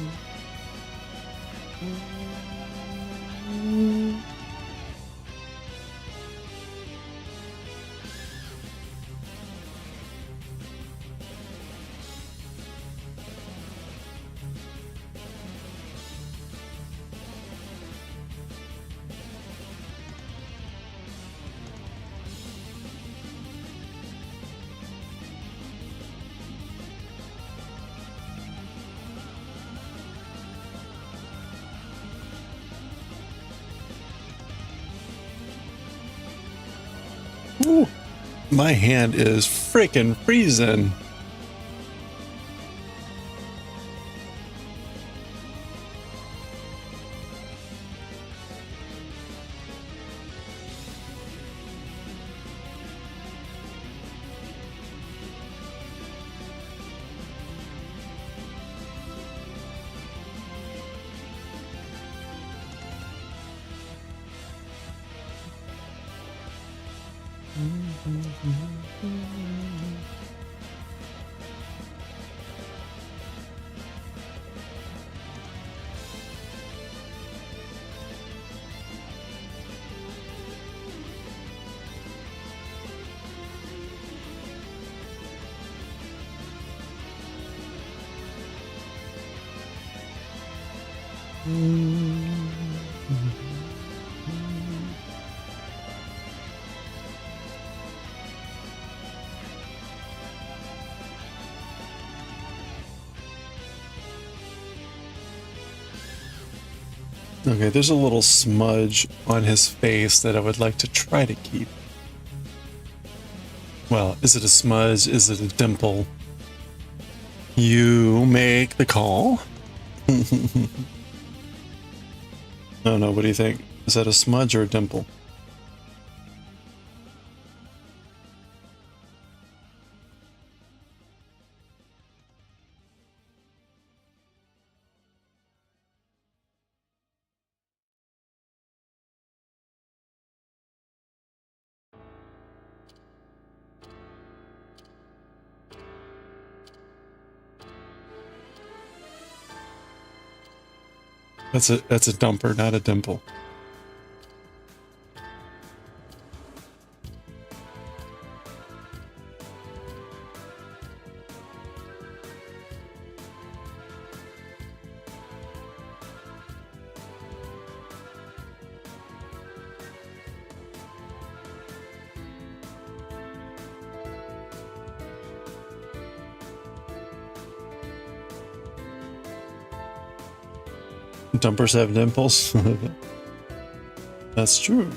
Ooh, my hand is freaking freezing. Okay, there's a little smudge on his face that I would like to try to keep. Well, is it a smudge? Is it a dimple? You make the call. I don't know, what do you think? Is that a smudge or a dimple? That's a dumper, not a dimple. Dumpers have dimples. That's true.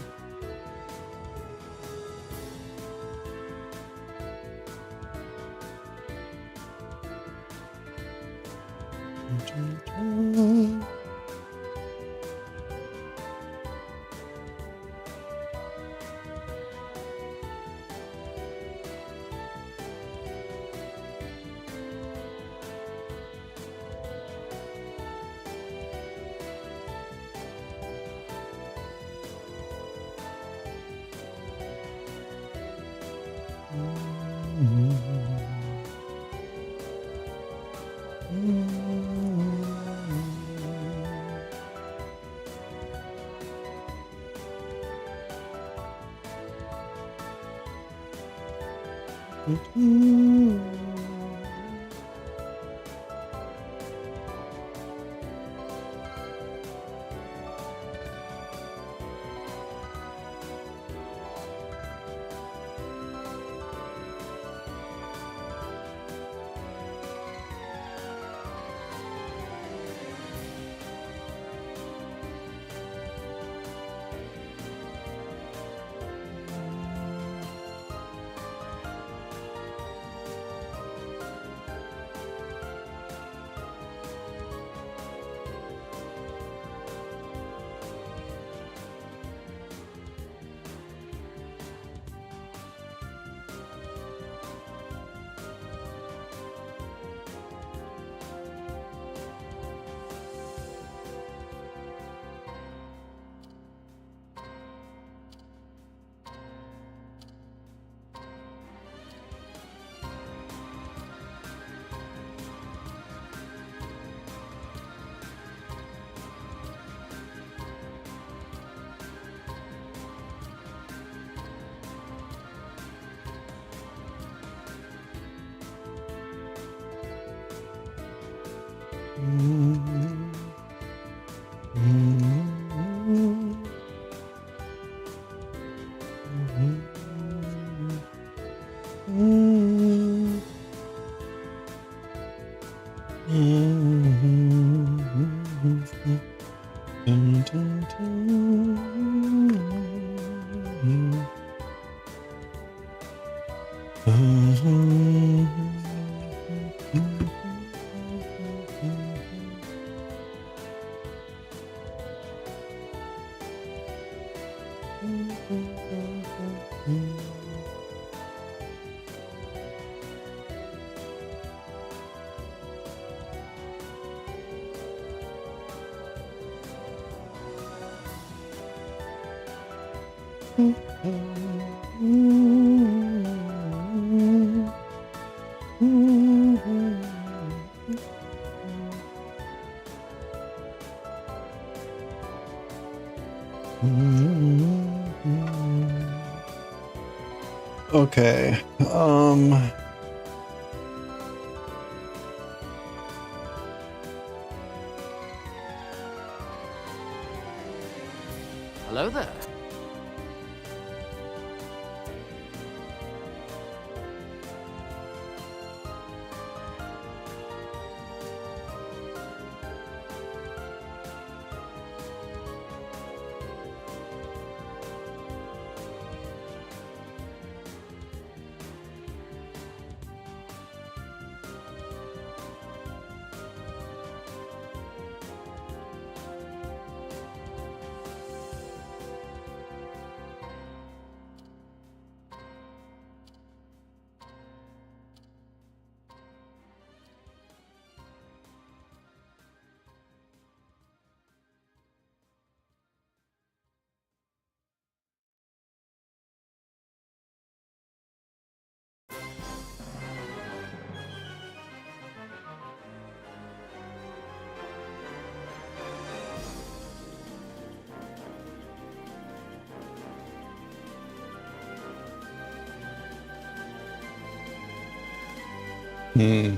Okay. Hello there. Hmm.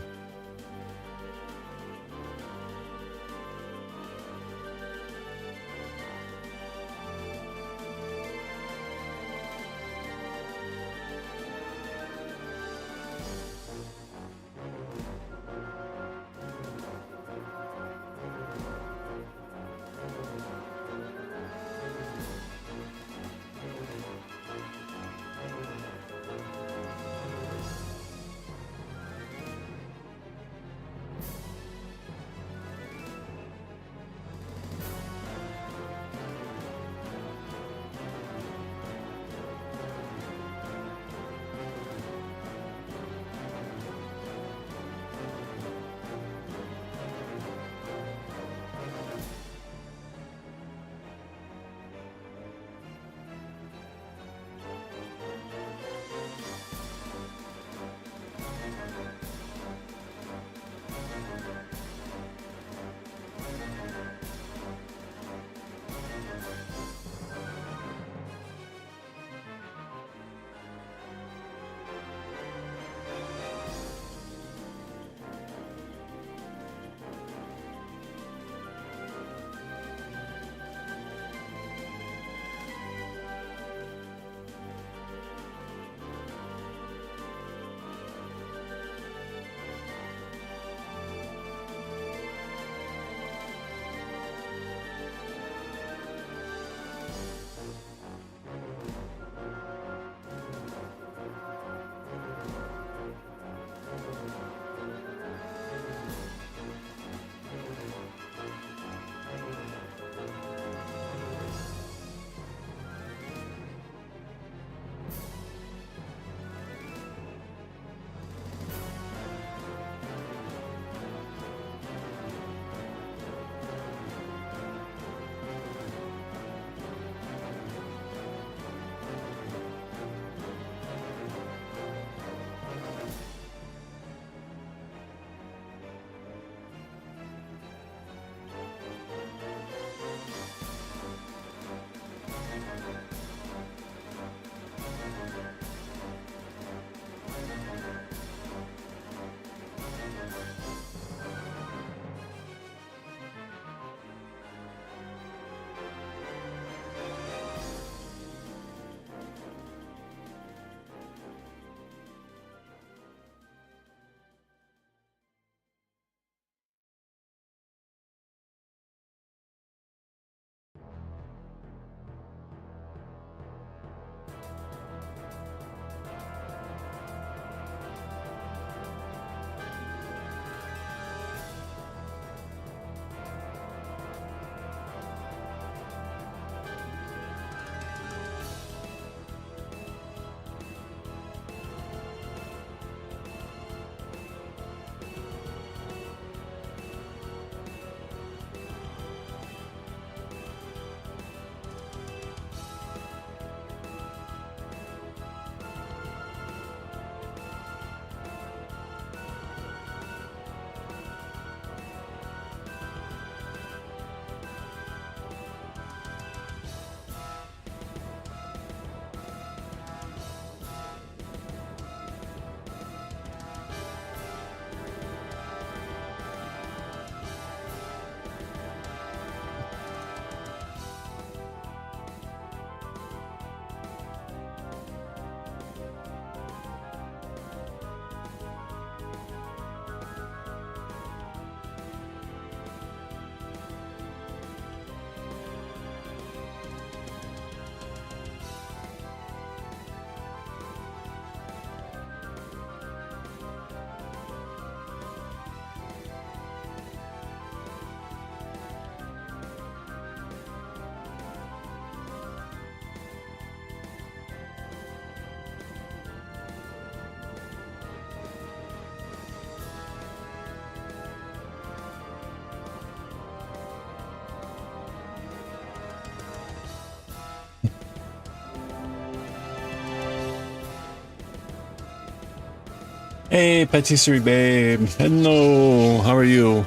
Hey, patisserie babe. Hello. How are you?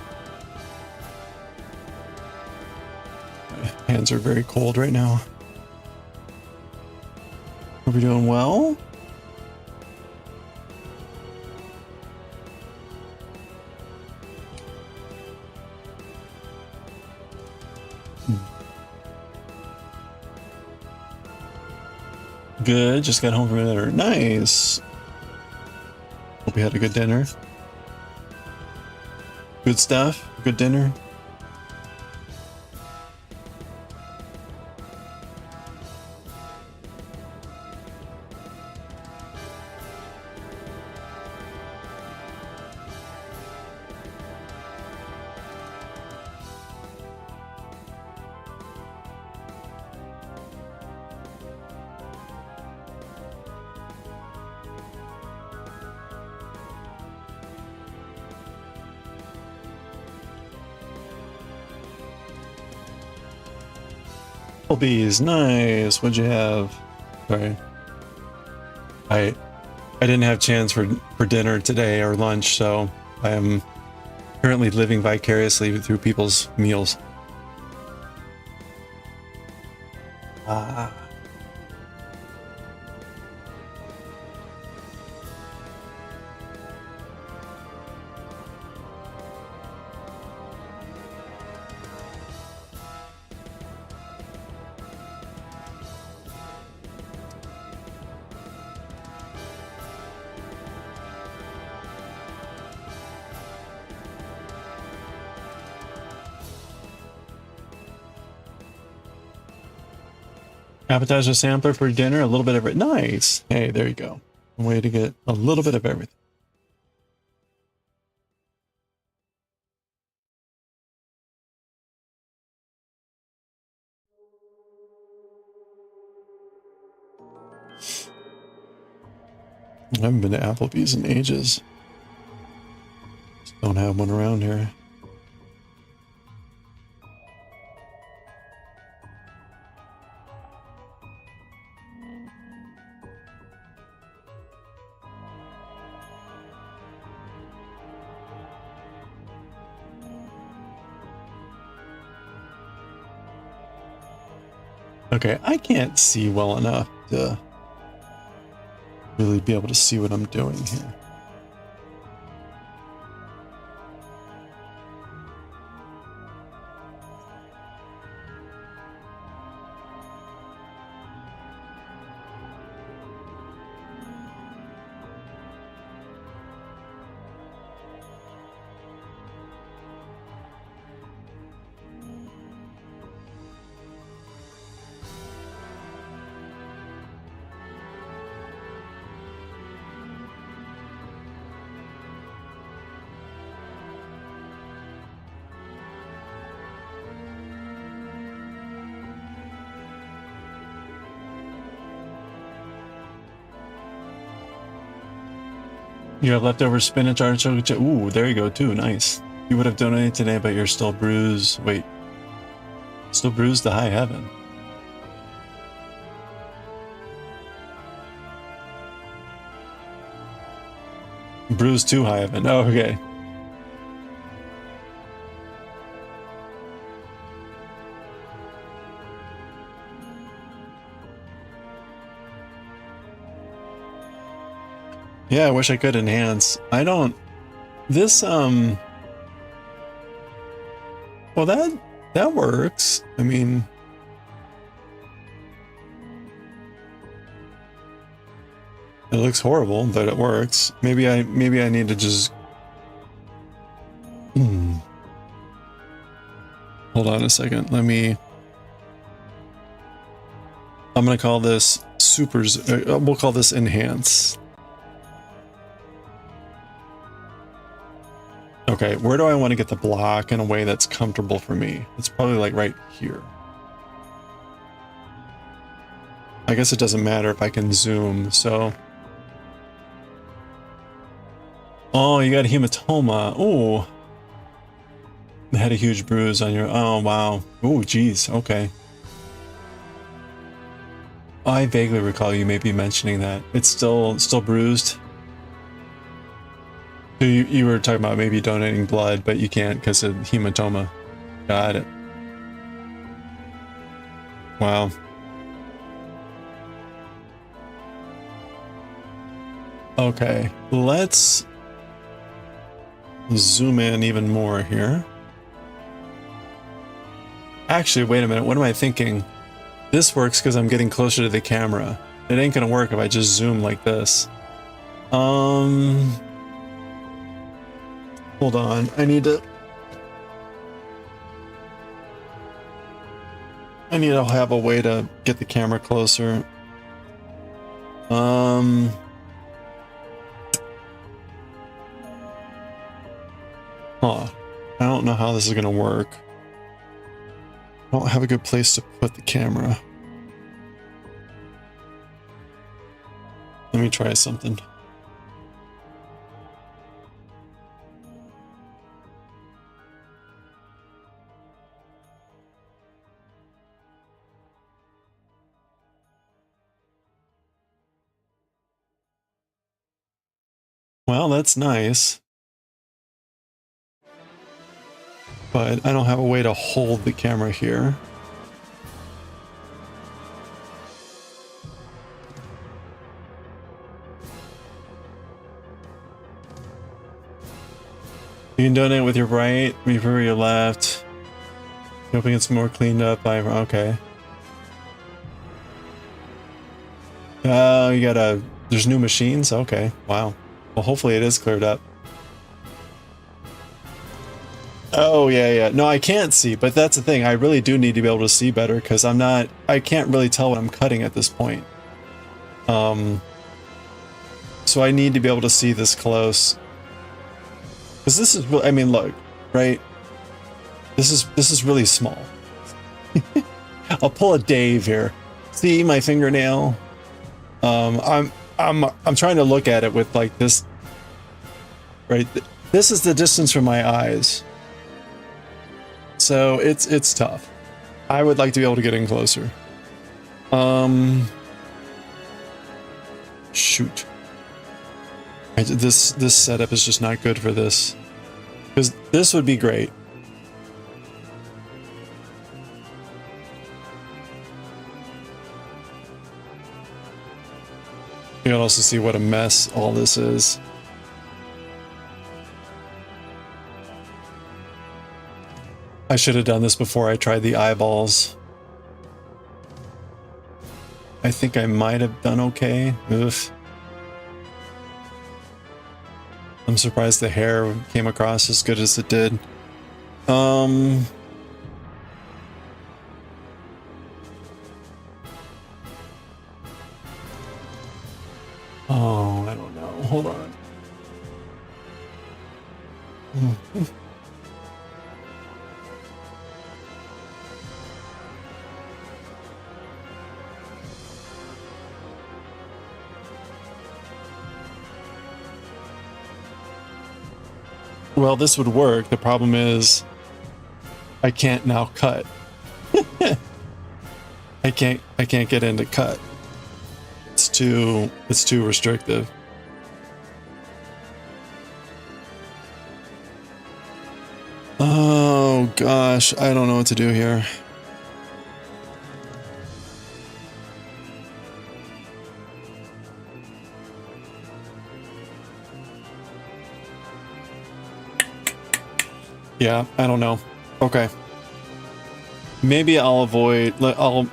My hands are very cold right now. Are we doing well? Good. Just got home from dinner. Nice. Hope you had a good dinner. Good stuff. Good dinner. Applebee's, nice. What'd you have? Sorry, I didn't have chance for dinner today or lunch, so I am currently living vicariously through people's meals. Ah. Appetizer sampler for dinner, a little bit of it. Nice. Hey, there you go. A way to get a little bit of everything. I haven't been to Applebee's in ages. Just don't have one around here. Okay, I can't see well enough to really be able to see what I'm doing here. You have leftover spinach, artichoke. Ooh, there you go too. Nice. You would have donated today, but you're still bruised. Wait, still bruised to high heaven. Bruised to high heaven. Oh, okay. Yeah, I wish I could enhance. I don't... This, well, that works. I mean... It looks horrible, but it works. Maybe I need to just... Hold on a second. Let me... I'm gonna call this supers... we'll call this enhance. Okay, where do I want to get the block in a way that's comfortable for me? It's probably like right here. I guess it doesn't matter if I can zoom, so... Oh, you got a hematoma. Oh. Had a huge bruise on your... Oh, wow. Oh, geez. Okay. I vaguely recall you maybe mentioning that. It's still bruised. So you were talking about maybe donating blood, but you can't because of hematoma. Got it. Wow. Okay, let's zoom in even more here. Actually, wait a minute. What am I thinking? This works because I'm getting closer to the camera. It ain't gonna work if I just zoom like this. Hold on. I need to have a way to get the camera closer. Huh. I don't know how this is gonna work. I don't have a good place to put the camera. Let me try something. Well, that's nice. But I don't have a way to hold the camera here. You can donate with your right, refer your left. Hoping it's more cleaned up by okay. You gotta. There's new machines. Okay, wow. Well, hopefully it is cleared up. Oh yeah. No, I can't see, but that's the thing. I really do need to be able to see better because I can't really tell what I'm cutting at this point. So I need to be able to see this close. Because this is really, I mean, look, right? This is really small. I'll pull a Dave here. See my fingernail? I'm trying to look at it with like this. Right, this is the distance from my eyes. So it's tough. I would like to be able to get in closer. Shoot. This setup is just not good for this. Because this would be great. You can also see what a mess all this is. I should have done this before I tried the eyeballs. I think I might have done okay. Oof. I'm surprised the hair came across as good as it did. Oh, I don't know. Hold on. Well, this would work. The problem is I can't now cut. I can't get into cut. It's too restrictive. Oh gosh, I don't know what to do here. Yeah, I don't know. Okay. Maybe I'll avoid, I'll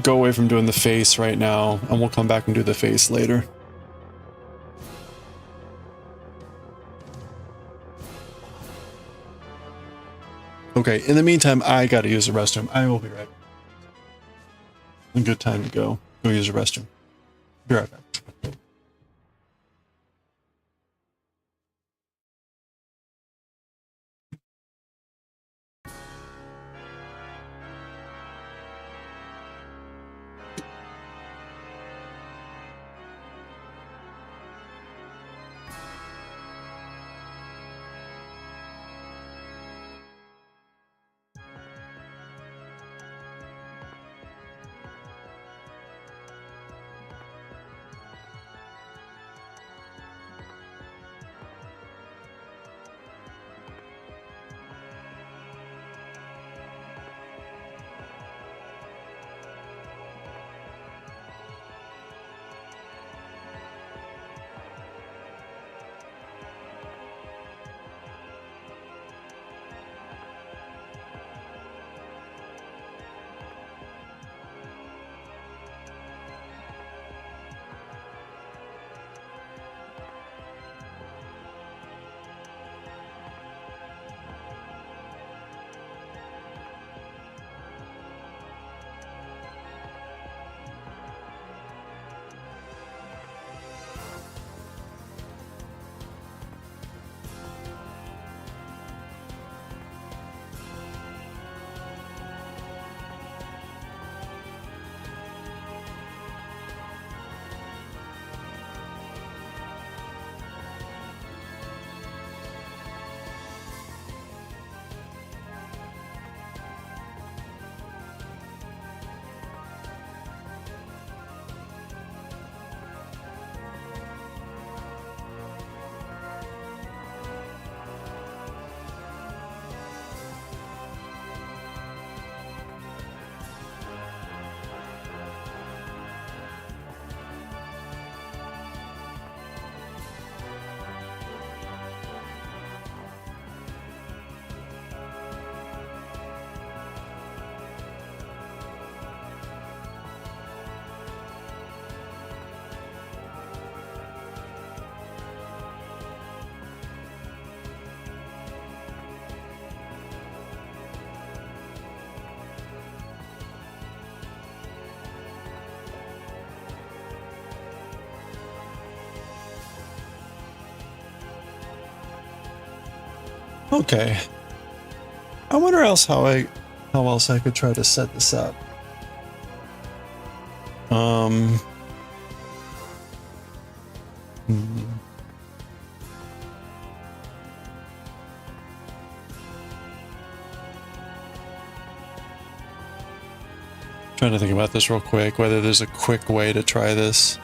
go away from doing the face right now, and we'll come back and do the face later. Okay, in the meantime, I gotta use the restroom. I will be right back. A good time to go use the restroom. Be right back. Okay. I wonder how else I could try to set this up. Trying to think about this real quick, whether there's a quick way to try this.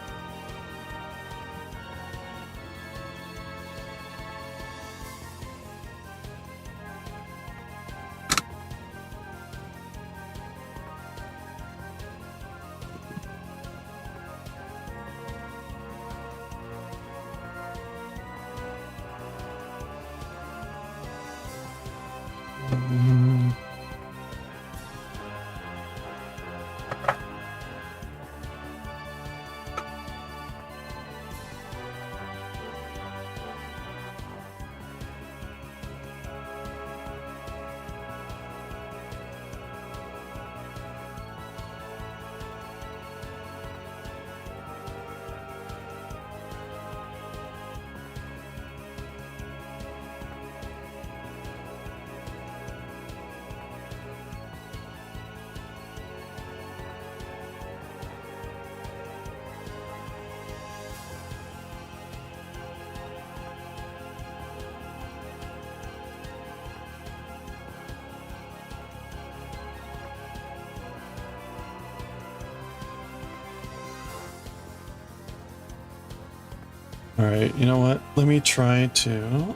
All right, you know what? Let me try to...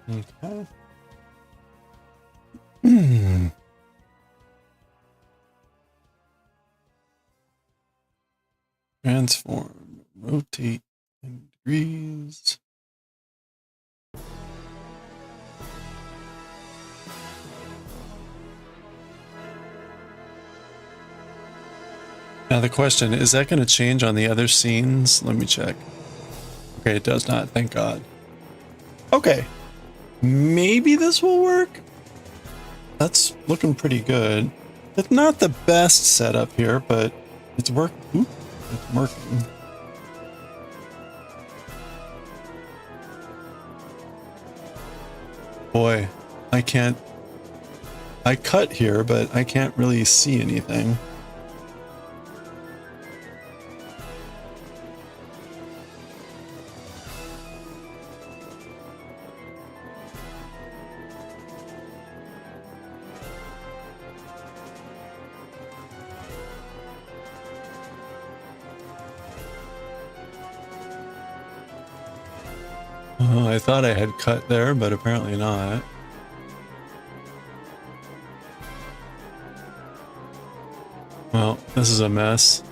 Okay. Transform, rotate in degrees. Now the question, is that going to change on the other scenes? Let me check. Okay, it does not, thank God. Okay, maybe this will work. That's looking pretty good. It's not the best setup here, but it's working. It's working. Boy, I can't... I cut here, but I can't really see anything. I thought I had cut there, but apparently not. Well, this is a mess.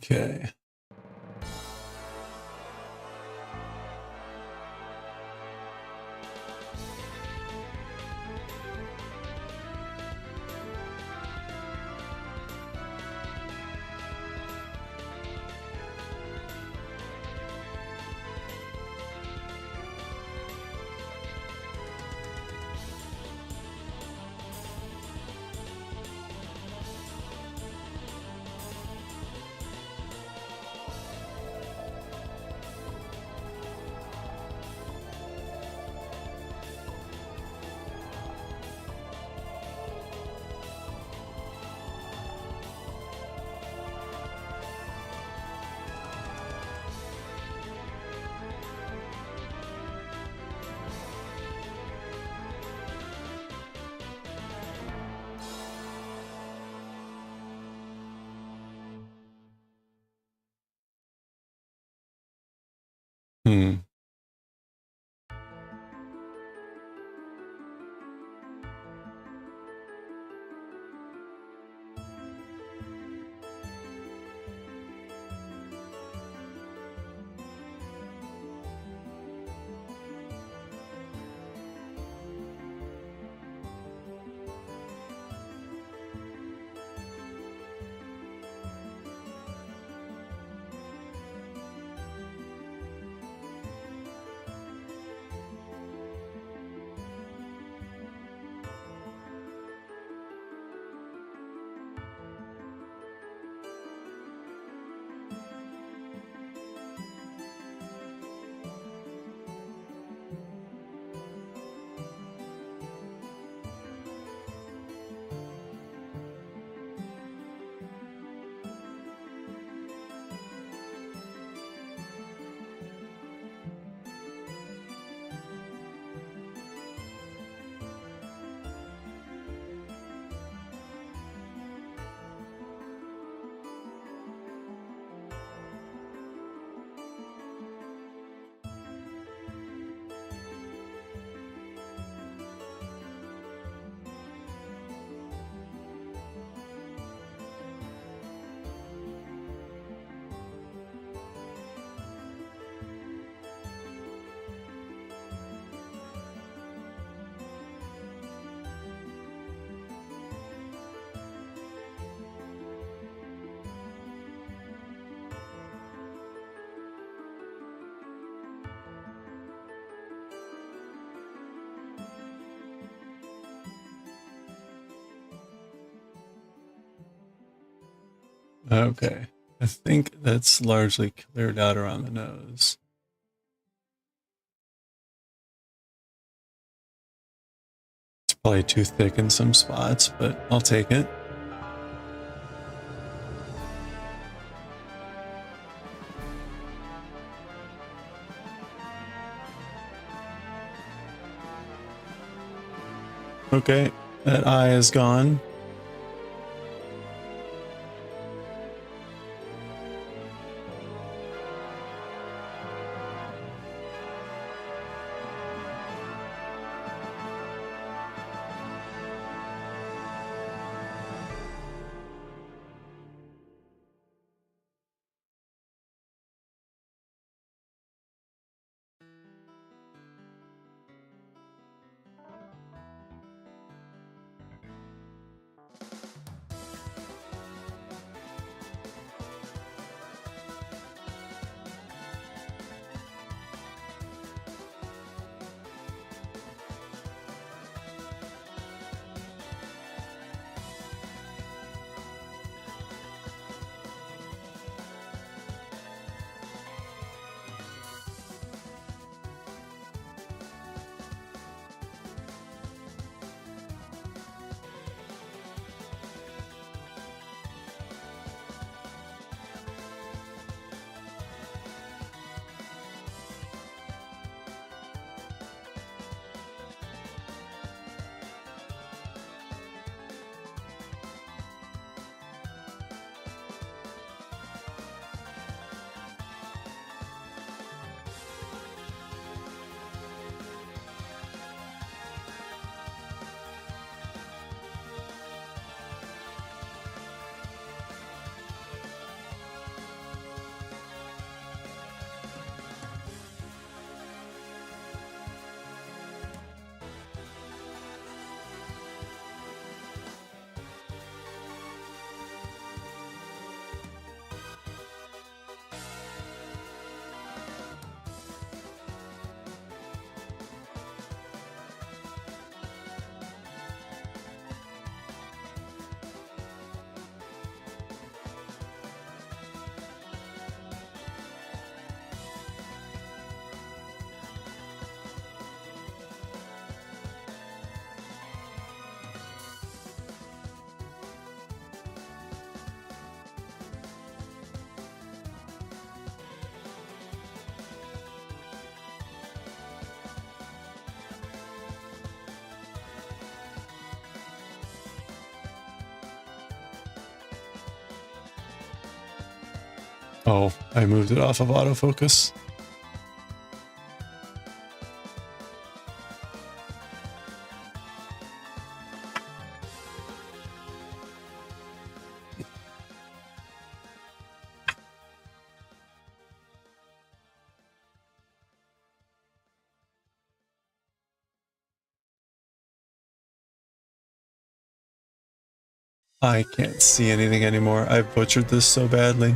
Okay. Hmm. Okay. I think that's largely cleared out around the nose. It's probably too thick in some spots, but I'll take it. Okay, that eye is gone. Oh, I moved it off of autofocus. I can't see anything anymore. I butchered this so badly.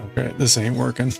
Okay, this ain't working.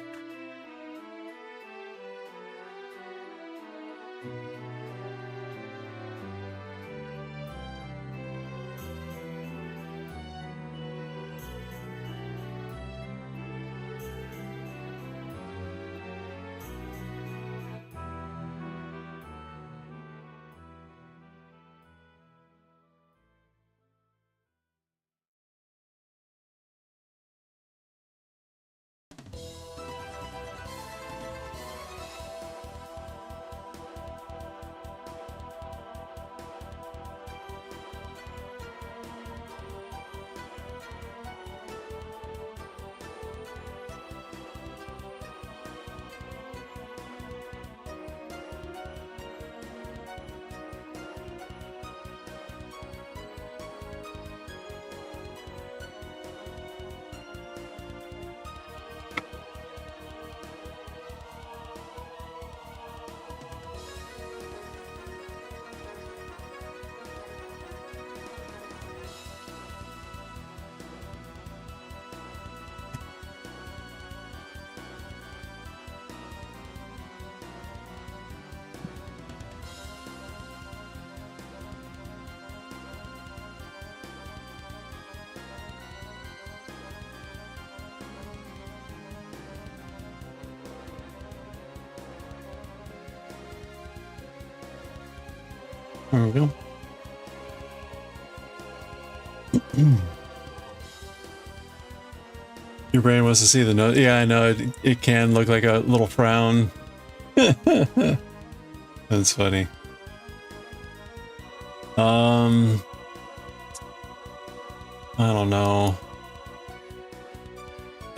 There we go. Your brain wants to see the note. Yeah, I know. It can look like a little frown. That's funny. I don't know.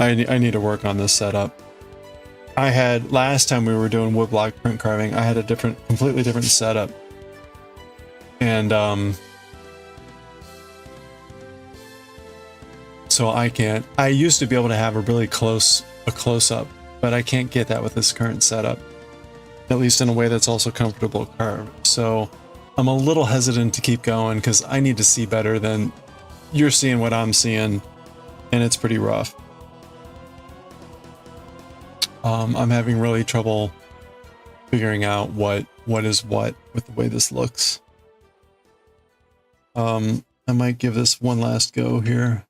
I need to work on this setup. I had, last time we were doing woodblock print carving, I had a completely different setup. And, so I used to be able to have a really close-up, but I can't get that with this current setup. At least in a way that's also comfortable to carve. So I'm a little hesitant to keep going because I need to see better than you're seeing what I'm seeing, and it's pretty rough. I'm having really trouble figuring out what is what with the way this looks. I might give this one last go here.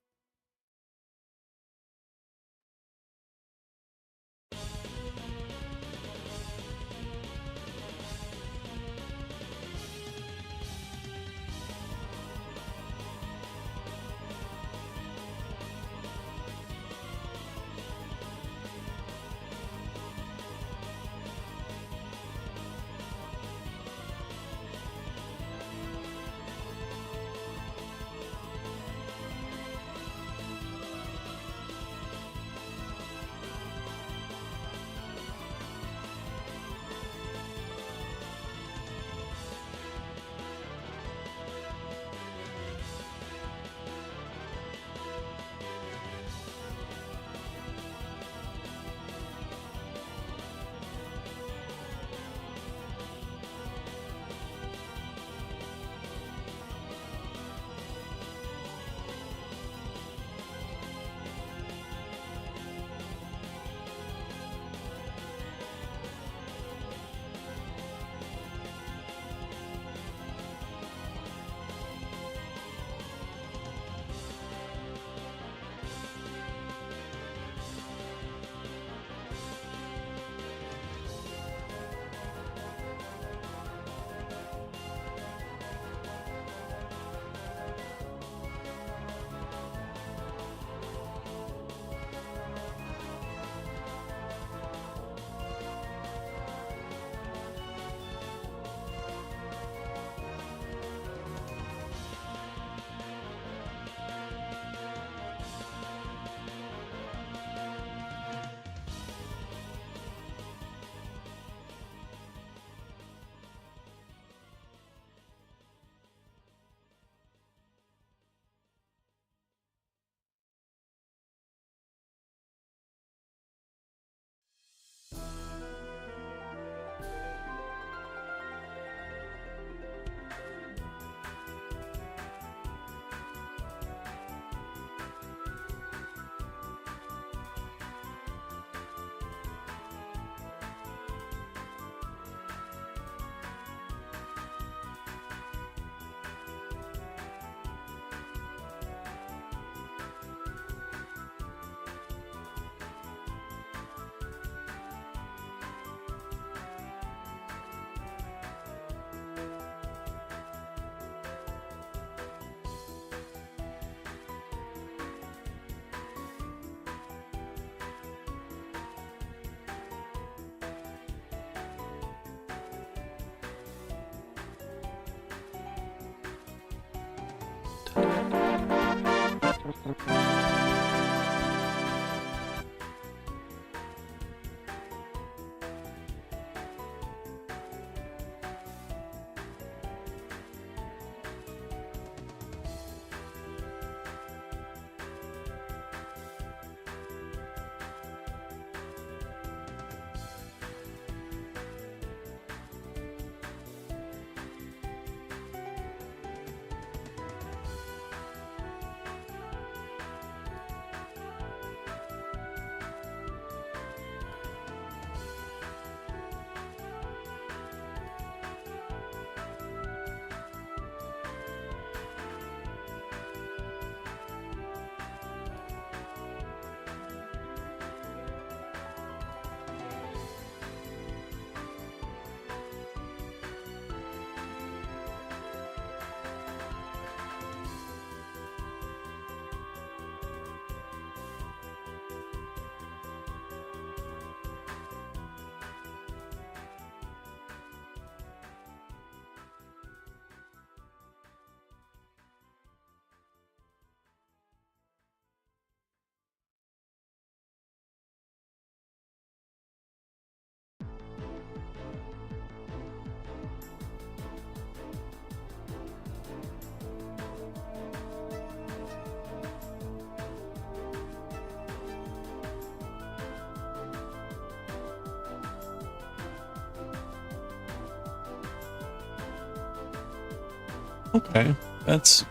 Okay, that's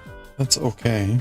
okay.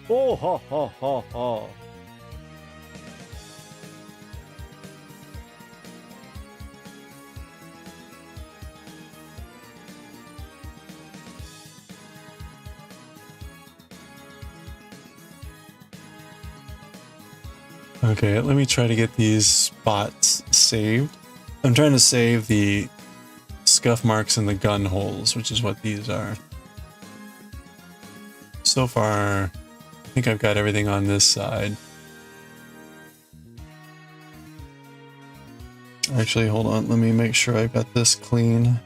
Oh ha ha ha ha. Okay, let me try to get these spots saved. I'm trying to save the scuff marks and the gun holes, which is what these are. So far, I think I've got everything on this side. Actually, hold on. Let me make sure I've got this clean.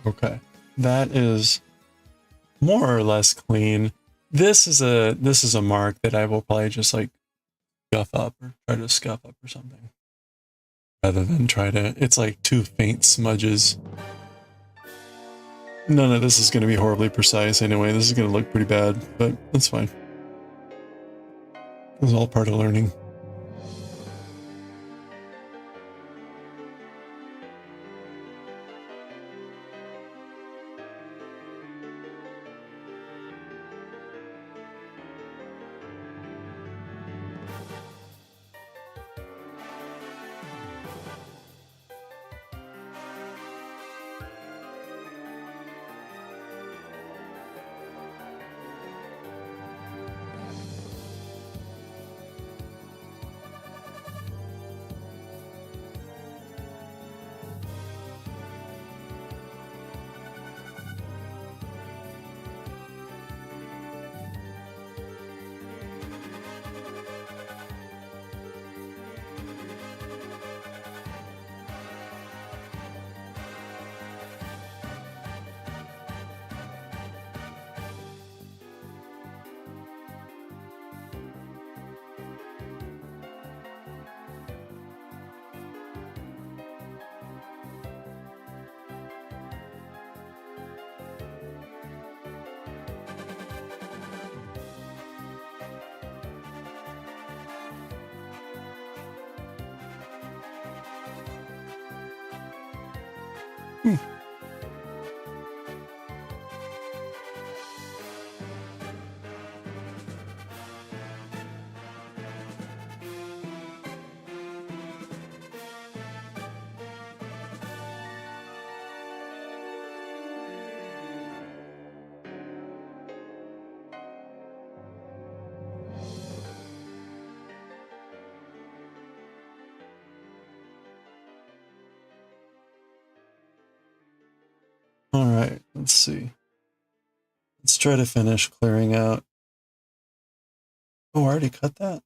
Okay, that is more or less clean. This is a mark that I will probably just like scuff up or try to scuff up or something. Rather than try to, it's like two faint smudges. None of this is going to be horribly precise anyway. This is going to look pretty bad, but that's fine. It's all part of learning. All right, let's see. Let's try to finish clearing out. Oh, I already cut that?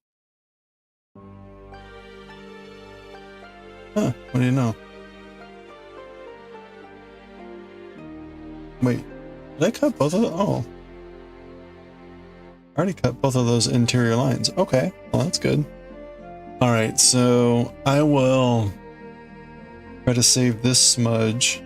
Huh, what do you know? Wait, did I cut both of them? Oh. I already cut both of those interior lines. Okay, well that's good. All right, so I will try to save this smudge.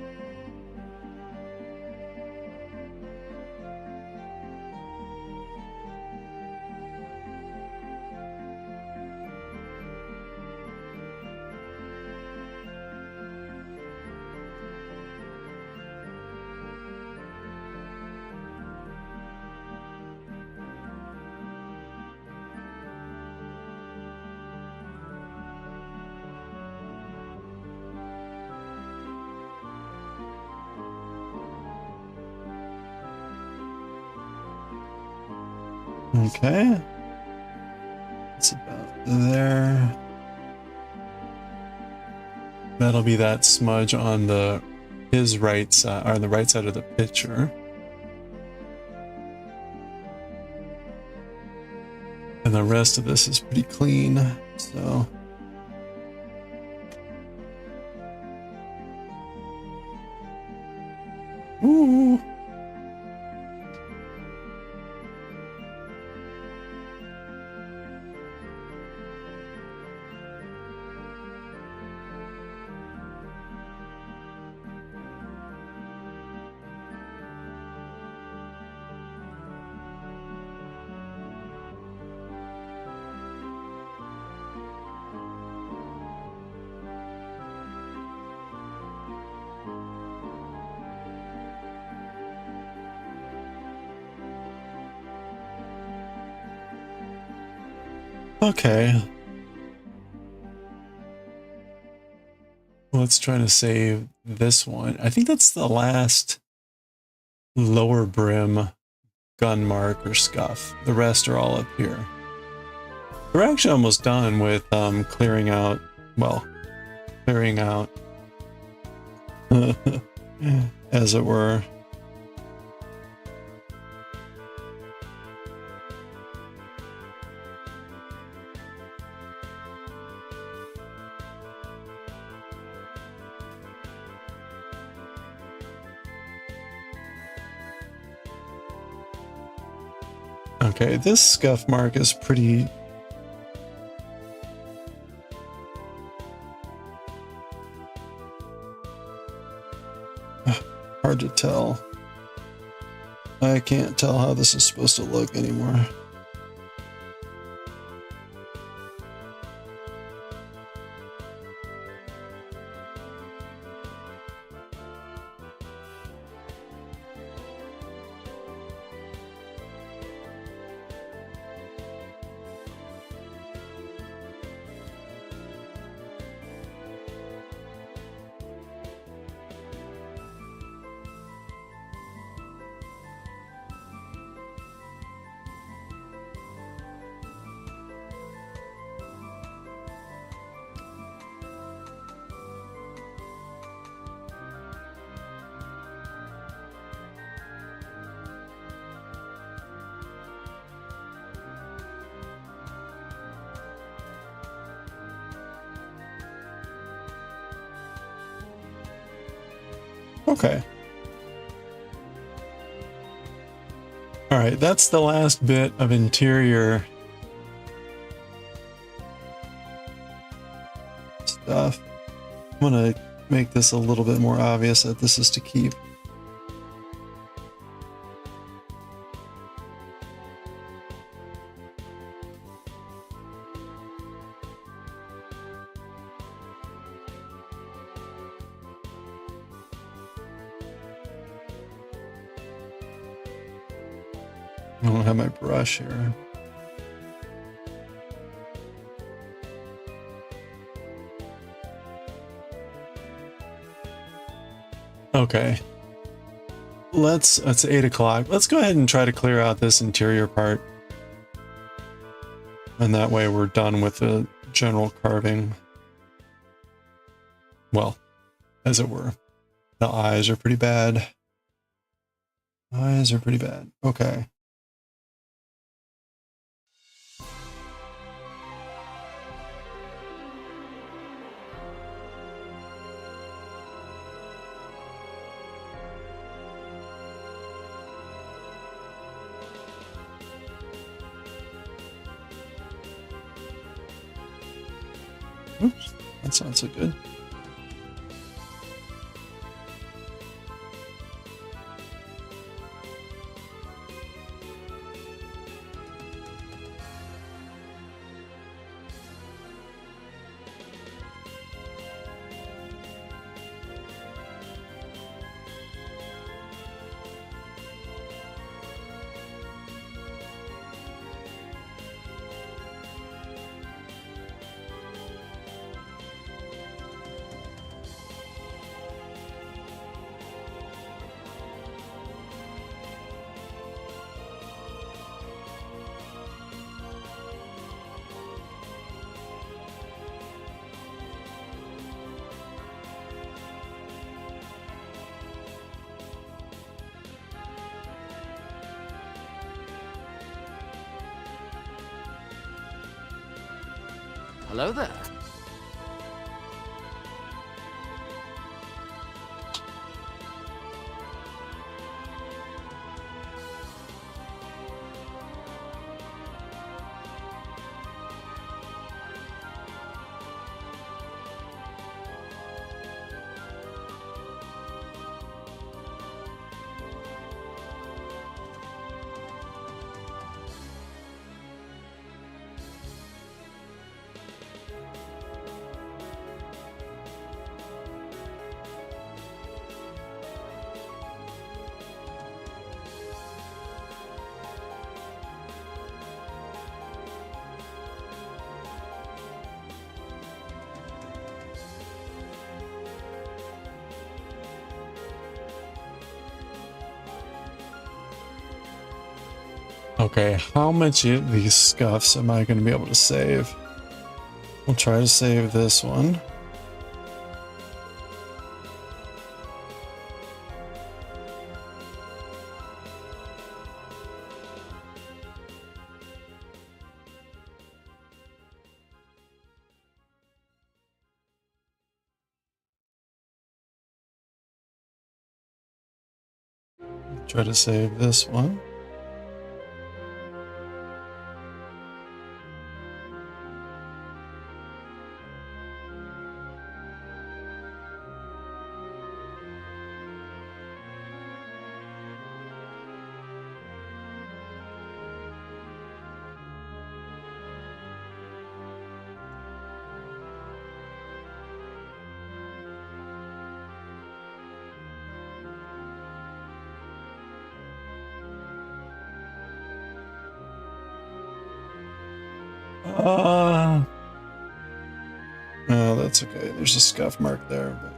Okay. It's about there. That'll be that smudge on his right side, or the right side of the picture. And the rest of this is pretty clean, so. Ooh. Okay. Let's try to save this one. I think that's the last lower brim gun mark or scuff. The rest are all up here. We're actually almost done with clearing out, well, clearing out, as it were. Okay, this scuff mark is pretty... hard to tell. I can't tell how this is supposed to look anymore. Okay. All right, that's the last bit of interior stuff. I'm gonna make this a little bit more obvious that this is to keep. I don't have my brush here. Okay. It's 8 o'clock. Let's go ahead and try to clear out this interior part. And that way we're done with the general carving. Well, as it were. The eyes are pretty bad. Eyes are pretty bad. Okay. Oops, that's not so good. Hello there. Okay, how much of these scuffs am I going to be able to save? We'll try to save this one. Try to save this one. Oh, that's okay. There's a scuff mark there, but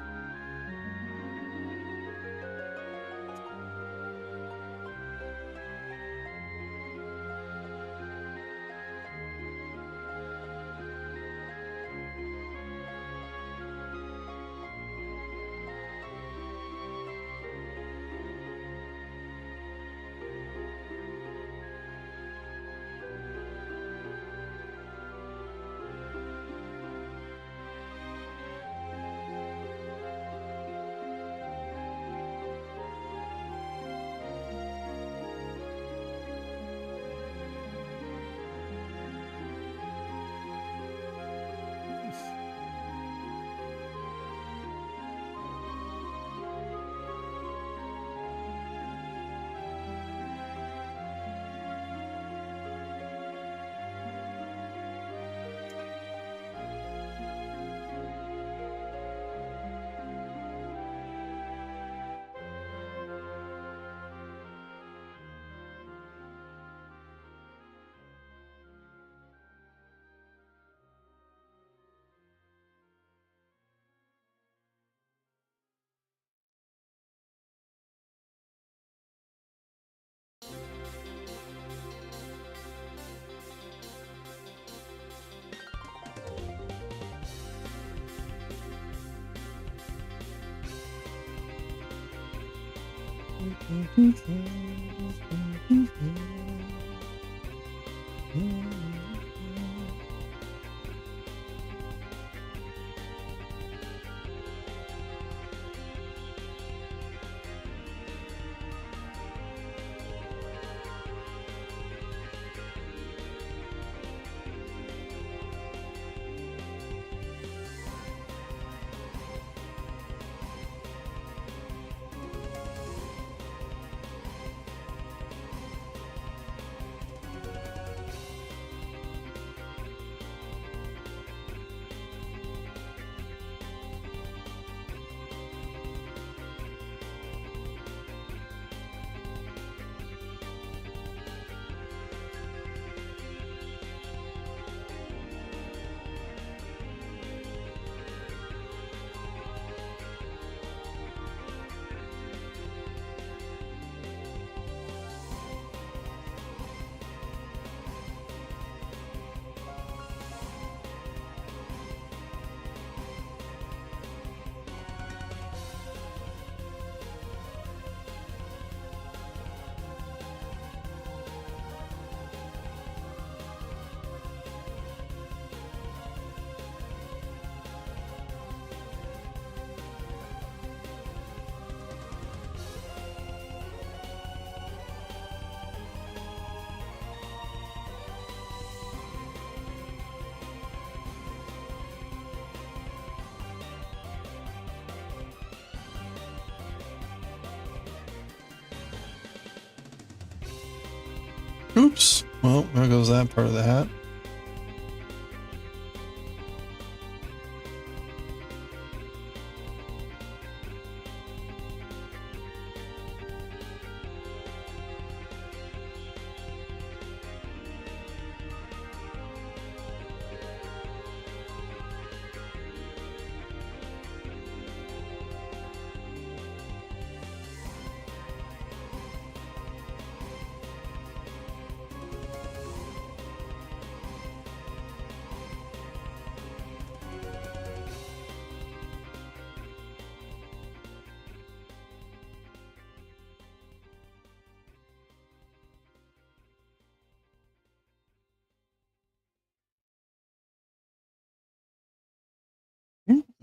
oops. Well, there goes that part of the hat.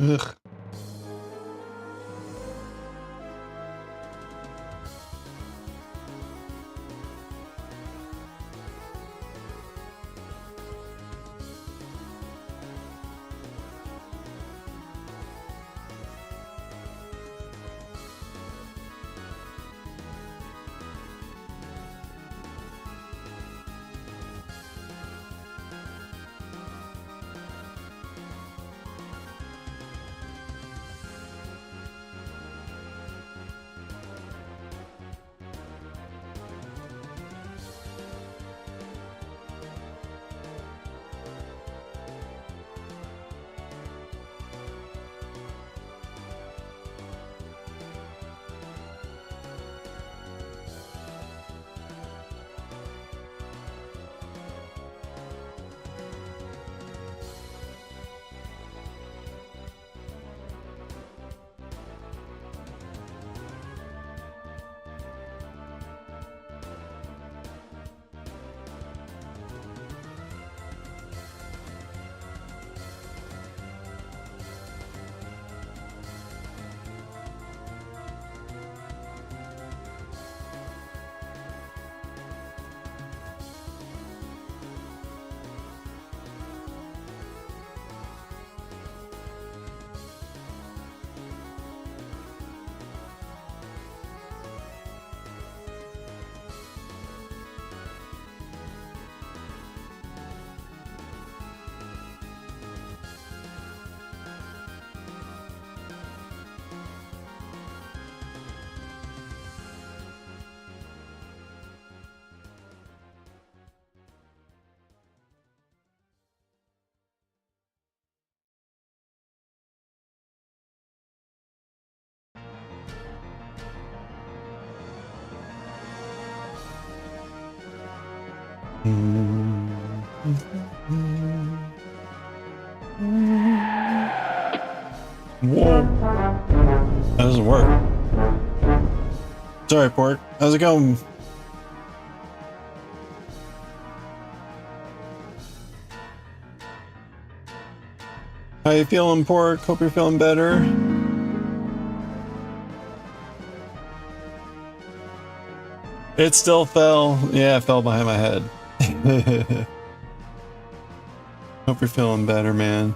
Ugh. Whoa. That doesn't work. Sorry, Pork. How's it going? How you feeling, Pork? Hope you're feeling better. It still fell. Yeah, it fell behind my head. Hope you're feeling better, man.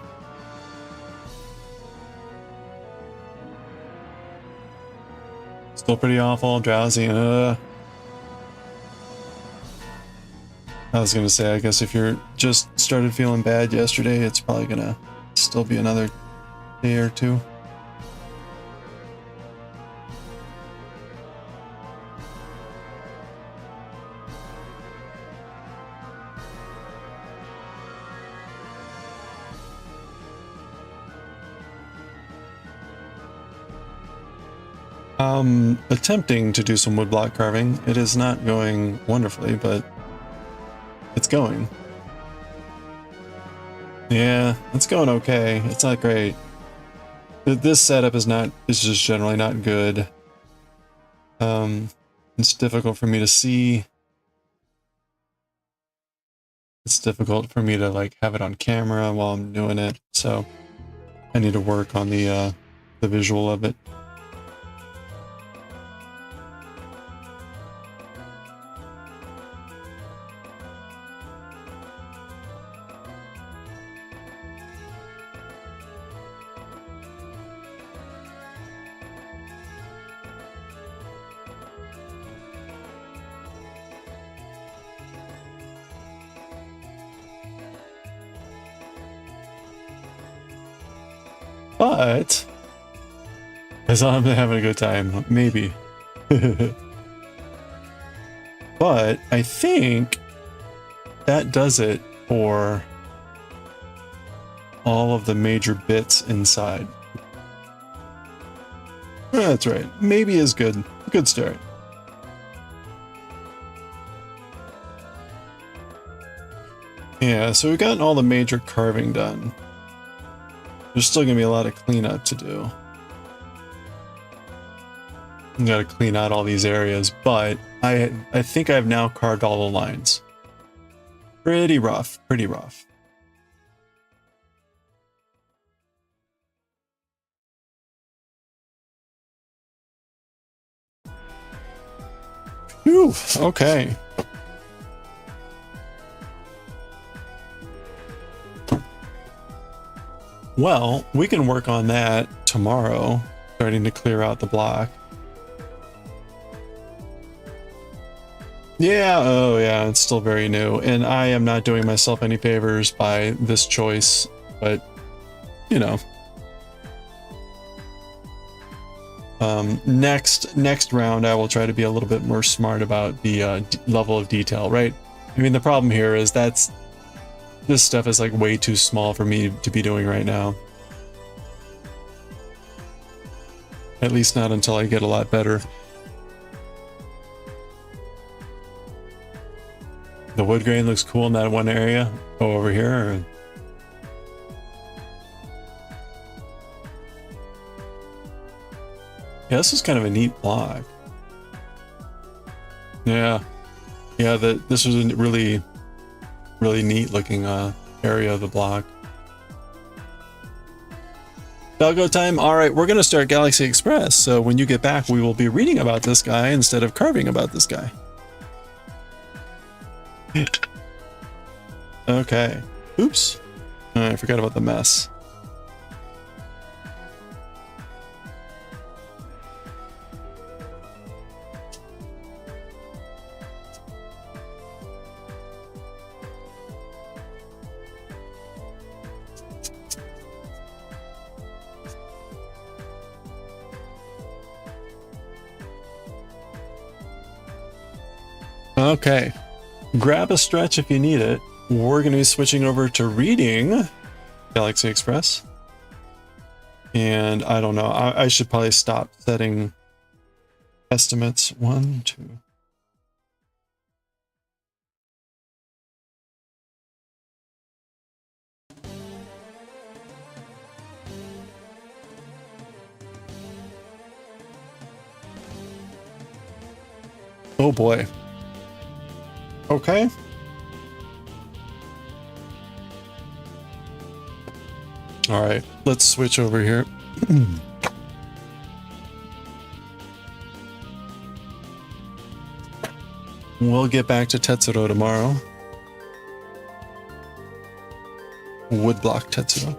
Still pretty awful, drowsy. I was gonna say, I guess if you're just started feeling bad yesterday, it's probably gonna still be another day or two. Attempting to do some woodblock carving. It is not going wonderfully, but it's going. Yeah, it's going okay. It's not great. This setup is just generally not good. It's difficult for me to see. It's difficult for me to like have it on camera while I'm doing it, so I need to work on the visual of it. But as long as I'm having a good time, maybe. But I think that does it for all of the major bits inside. That's right. Maybe is good. Good start. Yeah, so we've gotten all the major carving done. There's still gonna be a lot of cleanup to do. You gotta clean out all these areas, but I think I've now carved all the lines. Pretty rough, pretty rough. Whew, okay. Well, we can work on that tomorrow, starting to clear out the block. Yeah, oh yeah, it's still very new, and I am not doing myself any favors by this choice, but, you know. Next round, I will try to be a little bit more smart about the level of detail, right? I mean, the problem here is this stuff is like way too small for me to be doing right now. At least not until I get a lot better. The wood grain looks cool in that one area. Oh, over here. Yeah, this is kind of a neat block. Yeah. Yeah, this was a really neat looking area of the block. Belgo time. All right, we're going to start Galaxy Express. So when you get back, we will be reading about this guy instead of carving about this guy. Okay. Oops. I forgot about the mess. Okay, grab a stretch if you need it. We're going to be switching over to reading Galaxy Express. And I don't know, I should probably stop setting estimates. 1, 2. Oh boy. Okay. All right, let's switch over here. We'll get back to Tetsuro tomorrow. Woodblock Tetsuro.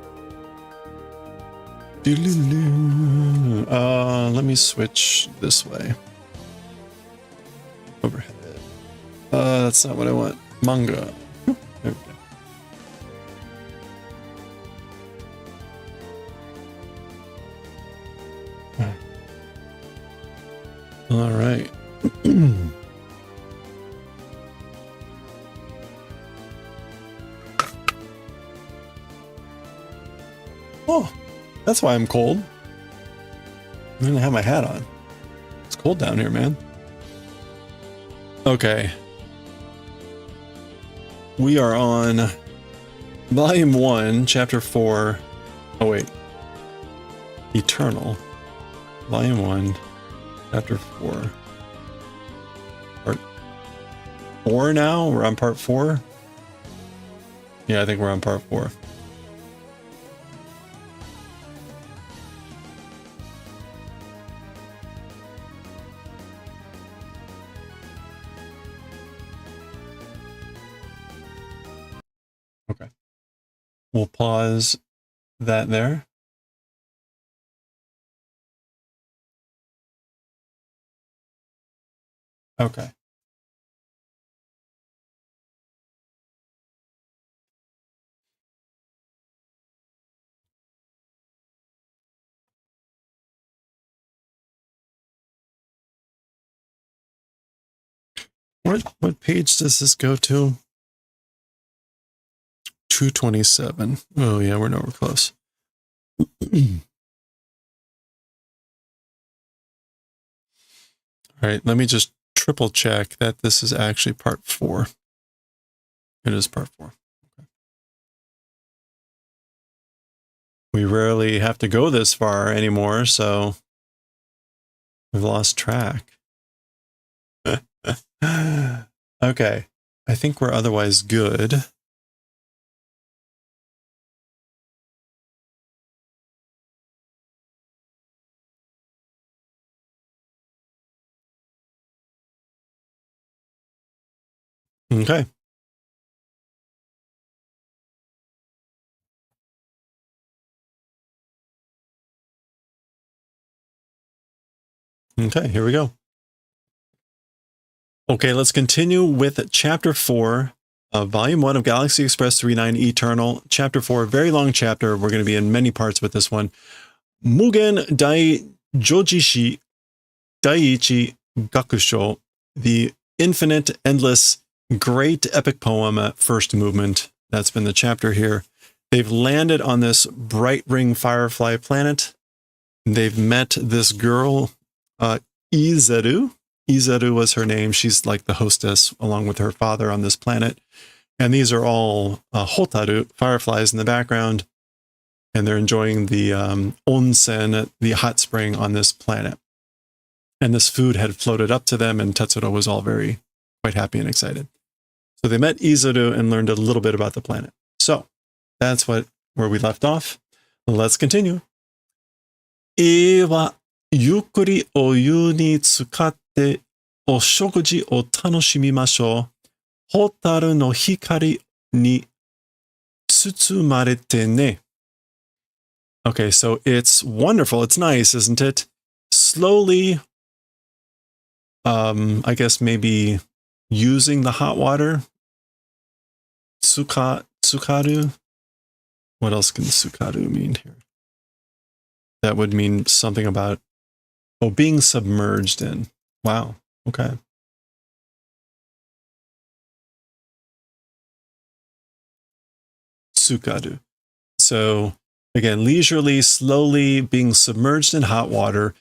Let me switch this way. Overhead. That's not what I want. Manga. There we go. All right. Oh, that's why I'm cold. I didn't have my hat on. It's cold down here, man. Okay. We are on Volume 1, Chapter 4. Oh, wait. Eternal. Volume 1, Chapter 4. Part 4 now? We're on Part 4? Yeah, I think we're on Part 4. Okay. We'll pause that there. Okay. What page does this go to? 227. Oh yeah, we're nowhere close. All right, let me just triple check that this is actually Part 4. It is Part 4. Okay. We rarely have to go this far anymore, so we've lost track. Okay, I think we're otherwise good. Okay. Okay, here we go. Okay, let's continue with Chapter 4 of Volume 1 of Galaxy Express 39 Eternal. Chapter 4, very long chapter. We're going to be in many parts with this one. Mugen Dai Jojishi Daiichi Gakusho, the infinite, endless, great epic poem, first movement. That's been the chapter here. They've landed on this bright ring firefly planet. They've met this girl, Izaru. Izaru was her name. She's like the hostess along with her father on this planet. And these are all Hotaru, fireflies in the background. And they're enjoying the onsen, the hot spring on this planet. And this food had floated up to them, and Tetsuro was all quite happy and excited. So they met Izaru and learned a little bit about the planet. So that's where we left off. Let's continue. 絵はゆっくりお湯に浸かってお食事を楽しみましょう。ホタルの光に包まれてね。Okay, so it's wonderful. It's nice, isn't it? Slowly, I guess maybe using the hot water. Tsukaru. What else can tsukaru mean here? That would mean something about, being submerged in. Wow. Okay. Tsukaru. So again, leisurely, slowly being submerged in hot water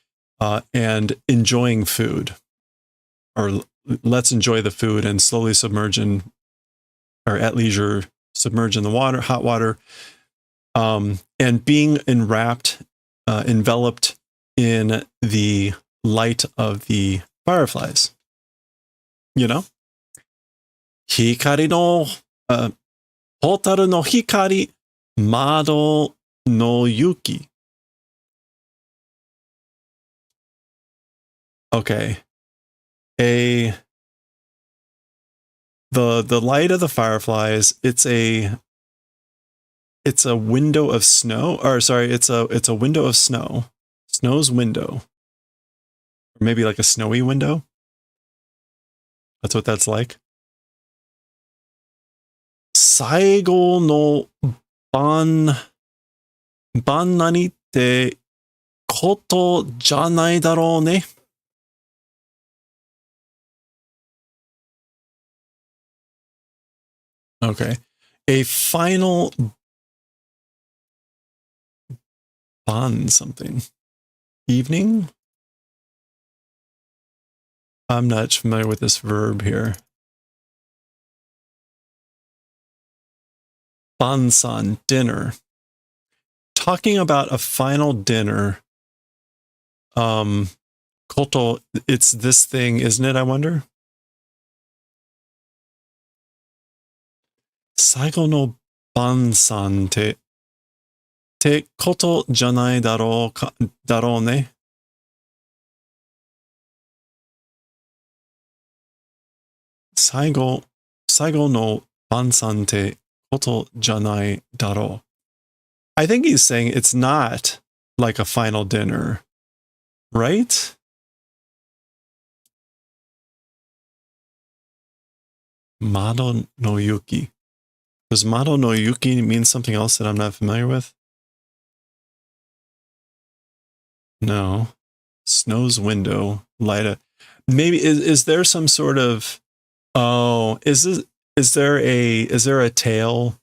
and enjoying food. Or let's enjoy the food and slowly submerge in, or at leisure, submerge in the water, hot water, and being enwrapped, enveloped in the light of the fireflies. you know? Hikari no, hotaru no hikari, mado no yuki. Okay. The light of the fireflies, it's a window of snow, or sorry, it's a window of snow. Snow's window. Or maybe like a snowy window. That's what that's like. Saigo no ban nani te koto janai daro ne. Okay. A final ban something. Evening? I'm not familiar with this verb here. Bansan, dinner. Talking about a final dinner. Koto, it's this thing, isn't it, I wonder? Saigo no bansan te koto janai daro ne. Saigo no bansan te koto janai daro. I think he's saying it's not like a final dinner, right? Mado no yuki. Does Mado no yuki mean something else that I'm not familiar with? No. Snow's window, light up. Maybe is there some sort of is there a tale,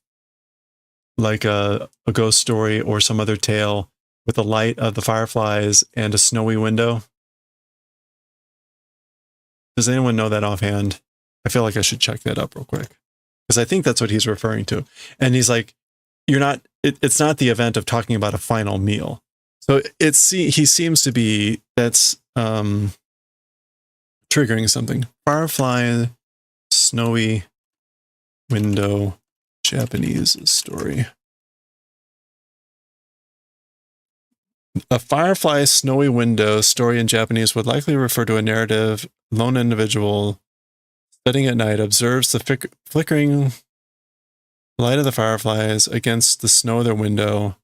like a ghost story or some other tale with the light of the fireflies and a snowy window? Does anyone know that offhand? I feel like I should check that up real quick, because I think that's what he's referring to. And he's like, it's not the event of talking about a final meal. So he seems to be, that's triggering something. Firefly, snowy window, Japanese story. A firefly snowy window story in Japanese would likely refer to a narrative. Lone individual studying at night observes the flickering light of the fireflies against the snow of their window,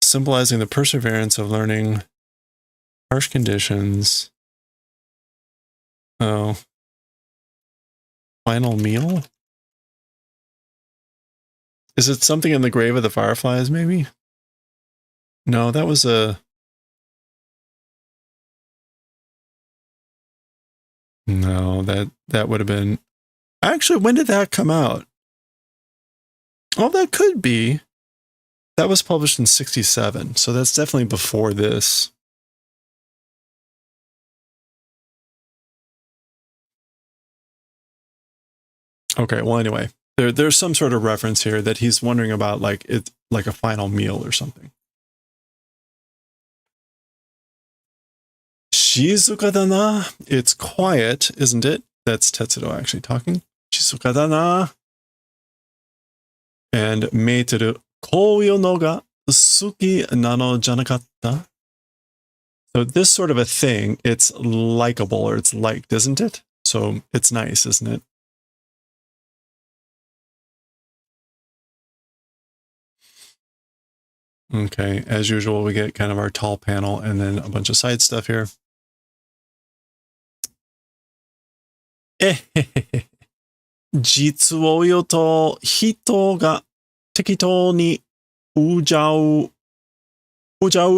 symbolizing the perseverance of learning harsh conditions. Oh. Final meal? Is it something in the grave of the fireflies, maybe? No, that was no, that would have been... Actually, when did that come out? Oh, that could be. That was published in 1967, so that's definitely before this. Okay, well, anyway, there's some sort of reference here that he's wondering about, like it's like a final meal or something. Shizuka da na. It's quiet, isn't it? That's Tetsudo actually talking. Shizuka da na. And meiteru kouyo no ga suki nano janakatta. So this sort of a thing, it's likable or it's liked, isn't it? So it's nice, isn't it? Okay, as usual, we get kind of our tall panel and then a bunch of side stuff here. 実を言うと、人が適当にうじゃうじゃ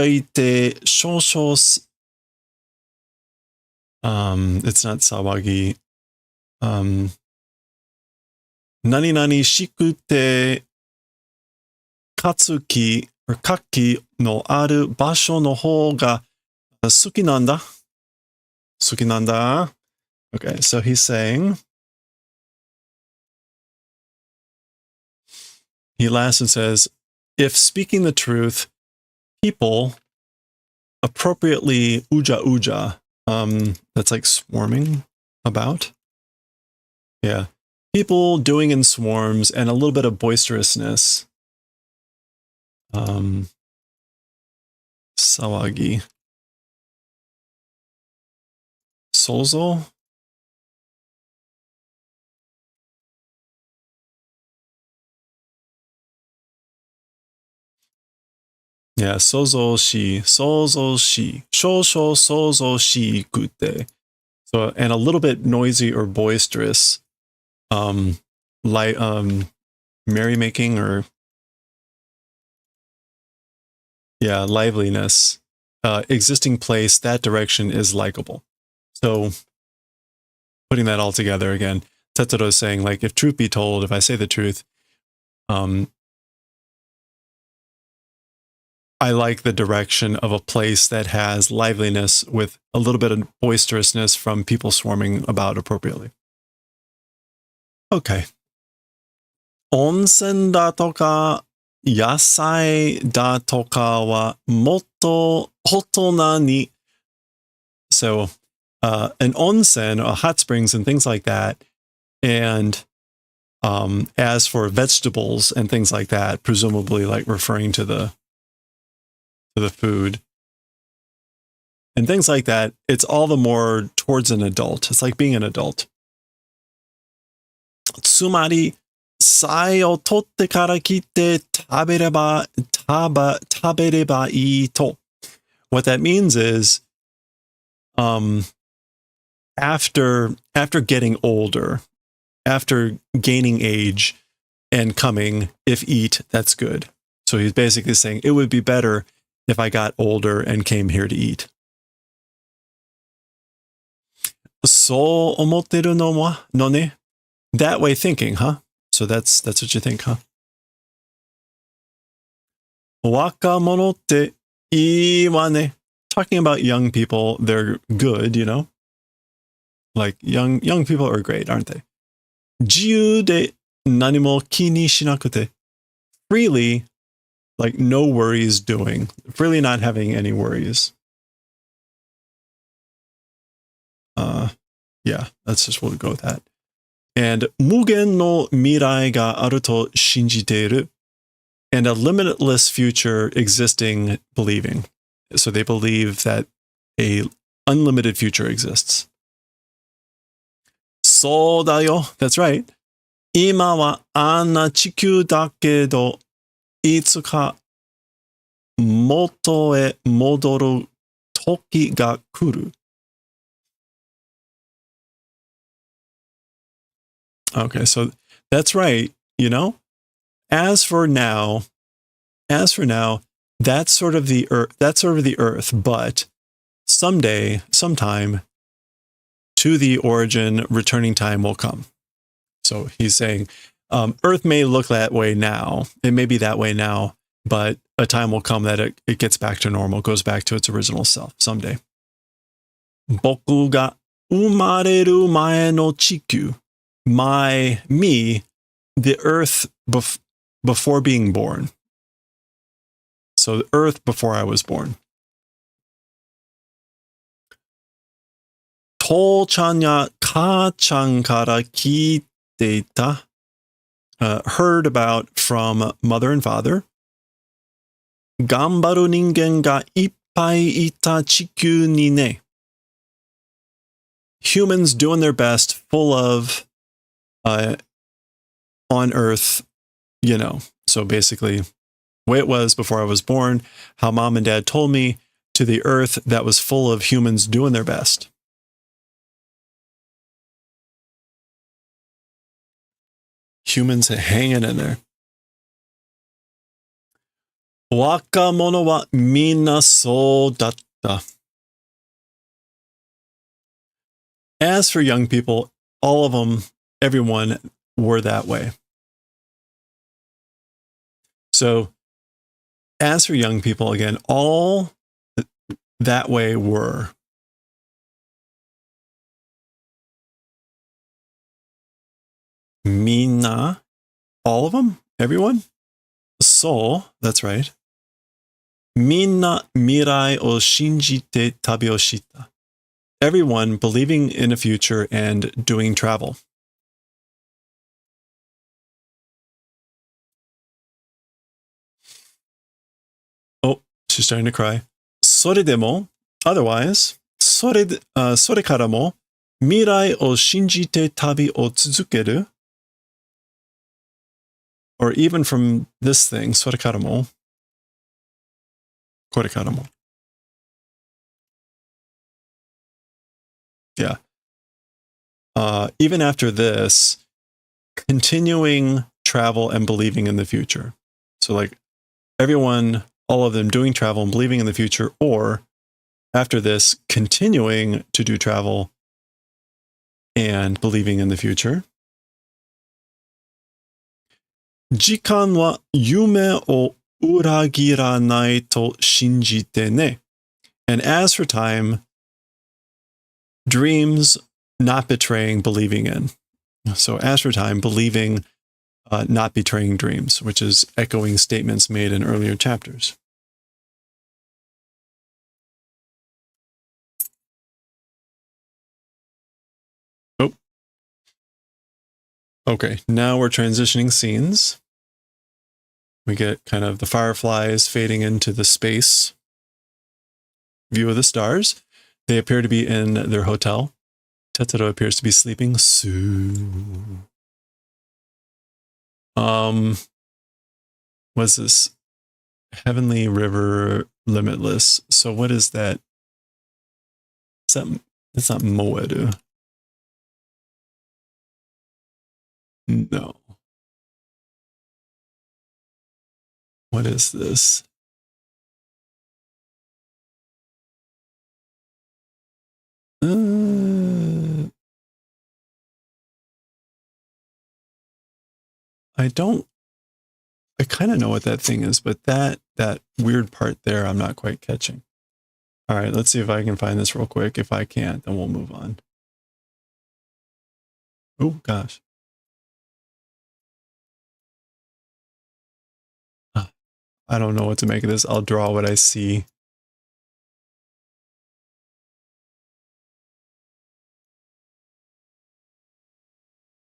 いて、少々it's not 騒ぎ。何々しくて、活気のある場所の方が好きなんだ。好きなんだ。Okay, so he's saying, he laughs and says, if speaking the truth, people appropriately uja, that's like swarming about. Yeah. People doing in swarms and a little bit of boisterousness. Sawagi. Sozo? Yeah, sozo-shi, sozo-shi, shosho sozo-shi-kute. So, and a little bit noisy or boisterous, merrymaking or, yeah, liveliness. Existing place, that direction is likable. So, putting that all together again, Tetsuro is saying, like, if truth be told, if I say the truth, I like the direction of a place that has liveliness with a little bit of boisterousness from people swarming about appropriately. Okay. Onsen da toka, yasai da toka wa motto hotona ni. So, an onsen, hot springs and things like that. And as for vegetables and things like that, presumably like referring to the food and things like that, it's all the more towards an adult. It's like being an adult. Tsumari, sai o totte kara kitte tabereba ii to. What that means is, after getting older, after gaining age and coming, if eat, that's good. So he's basically saying it would be better if I got older and came here to eat. So omotteru no ne? That way thinking, huh? So that's what you think, huh? Wakamono te ii wa ne. Talking about young people, they're good, you know? Like young people are great, aren't they? Jiyu de nanimo ki ni shinakute. Freely, like no worries doing. Freely not having any worries. Yeah, that's just what we'll go with that. And mugen no mirai ga aru to shinjiteiru. And a limitless future existing, believing. So they believe that a unlimited future exists. So da yo, that's right. Ima wa anna chikyu dakedo itsuka moto e modoru toki ga kuru. Okay, so that's right, you know? As for now, that's sort of the earth, but sometime, to the origin, returning time will come. So he's saying, Earth may look that way now. It may be that way now, but a time will come that it gets back to normal, goes back to its original self someday. Boku ga umareru mae no chikyu. Me, the Earth before being born. So the Earth before I was born. To-chan ya ka-chan kara kiite ita. Heard about from mother and father. Gambaru ningen ga ippai ita chikyu ni ne. Humans doing their best, full of on Earth, you know. So basically, the way it was before I was born, how mom and dad told me, to the Earth that was full of humans doing their best. Humans hanging in there. Wakamono wa minna so datta. As for young people, all of them, everyone were that way. So, as for young people, again, all that way were. Minna, all of them, everyone. So, that's right. Minna mirai o shinjite tabi o shita. everyone believing in a future and doing travel. Oh, she's starting to cry. それでも otherwise, それからも未来を信じて旅を続ける or even from this thing, それからもこれからも yeah. Even after this, continuing travel and believing in the future. So like everyone, all of them doing travel and believing in the future, or after this, continuing to do travel and believing in the future. 時間は夢を裏切らないと信じてね. And as for time, dreams not betraying believing in. So as for time, believing not betraying dreams, which is echoing statements made in earlier chapters. Oh. Okay, now we're transitioning scenes. We get kind of the fireflies fading into the space view of the stars. They appear to be in their hotel. Tetsuro appears to be sleeping. What's this? Heavenly River Limitless. So what is that? It's not Moedu. No. What is this? I kind of know what that thing is, but that weird part there, I'm not quite catching. All right, let's see if I can find this real quick. If I can't, then we'll move on. Oh, gosh. I don't know what to make of this. I'll draw what I see.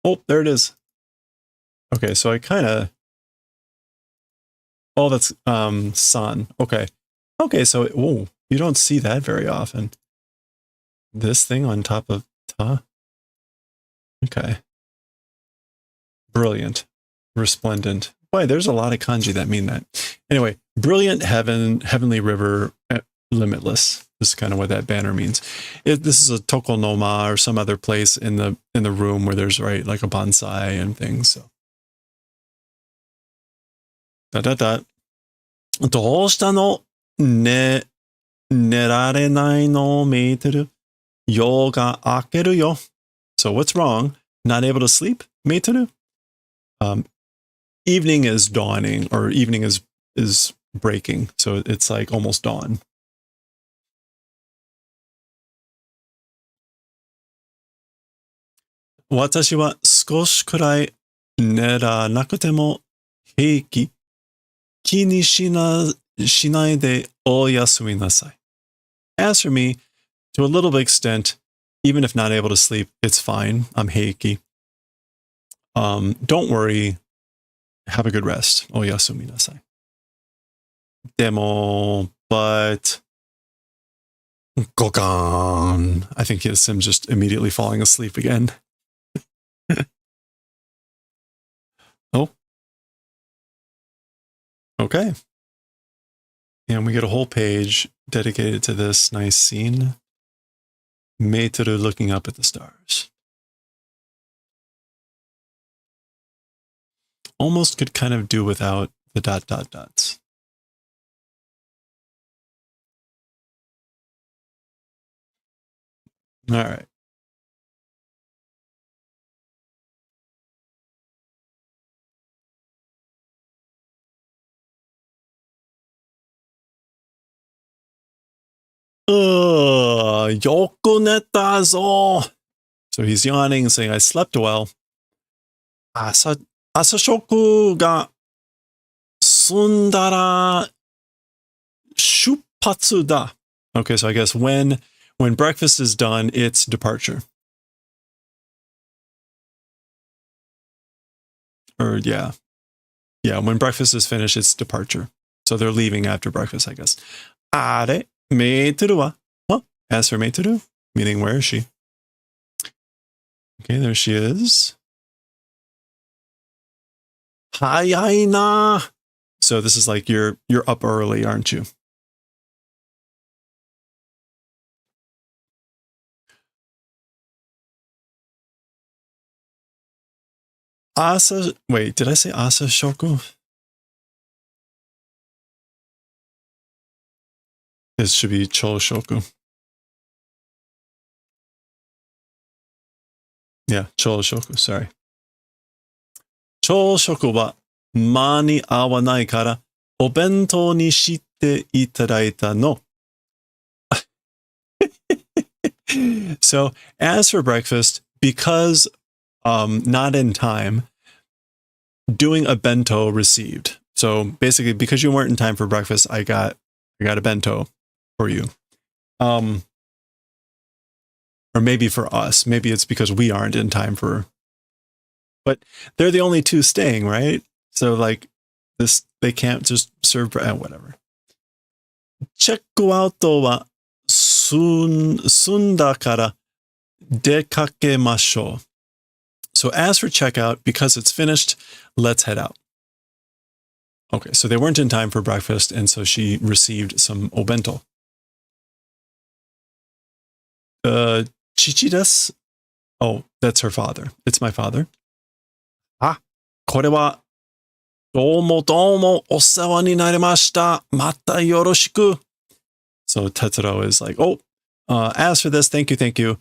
Oh, there it is. Okay, so I kind of... Oh, that's sun. Okay. Okay, so oh, you don't see that very often. This thing on top of ta. Okay. Brilliant. Resplendent. Boy, there's a lot of kanji that mean that. Anyway, brilliant heavenly river, limitless. This is kind of what that banner means. This is a tokonoma or some other place in the room where there's like a bonsai and things. So. どうしたの寝られないの見えてる夜が明けるよ So what's wrong? Not able to sleep? 見えてる Evening is dawning, or evening is breaking. So it's like almost dawn. Watashi wa skoshi kurai nera nakute mo heiki. 気にしないでおやすみなさい. As for me, to a little bit extent, even if not able to sleep, it's fine. I'm heiki. Don't worry. Have a good rest. おやすみなさい. Demo, but... Gokan. I think it's him just immediately falling asleep again. Oh. Okay. And we get a whole page dedicated to this nice scene. Meitoru looking up at the stars. Almost could kind of do without the ... dots. All right. Yoku neta zo. So he's yawning, saying, I slept well. Asashoku ga sundara shuppatsu da. Okay, so I guess when When breakfast is done, it's departure. Or yeah. Yeah, when breakfast is finished, it's departure. So they're leaving after breakfast, I guess. Are meitoru wa? Huh? As for meitoru, meaning where is she? Okay, there she is. Hayai na. So this is like you're up early, aren't you? Asa, wait, did I say asa shoku? This should be cho shoku. Yeah, cho shoku, sorry. Cho shoku wa ma ni awanai kara obento ni shite itadaita no. So, as for breakfast, because not in time, doing a bento received. So basically, because you weren't in time for breakfast, I got a bento for you. Or maybe for us. Maybe it's because we aren't in time for. But they're the only two staying, right? So like this, they can't just serve whatever. Checkout wa sunda kara dekakemashou. So as for checkout, because it's finished, let's head out. Okay, so they weren't in time for breakfast, and so she received some obento. Chichi desu? Oh, that's her father. It's my father. Ah, これはどうもお世話になりました。またよろしく. So Tetsuro is like, oh, as for this, thank you.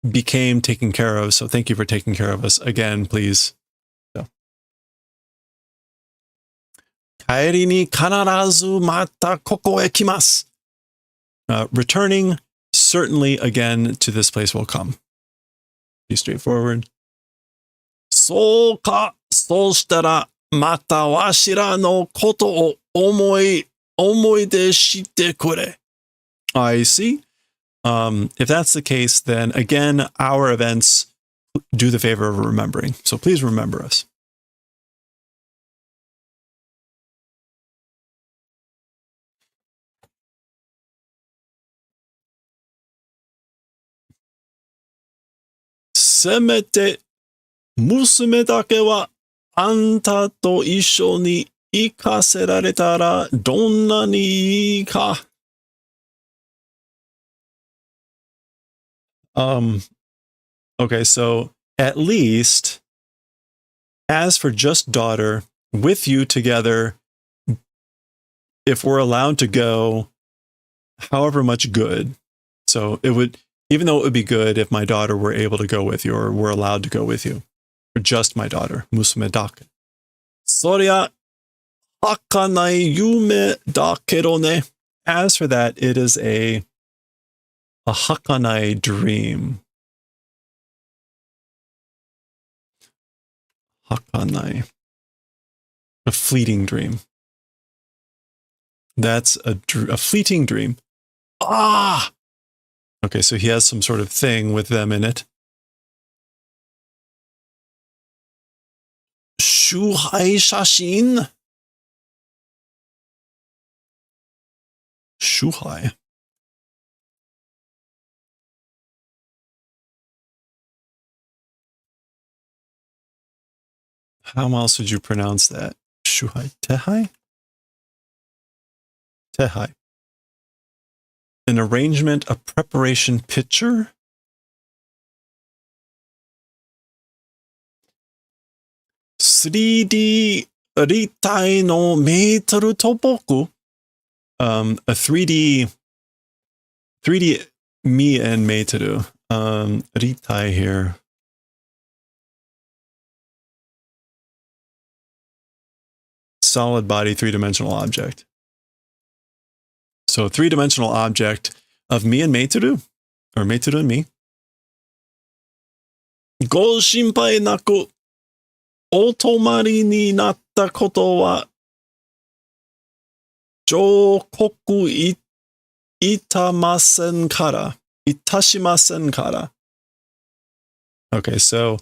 Became taken care of, so thank you for taking care of us again, please. So. 帰りに必ずまたここへ来ます. Returning, certainly again to this place will come. Be straightforward. そうか、そうしたらまたわしらのことを思い出してくれ. I see. If that's the case, then again, our events do the favor of remembering. So please remember us. Semete musume dake wa anta to issho ni ikaserareta donna ni ii ka. Okay, so at least, as for just daughter, with you together, if we're allowed to go, however much good. So it would, even though it would be good if my daughter were able to go with you, or were allowed to go with you, or just my daughter, musume dake. Soria hakanai yume dakedo ne. As for that, it is a hakanai dream. Hakanai. A fleeting dream. That's a fleeting dream. Ah! Okay, so he has some sort of thing with them in it. Shuhai shashin? Shuhai. How else would you pronounce that? Shuhai? Tehai? Tehai. An arrangement, a preparation picture? "3D ritai no meitoru toboku." A 3D me and meitoru. Ritai here. Solid body, three-dimensional object. So three-dimensional object of me and meitoru, or meitoru and me. Go shinpai naku otomari ni natta koto wa joukoku itamasen kara. Itashimasen kara. Okay, so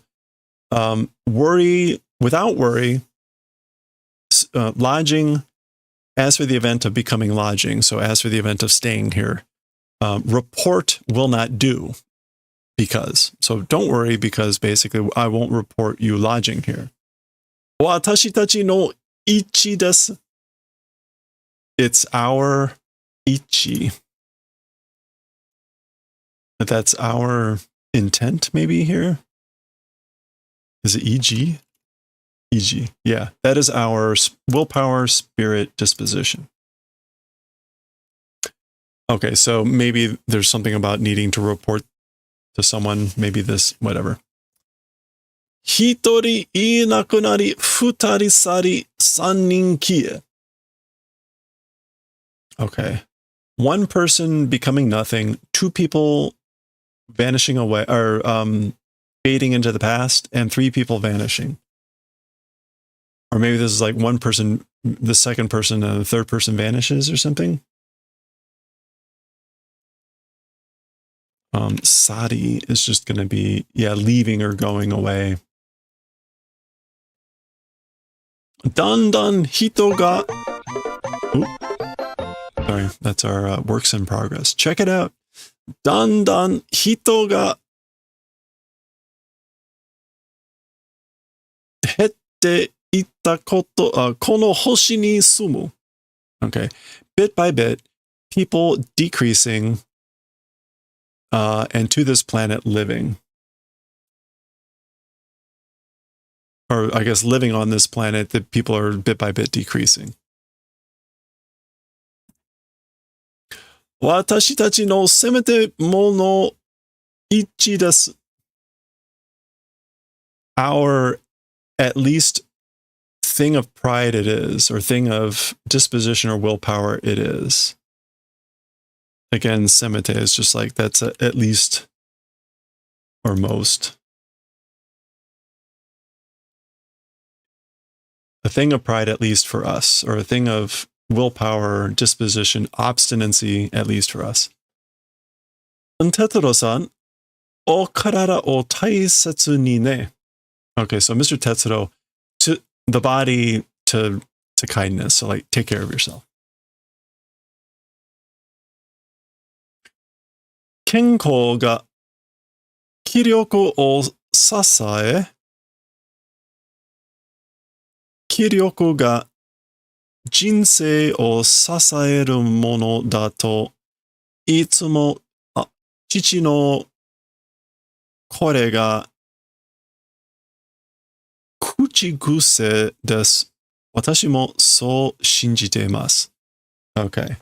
worry, without worry, lodging, as for the event of becoming lodging, so as for the event of staying here, report will not do because. So don't worry because basically I won't report you lodging here. Watashi tachi no ichi desu. It's our ichi. But that's our intent maybe here. Is it EG? EG. Yeah, that is our willpower, spirit, disposition. Okay, so maybe there's something about needing to report to someone, maybe this, whatever. Hitori inakunari, futari sari, sannin kie. Okay. One person becoming nothing, two people vanishing away, or fading into the past, and three people vanishing. Or maybe this is like one person, the second person, and the third person vanishes or something. Sari is just going to be, yeah, leaving or going away. Dandan hito ga... Ooh. Sorry, that's our works in progress. Check it out. Dandan hito ga hette itta koto, kono hoshi ni sumu. Okay. Bit by bit, people decreasing and to this planet living. Or I guess living on this planet, that people are bit by bit decreasing. Watashi tachi no semete mono ichi desu. Our at least thing of pride it is, or thing of disposition or willpower it is. Again, semete is just like that's at least or most. A thing of pride at least for us, or a thing of willpower, disposition, obstinacy at least for us. Tetsuro-san, o karara o taisetsu ni ne. Okay, so Mr. Tetsuro, to the body to kindness, so like take care of yourself. Kenkou ga kiryoku o sasae. Kiryoku ga jinsei o sasaeru mono da to itsumo chichi no kore ga kuchiguse desu. Watashi mo so shinjite imasu. Okay.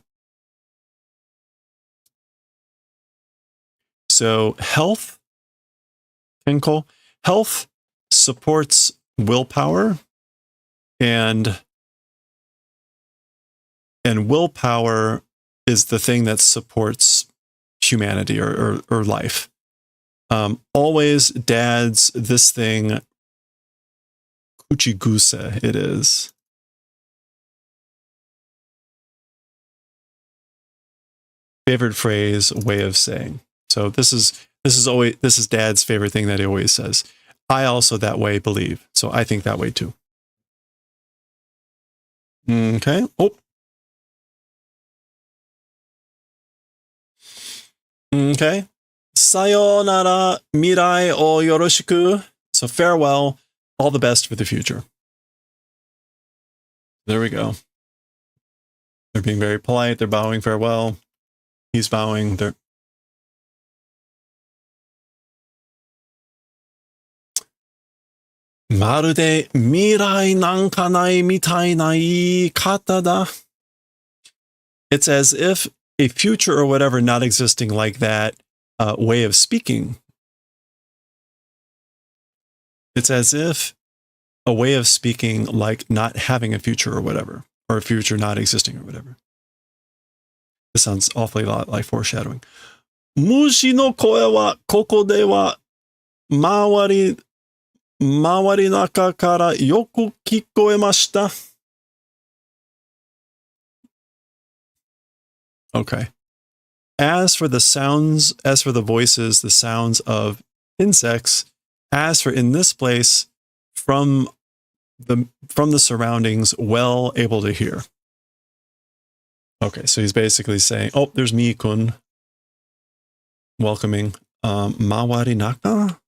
So health, Kenko, health supports willpower, and willpower is the thing that supports humanity or life. Always dad's this thing, kuchiguse it is. Favorite phrase, way of saying. So this is dad's favorite thing that he always says. I also that way believe. So I think that way too. Okay. Oh. Okay. Sayonara mirai o yoroshiku. So farewell. All the best for the future. There we go. They're being very polite. They're bowing farewell. He's bowing. They're Marude mirai nanka nai mitai na iikata da. It's as if a future or whatever not existing like that way of speaking. It's as if a way of speaking like not having a future or whatever, or a future not existing or whatever. This sounds awfully a lot like foreshadowing. Mushi no koe wa koko de wa mawari naka kara yoku kikoemashita. Okay. as for the sounds, as for the voices, the sounds of insects, as for in this place, from the surroundings, well able to hear. Okay, so he's basically saying, oh, there's Mi-kun welcoming. Mawari naka?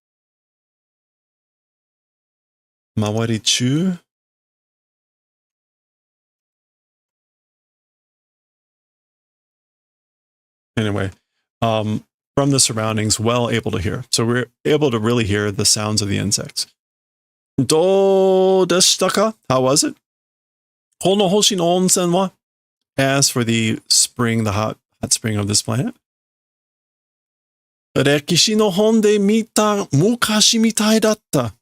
Mawari chu? Anyway, from the surroundings, well able to hear. So we're able to really hear the sounds of the insects. Do deshita ka? How was it? Kono hoshi no onsen wa? As for the spring, the hot spring of this planet. Rekishi no hon de mita mukashi mitai datta.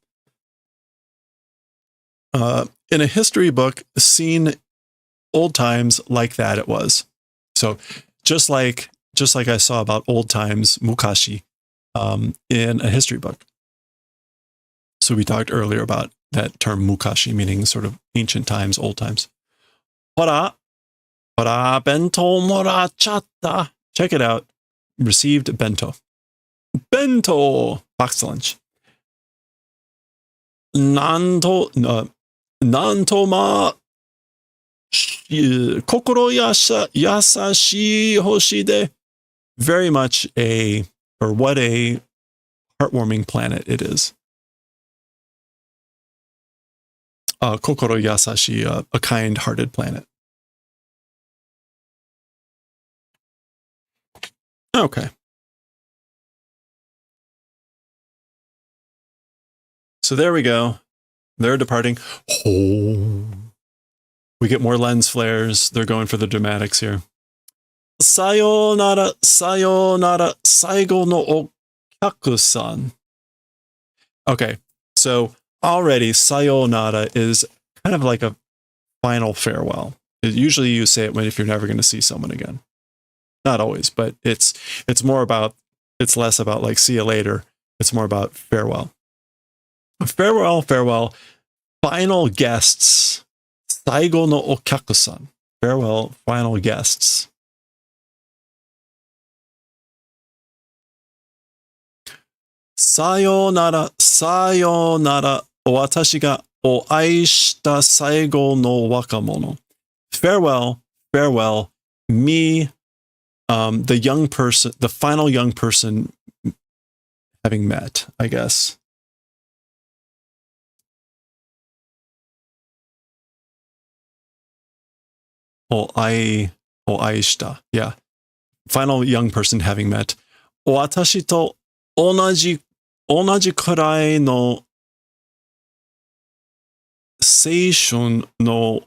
In a history book, seen old times like that it was. So just like I saw about old times, mukashi, in a history book. So we talked earlier about that term mukashi, meaning sort of ancient times, old times. Hora bento morachatta. Check it out. Received bento. Bento! Box lunch. Nanto ma kokoro yasashi hoshide. Very much what a heartwarming planet it is. Kokoro yasashi, a kind-hearted planet. Okay. So there we go. They're departing. Oh. We get more lens flares. They're going for the dramatics here. Sayonara, sayonara, saigo no okyaku-san. Okay, so already sayonara is kind of like a final farewell. Usually you say it if you're never going to see someone again. Not always, but it's less about like see you later. It's more about farewell. Farewell, farewell. Final guests. Saigo no okyaku-san. Farewell, final guests. Sayonara, sayonara. Watashi ga oai shita saigo no wakamono. Farewell, farewell. Me, the young person, the final young person having met, I guess. Oai shita. Yeah. Final young person having met. Watashi to onaji kurai no seishun no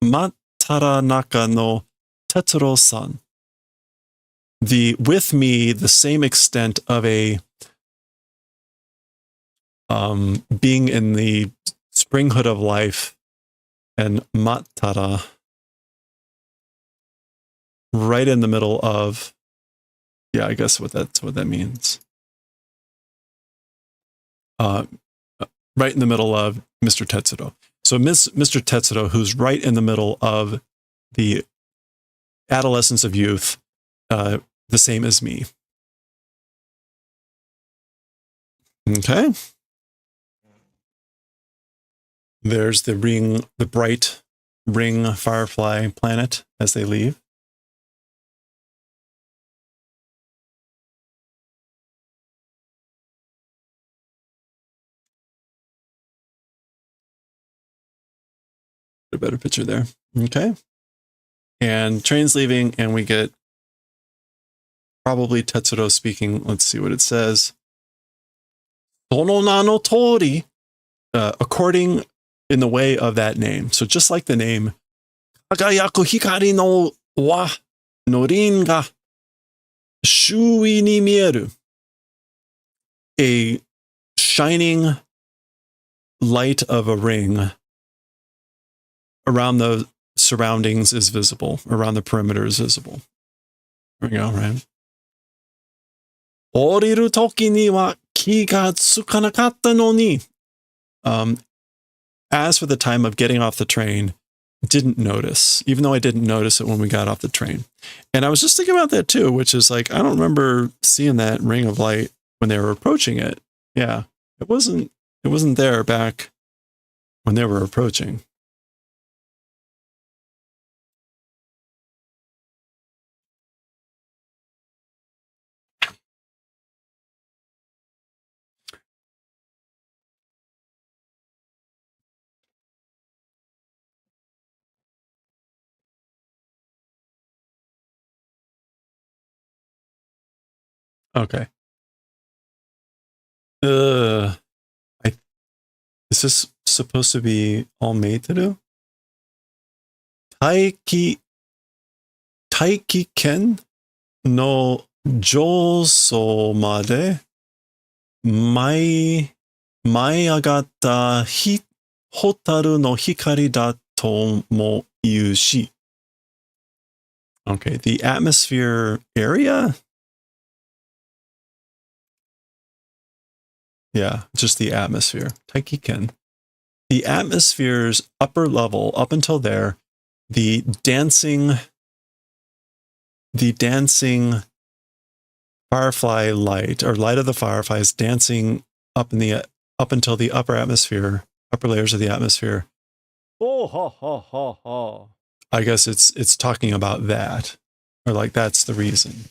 Mataranaka no Tetsuro-san. With me, the same extent of a being in the springhood of life, and Matara, right in the middle of, yeah, I guess that's what that means. Right in the middle of Mr. Tetsuro. So Mr. Tetsuro, who's right in the middle of the adolescence of youth, the same as me. Okay. There's the bright ring firefly planet as they leave. A better picture there. Okay. And train's leaving, and we get probably Tetsuro speaking. Let's see what it says. Sono nano tori, according in the way of that name. So just like the name, Kagayaku hikari no wa no rin ga shui ni mieru. A shining light of a ring around the surroundings is visible, around the perimeter is visible. There we go, right? Oriru toki ni wa ki ga tsukanakatta no ni. As for the time of getting off the train, didn't notice, even though I didn't notice it when we got off the train. And I was just thinking about that too, which is like, I don't remember seeing that ring of light when they were approaching it. Yeah, it wasn't there back when they were approaching. Okay. I is this supposed to be all made to do? Taiki ken no jouso made mai agatta hotaru no hikari da to mo iu shi. Okay, the atmosphere area? Yeah, just the atmosphere. Taikiken. The atmosphere's upper level, up until there, the dancing firefly light, or light of the fireflies dancing up until the upper atmosphere, upper layers of the atmosphere. Oh, ha, ha, ha, ha. I guess it's talking about that, or like that's the reason.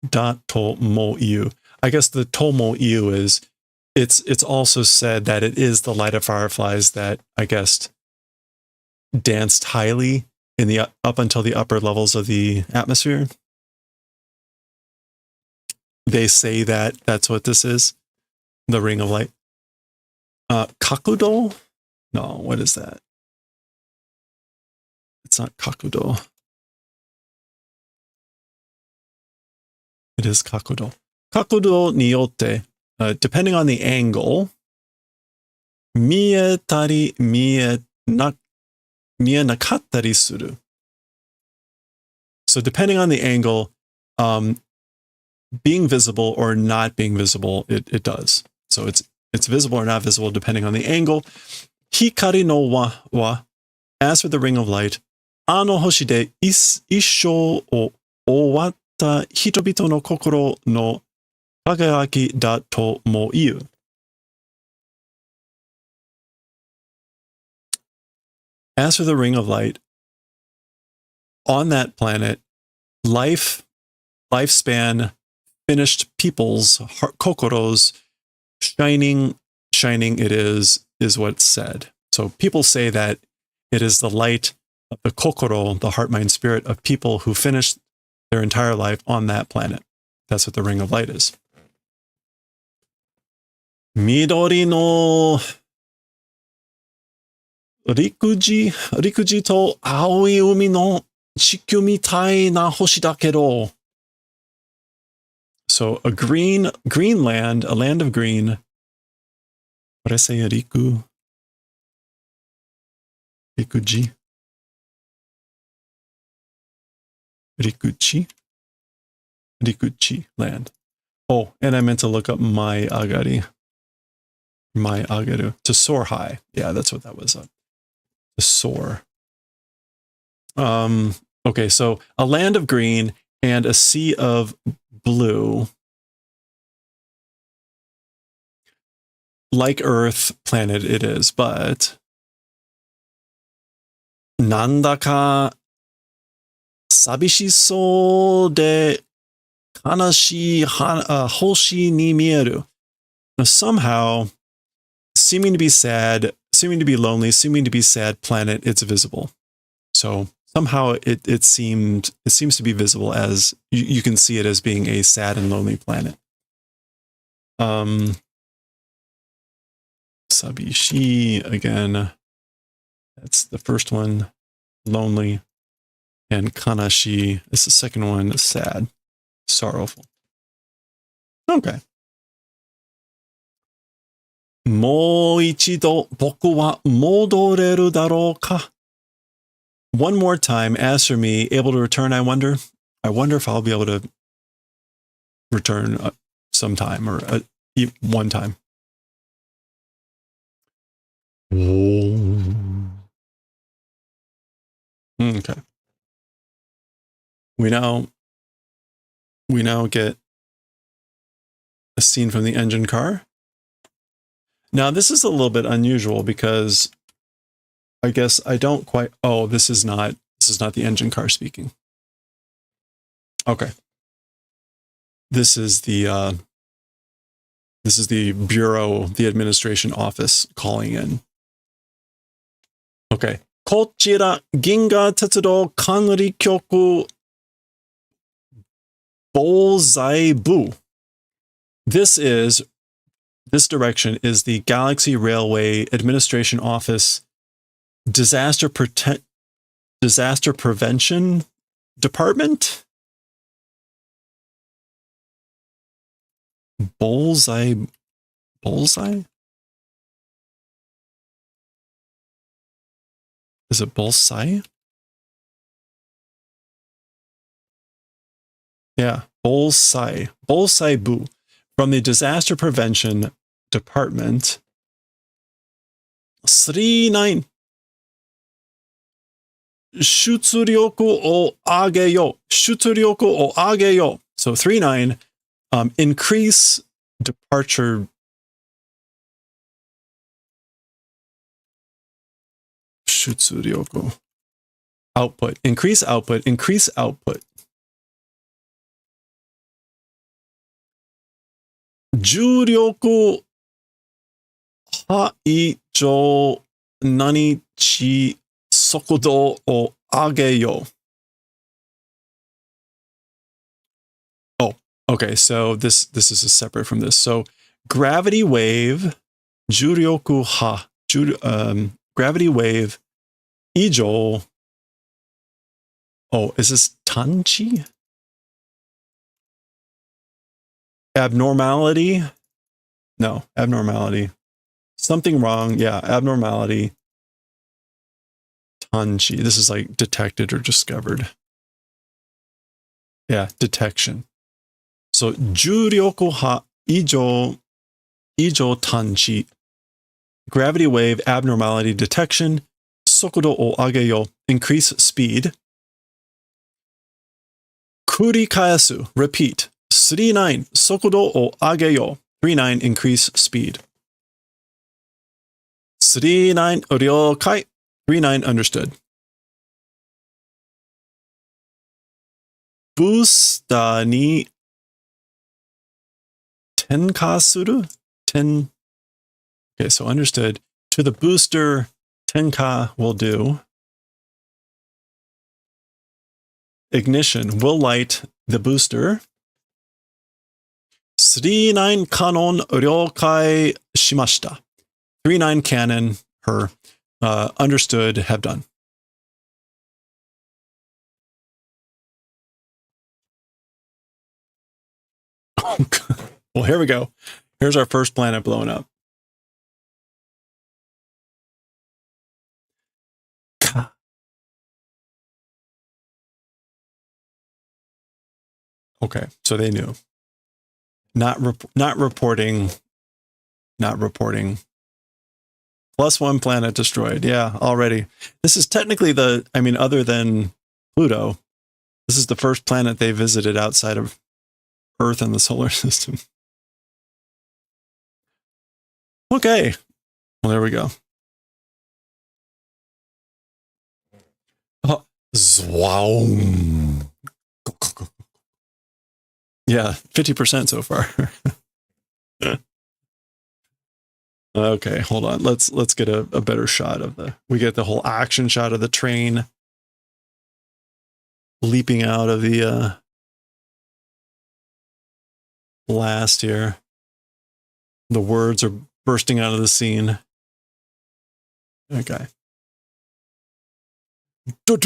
Dot to mo iu. I guess the to mo iu is it's also said that it is the light of fireflies that I guess danced highly in the up until the upper levels of the atmosphere. They say that that's what this is, the ring of light. Kakudo? No, what is that? It's not kakudo. It is kakudo. Kakudo ni yotte, depending on the angle, mietari nakattari suru. So depending on the angle, being visible or not being visible, it does. So it's visible or not visible depending on the angle. Hikari no wa, as for the ring of light, ano hoshi de issho o owatta hitobito no kokoro no kagayaki da to mo iu. As for the ring of light, on that planet, lifespan, finished people's kokoros, shining it is what's said. So people say that it is the light of the kokoro, the heart, mind, spirit of people who finished their entire life on that planet. That's what the ring of light is. Midori no rikuji to aoi umi no shikyu mitai na hoshi da kedo. So a green land, a land of green. What did I say? Rikuji? Rikuchi land. Oh, and I meant to look up my agaru, to soar high. Yeah, that's what that was. To soar. Okay, so a land of green and a sea of blue. Like Earth planet it is, but nandaka sabishisou de kanashi hoshi ni mieru. Somehow, seeming to be sad, seeming to be lonely, seeming to be sad planet, it's visible. So somehow it seems to be visible as you can see it as being a sad and lonely planet. Sabishi again. That's the first one, lonely, and kanashi is the second one, sad, sorrowful. Okay. もう一度僕は戻れるだろうか? One more time, as for me, able to return, I wonder if I'll be able to return sometime or one time. Okay. We now get a scene from the engine car. Now this is a little bit unusual because I guess I don't quite. Oh, this is not the engine car speaking. Okay. This is the bureau, the administration office calling in. Okay. こちら、銀河鉄道管理局防災部. This direction is the Galaxy Railway Administration Office Disaster Prevention Department? Bullseye? Is it bullseye? Yeah, bullseye. Bullseye boo. From the Disaster Prevention Department. 39. 出力を上げよう。出力を上げよう. So 39, increase departure. Output. Increase output. Increase output. 重力排除何日速度を上げよう. Oh, okay. So this is separate from this. So gravity wave, 重力波, gravity wave, 以上. Oh, is this Tanchi? Abnormality? No, abnormality. Something wrong. Yeah, abnormality. Tanchi. This is like detected or discovered. Yeah, detection. So, 重力波以上tanchi. Gravity wave abnormality detection. 速度を上げよう. Increase speed. 繰り返す. Repeat. 39. 速度を上げよう. 39. Increase speed. 39. 了解. 39. Understood. Booster に転化する? Okay, so understood. To the booster, 転化will do. Ignition will light the booster. 39 cannon 了解しました. 39 cannon, her, understood, have done. Well, here we go. Here's our first planet blowing up. Okay, so they knew. Not reporting. +1 planet destroyed. Yeah, already. This is technically other than Pluto, this is the first planet they visited outside of Earth and the solar system. Okay. Well, there we go. Oh, Zwaum. Yeah, 50% so far. Okay, hold on. Let's get a better shot of we get the whole action shot of the train leaping out of the blast here. The words are bursting out of the scene. Okay. Do.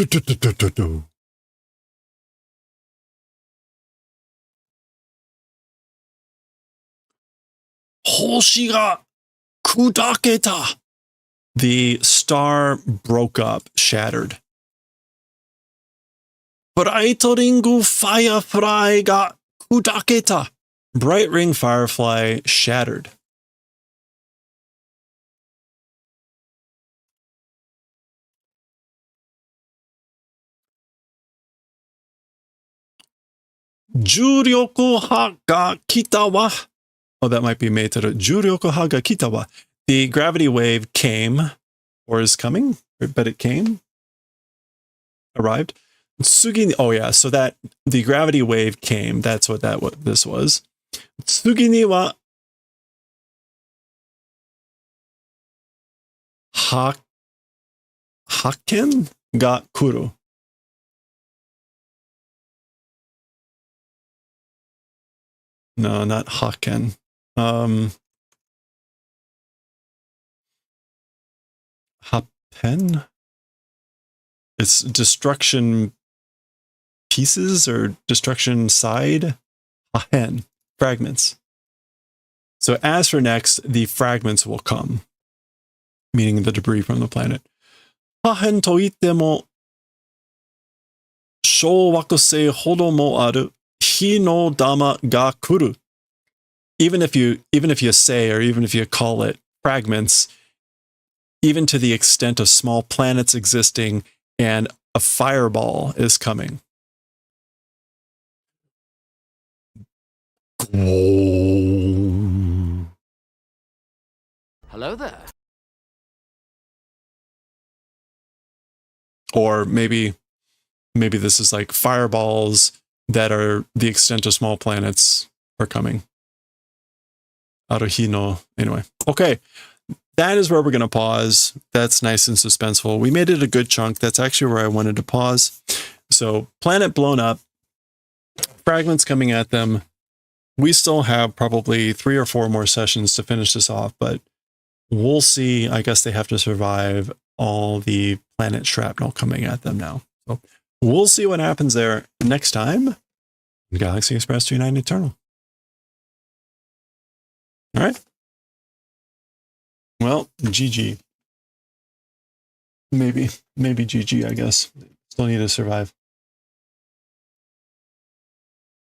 星が砕けた. The star broke up, shattered. Bright-ring firefly が砕けた. Bright ring firefly shattered. Juryoku ha ga kita wa. Oh, that might be meiteru. Juryoku ha ga kita wa. The gravity wave came, or is coming, but it came, arrived. Tsugi, oh yeah, so that the gravity wave came. That's what this was. Tsugi ni wa hakken ga kuru. No, not hakken. Happen? It's destruction pieces or destruction side. Hahen. Fragments. So as for next, the fragments will come. Meaning the debris from the planet. Hahen to itte mo shouwakusei hodo mo aru hi no dama ga kuru. Even if you say, or even if you call it fragments, even to the extent of small planets existing and a fireball is coming. Hello there. Or maybe this is like fireballs that are the extent of small planets are coming. Aruhino. Anyway. Okay. That is where we're going to pause. That's nice and suspenseful. We made it a good chunk. That's actually where I wanted to pause. So planet blown up, fragments coming at them. We still have probably 3 or 4 more sessions to finish this off, but we'll see. I guess they have to survive all the planet shrapnel coming at them now. So we'll see what happens there next time. Galaxy Express 39 Eternal. All right. Well, GG. Maybe GG, I guess. Still need to survive.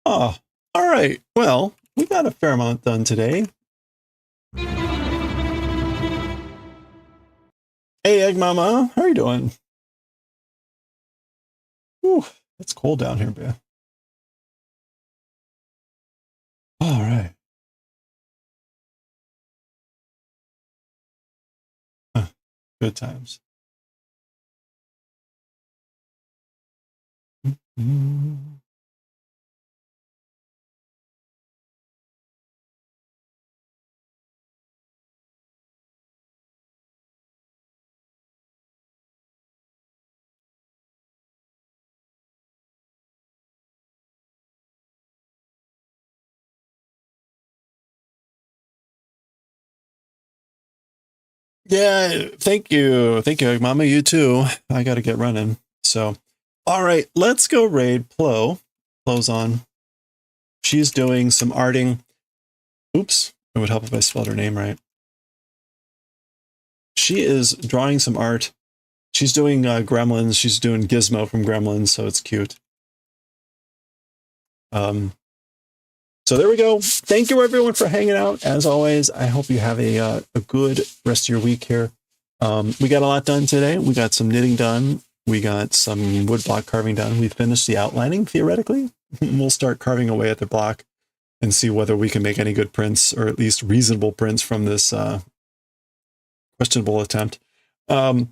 Oh, all right. Well, we got a fair amount done today. Hey, Egg Mama. How are you doing? Whew, it's cold down here, man. All right. Good times. Yeah, thank you. Thank you, Egg Mama. You too. I got to get running. So, all right, let's go raid Plo. Plo's on. She's doing some arting. Oops, it would help if I spelled her name right. She is drawing some art. She's doing Gremlins. She's doing Gizmo from Gremlins, so it's cute. So there we go. Thank you everyone for hanging out. As always, I hope you have a good rest of your week here. We got a lot done today. We got some knitting done. We got some woodblock carving done. We finished the outlining, theoretically. We'll start carving away at the block and see whether we can make any good prints, or at least reasonable prints from this questionable attempt. We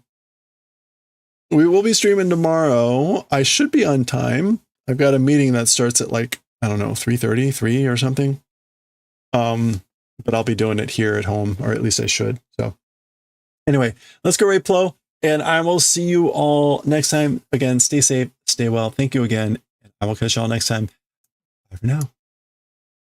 will be streaming tomorrow. I should be on time. I've got a meeting that starts at like, I don't know, 3:30, 3 or something. But I'll be doing it here at home, or at least I should. So anyway, let's go raid Plo, and I will see you all next time. Again, stay safe, stay well. Thank you again. And I will catch you all next time. Bye for now.